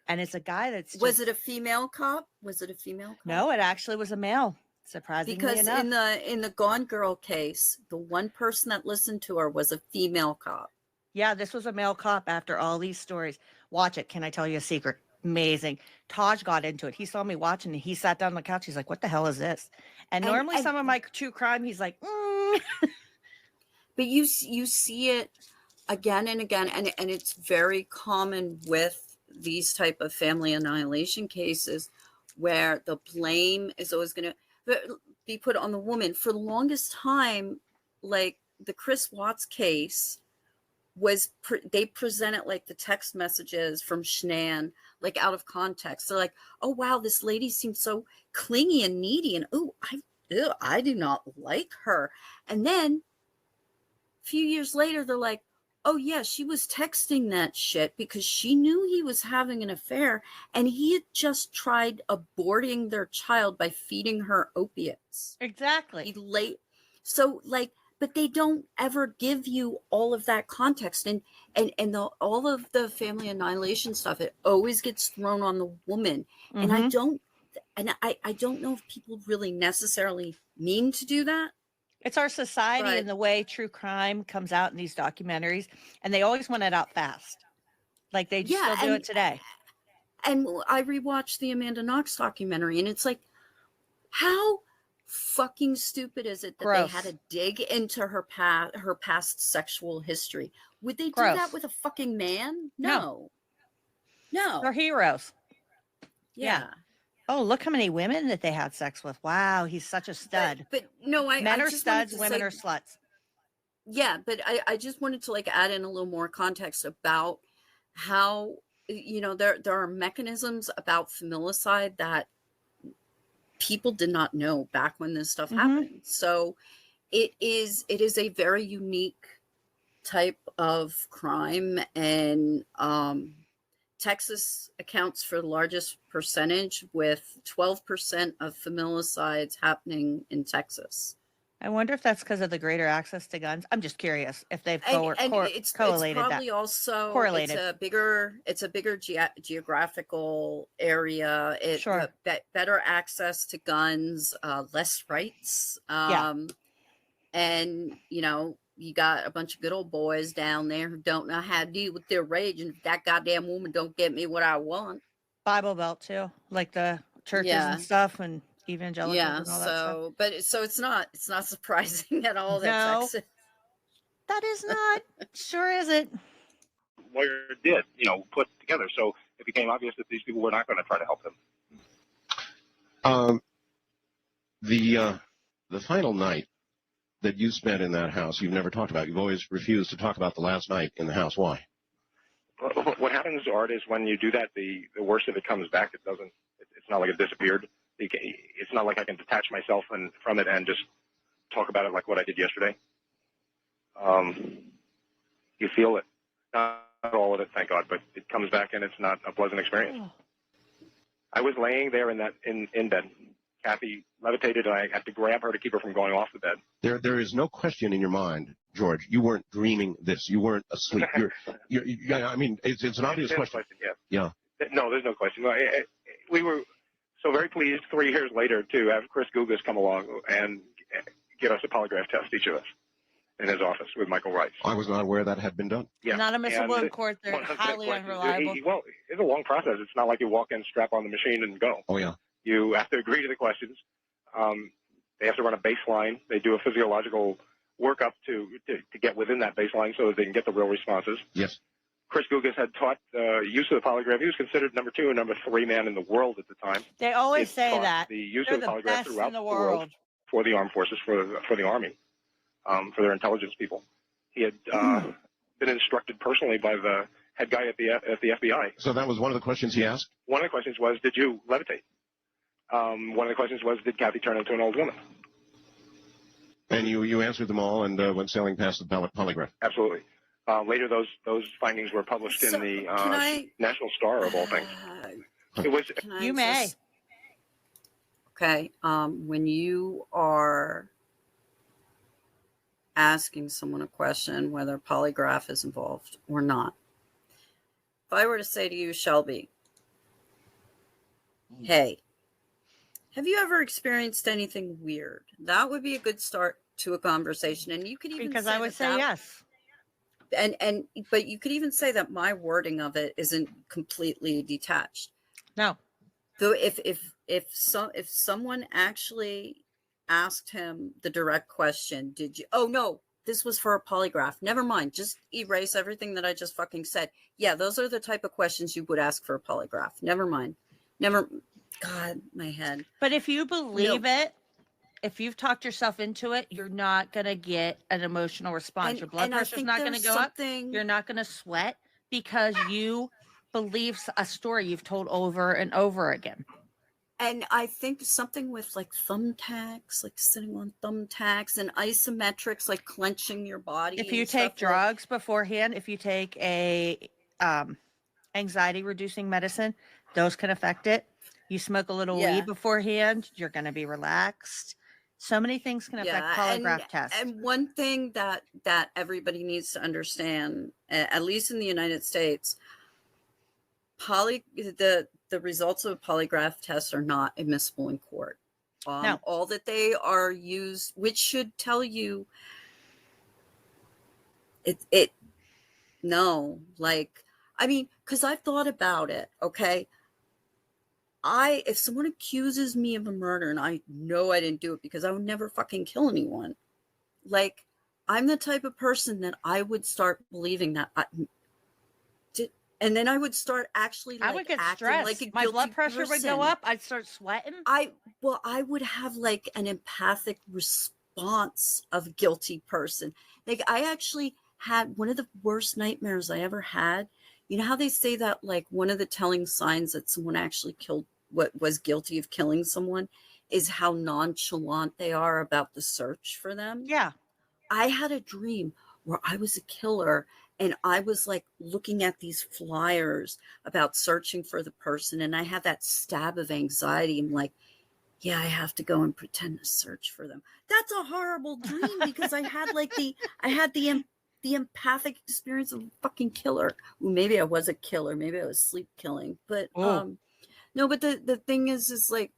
and it's a guy that's was it a female cop? No, it actually was a male. Surprisingly enough. Because in the Gone Girl case, the one person that listened to her was a female cop. Yeah, this was a male cop after all these stories. Watch it. Can I tell you a secret? Amazing. Taj got into it. He saw me watching and he sat down on the couch. He's like, what the hell is this? And normally some of my true crime, he's like, But you see it again and again. And it's very common with these type of family annihilation cases where the blame is always going to be put on the woman. For the longest time, like the Chris Watts case was, they presented like the text messages from Shanann, like out of context. They're like, oh, wow, this lady seems so clingy and needy. And, I do not like her. And then a few years later, they're like, oh, yeah, she was texting that shit because she knew he was having an affair and he had just tried aborting their child by feeding her opiates. Exactly. So, like, but they don't ever give you all of that context. And all of the family annihilation stuff, it always gets thrown on the woman. Mm-hmm. And I don't know if people really necessarily mean to do that. It's our society and the way true crime comes out in these documentaries, and they always want it out fast. Like they still do it today. And I rewatched the Amanda Knox documentary, and it's like, how fucking stupid is it that they had to dig into her past sexual history? Would they do that with a fucking man? No. They're heroes. Yeah. Oh, look how many women that they had sex with. Wow, he's such a stud. But no, men are just studs, wanted to women say, are sluts. Yeah, but I just wanted to like add in a little more context about how, there are mechanisms about familicide that people did not know back when this stuff happened. So it is a very unique type of crime, and Texas accounts for the largest percentage, with 12% of familicides happening in Texas. I wonder if that's because of the greater access to guns. I'm just curious if they've it's correlated probably that. Also correlated. It's a bigger geographical area. Better access to guns, less rights. And you got a bunch of good old boys down there who don't know how to deal with their rage, and if that goddamn woman don't get me what I want. Bible Belt too, like the churches and stuff, and evangelicals and all that stuff. So it's not surprising at all that Texas. That is not. Sure isn't. Lawyer did, put together. So it became obvious that these people were not going to try to help him. The final night that you spent in that house, you've never talked about. You've always refused to talk about the last night in the house. Why? What happens, Art, is when you do that, the worst of it comes back. It's not like it disappeared. It's not like I can detach myself from it and just talk about it like what I did yesterday. You feel it. Not all of it, thank God, but it comes back and it's not a pleasant experience. I was laying there in bed. Kathy levitated, and I had to grab her to keep her from going off the bed. There is no question in your mind, George. You weren't dreaming this. You weren't asleep. I mean, it's an obvious question. Yeah. No, there's no question. We were so very pleased 3 years later to have Chris Gugas come along and give us a polygraph test, each of us, in his office with Michael Rice. I was not aware that had been done. Yeah. Not admissible in court. They're highly unreliable. Well, it's a long process. It's not like you walk in, strap on the machine, and go. Oh, yeah. You have to agree to the questions. They have to run a baseline. They do a physiological workup to get within that baseline so that they can get the real responses. Yes. Chris Gugas had taught use of the polygraph. He was considered number 2 and number 3 man in the world at the time. They always say that. The use They're of the the polygraph best throughout in the world for the armed forces, for the Army, for their intelligence people. He had been instructed personally by the head guy at the FBI. So that was one of the questions he asked? One of the questions was, did you levitate? One of the questions was, did Kathy turn into an old woman? And you answered them all and went sailing past the polygraph. Absolutely. Later, those findings were published in the National Star, of all things. It was. You may. Okay. When you are asking someone a question, whether polygraph is involved or not, if I were to say to you, Shelby, hey, have you ever experienced anything weird? That would be a good start to a conversation. And you could even because say I would say yes. But you could even say that my wording of it isn't completely detached. No. So if someone actually asked him the direct question, did you? Oh no, this was for a polygraph. Never mind. Just erase everything that I just fucking said. Yeah, those are the type of questions you would ask for a polygraph. Never mind. Never. God, my head. But if you believe it, if you've talked yourself into it, you're not going to get an emotional response. Your blood pressure's not going to go up. You're not going to sweat because you believe a story you've told over and over again. And I think something with like thumbtacks, like sitting on thumbtacks, and isometrics, like clenching your body. If you take drugs beforehand, if you take a anxiety reducing medicine, those can affect it. You smoke a little weed beforehand, you're going to be relaxed. So many things can affect polygraph tests. And one thing that everybody needs to understand, at least in the United States, the results of a polygraph test are not admissible in court. No. All that they are used, which should tell you because I've thought about it, okay? If someone accuses me of a murder and I know I didn't do it, because I would never fucking kill anyone. Like, I'm the type of person that I would start believing that and then I would start actually I would get stressed. Like my blood pressure would go up. I'd start sweating. I would have like an empathic response of a guilty person. Like, I actually had one of the worst nightmares I ever had. You know how they say that like one of the telling signs that someone actually was guilty of killing someone is how nonchalant they are about the search for them? Yeah. I had a dream where I was a killer and I was like looking at these flyers about searching for the person, and I had that stab of anxiety. I'm like, yeah, I have to go and pretend to search for them. That's a horrible dream because I had the empathic experience of a fucking killer. Well, maybe I was a killer. Maybe I was sleep killing. But no, but the thing is like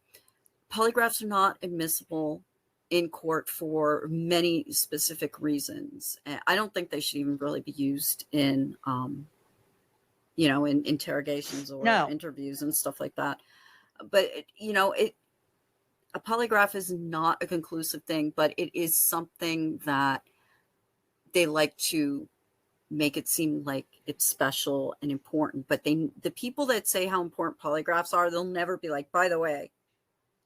polygraphs are not admissible in court for many specific reasons. I don't think they should even really be used in, in interrogations or interviews and stuff like that. But, a polygraph is not a conclusive thing, but it is something that they like to make it seem like it's special and important. But the people that say how important polygraphs are, they'll never be like, by the way,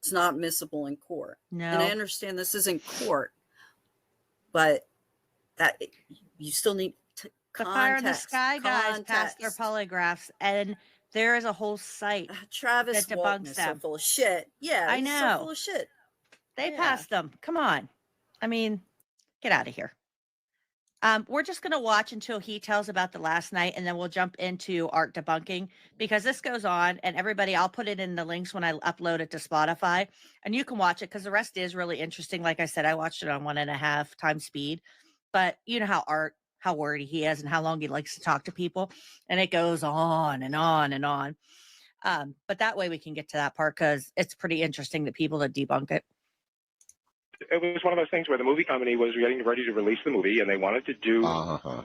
it's not admissible in court. No. And I understand this isn't court, but that you still need the Fire in the Sky guys passed their polygraphs, and there is a whole site Travis that Walton debunks is them. so full of shit. Yeah, I he's know. so full of shit. They passed them. Come on. I mean, get out of here. We're just going to watch until he tells about the last night, and then we'll jump into art debunking, because this goes on, and everybody, I'll put it in the links when I upload it to Spotify, and you can watch it because the rest is really interesting. Like I said, I watched it on 1.5 times speed, but you know how wordy he is and how long he likes to talk to people, and it goes on and on and on. But that way we can get to that part because it's pretty interesting, the people that debunk it. It was one of those things where the movie company was getting ready to release the movie, and they wanted to do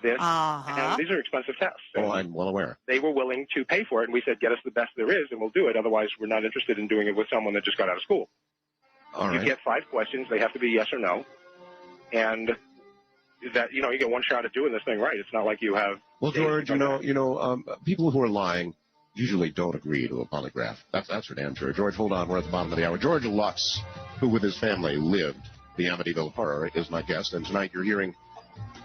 this. And these are expensive tests. Oh, I'm well aware. They were willing to pay for it, and we said, get us the best there is, and we'll do it. Otherwise, we're not interested in doing it with someone that just got out of school. All right. You get 5 questions. They have to be yes or no. And that, you get one shot at doing this thing right. It's not like you have... Well, George, people who are lying usually don't agree to a polygraph. That's for damn sure. George, hold on. We're at the bottom of the hour. George Lutz, who with his family lived the Amityville horror, is my guest. And tonight you're hearing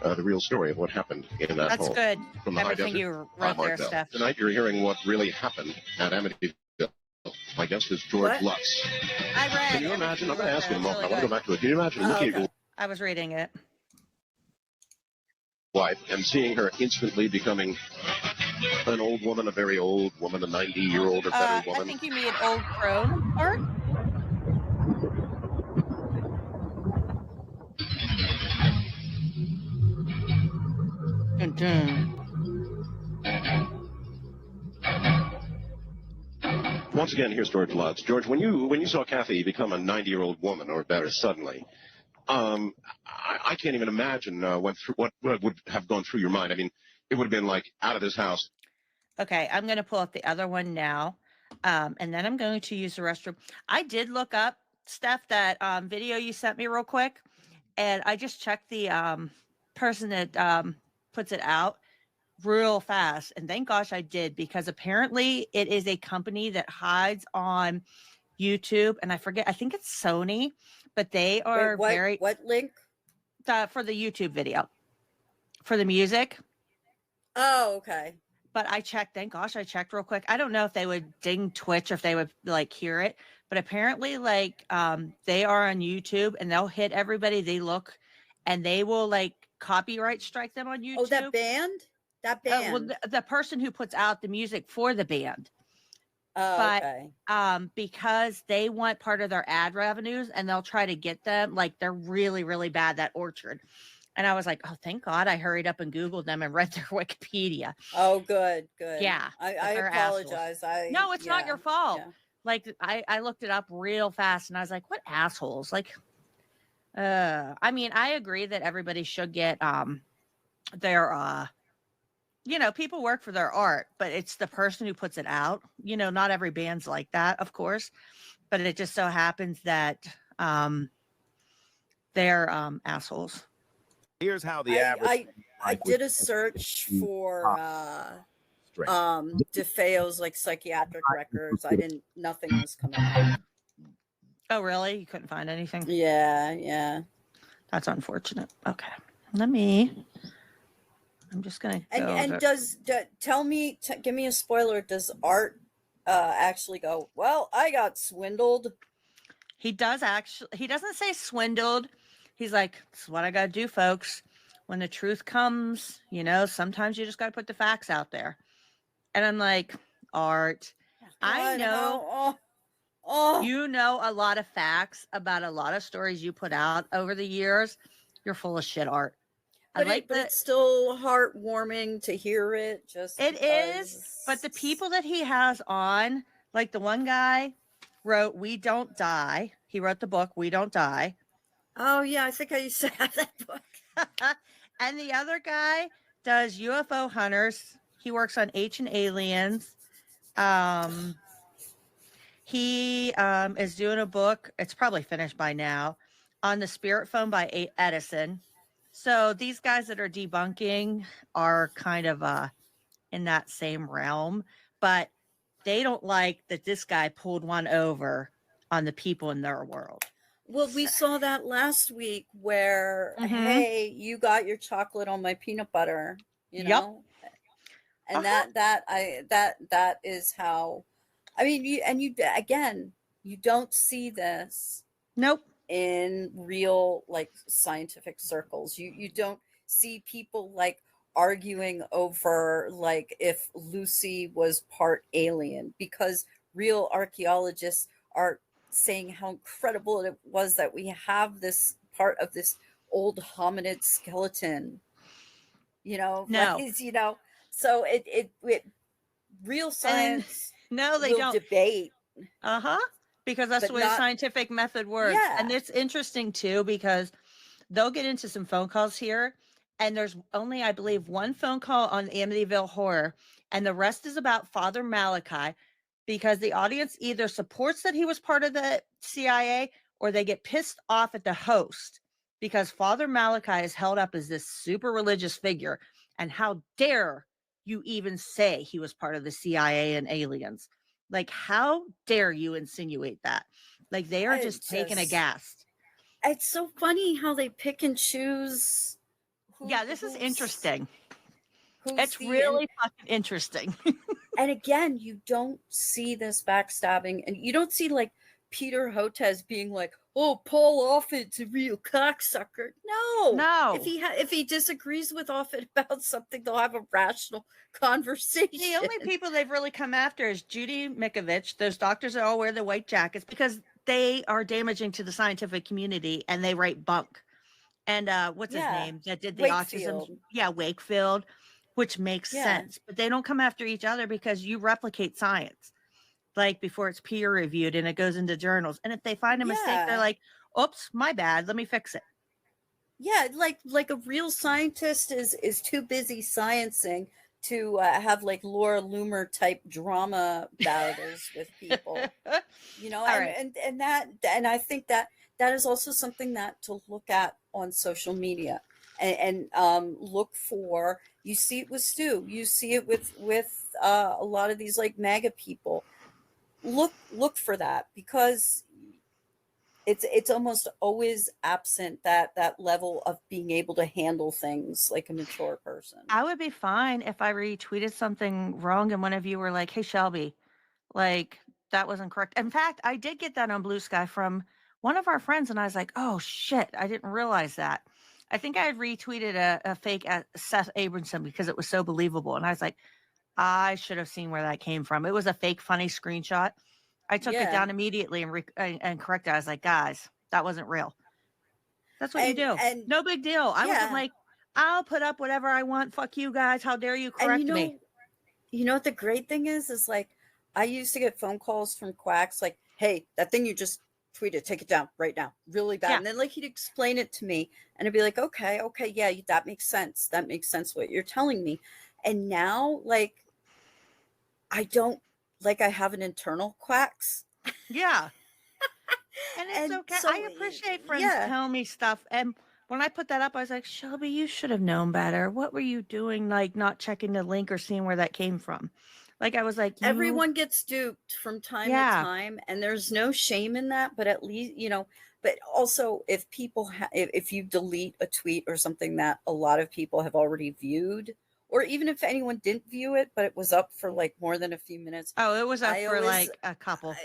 the real story of what happened in that home. That's good. From the Everything high desert. you wrote there, Steph. Tonight you're hearing what really happened at Amityville. My guest is George Lutz. I read. Can you imagine? I'm going to ask you in a moment. I want to go back to it. Can you imagine looking at your I was reading it. wife and seeing her instantly becoming an old woman, a very old woman, a 90-year-old or better woman? I think you mean old crone art. Once again, here's George Lutz. George, when you saw Kathy become a 90-year-old woman or better suddenly, I can't even imagine what would have gone through your mind. I mean, it would have been like out of this house. Okay, I'm going to pull up the other one now, and then I'm going to use the restroom. I did look up, Steph, that video you sent me real quick, and I just checked the person that puts it out real fast. And thank gosh I did, because apparently it is a company that hides on YouTube. And I forget, I think it's Sony, but they are what link? For the YouTube video, for the music. Oh, okay. But I checked, thank gosh I checked real quick. I don't know if they would ding Twitch or if they would like hear it, but apparently like they are on YouTube and they'll hit everybody they look, and they will like copyright strike them on YouTube. Oh, that band? That band. Well, the person who puts out the music for the band. Oh, But okay. because they want part of their ad revenues, and they'll try to get them, like they're really, really bad, that Orchard. And I was like, oh, thank God I hurried up and Googled them and read their Wikipedia. Oh, good. Yeah. I they're apologize. No, it's not your fault. Yeah. Like I looked it up real fast and I was like, what assholes? Like, I mean, I agree that everybody should get their people work for their art, but it's the person who puts it out. Not every band's like that, of course, but it just so happens that they're assholes. Here's how the average. I did a search for DeFeo's like psychiatric records. Nothing was coming up. Oh, really? You couldn't find anything? Yeah. That's unfortunate. Okay. I'm just gonna go give me a spoiler. Does Art actually go, well, I got swindled? He doesn't say swindled. He's like, this is what I gotta do, folks. When the truth comes, sometimes you just gotta put the facts out there. And I'm like, Art, I know you know a lot of facts about a lot of stories you put out over the years. You're full of shit, Art. But it's still heartwarming to hear it. It is, but the people that he has on, like the one guy wrote We Don't Die. He wrote the book We Don't Die. Oh yeah, I think I used to have that book. And the other guy does UFO Hunters. He works on Ancient Aliens. He is doing a book. It's probably finished by now, on the Spirit Phone by Edison. So these guys that are debunking are kind of in that same realm, but they don't like that this guy pulled one over on the people in their world. Well, we saw that last week where, hey, you got your chocolate on my peanut butter, know? And that is how, I mean, you don't see this. Nope. In real like scientific circles. You don't see people like arguing over like if Lucy was part alien, because real archaeologists are saying how incredible it was that we have this part of this old hominid skeleton. No. So it real science they don't debate. Because that's the way the scientific method works. Yeah. And it's interesting too, because they'll get into some phone calls here, and there's only, I believe, one phone call on Amityville Horror, and the rest is about Father Malachi, because the audience either supports that he was part of the CIA, or they get pissed off at the host because Father Malachi is held up as this super religious figure. And how dare you even say he was part of the CIA and aliens? Like, how dare you insinuate that? Like, they are just taken aghast. It's so funny how they pick and choose. This is interesting. It's really fucking interesting. And again, you don't see this backstabbing, and you don't see like Peter Hotez being like, "Oh, Paul Offit's a real cocksucker." No. If he disagrees with Offit about something, they'll have a rational conversation. The only people they've really come after is Judy Mikovich, those doctors that all wear the white jackets, because they are damaging to the scientific community and they write bunk. And what's his name that did the Wakefield. autism? Yeah, Wakefield, which makes sense. But they don't come after each other because you replicate science. Like before it's peer reviewed and it goes into journals. And if they find a mistake, they're like, oops, my bad. Let me fix it. Yeah, like a real scientist is too busy sciencing to have like Laura Loomer type drama battles with people. And I think that is also something that to look at on social media. and look for. You see it with Stu. You see it with a lot of these like MAGA people. Look for that, because it's almost always absent that level of being able to handle things like a mature person. I would be fine if I retweeted something wrong and one of you were like, "Hey, Shelby, like that wasn't correct." In fact, I did get that on Blue Sky from one of our friends, and I was like, "Oh shit, I didn't realize that." I think I had retweeted a fake at Seth Abramson because it was so believable, and I was like, I should have seen where that came from. It was a fake funny screenshot. I took it down immediately and corrected. I was like, guys, that wasn't real. That's what you do. And no big deal. I wasn't like, I'll put up whatever I want. Fuck you guys. How dare you correct me? You know what the great thing is like, I used to get phone calls from quacks like, hey, that thing you just tweeted, take it down right now. Really bad. And then like he'd explain it to me and I'd be like, okay, yeah, that makes sense. That makes sense what you're telling me. And now, like, I don't, like, I have an internal quacks. Yeah. And it's okay. So, I appreciate friends telling me stuff. And when I put that up, I was like, Shelby, you should have known better. What were you doing? Like not checking the link or seeing where that came from? Like, I was like, everyone gets duped from time to time, and there's no shame in that, but at least, but also if people, if you delete a tweet or something that a lot of people have already viewed, or even if anyone didn't view it, but it was up for like more than a few minutes. Oh, it was up for like a couple.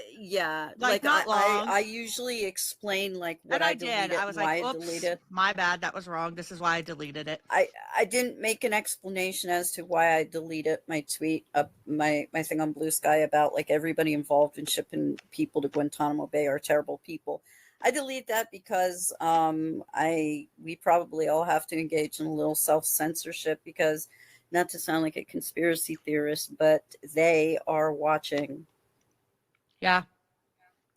Like not long. I usually explain like what I deleted, I was like, oops, my bad. That was wrong. This is why I deleted it. I didn't make an explanation as to why I deleted my tweet, my thing on Blue Sky about like everybody involved in shipping people to Guantanamo Bay are terrible people. I delete that because we probably all have to engage in a little self-censorship, because not to sound like a conspiracy theorist, but they are watching. Yeah,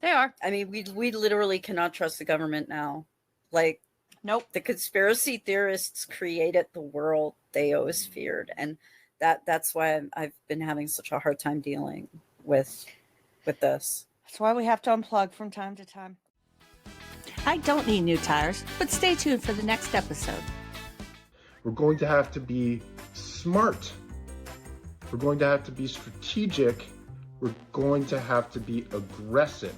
they are. I mean, we literally cannot trust the government now. Like, nope. The conspiracy theorists created the world they always feared, and that's why I've been having such a hard time dealing with this. That's why we have to unplug from time to time. I don't need new tires, but stay tuned for the next episode. We're going to have to be smart. We're going to have to be strategic. We're going to have to be aggressive.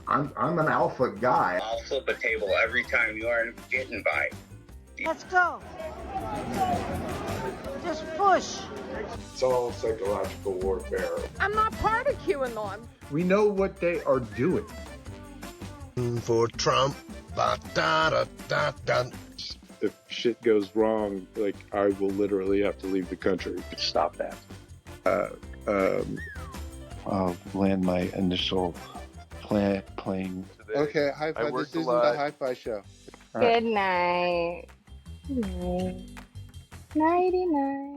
I'm an alpha guy. I'll flip a table every time you aren't getting by. Let's go. Just push. It's all psychological warfare. I'm not part of QAnon. We know what they are doing. For Trump. If shit goes wrong, like I will literally have to leave the country to stop that. I'll land my initial plane. Okay, hi-fi. This isn't the hi-fi show. Good night. Good night. Nighty night.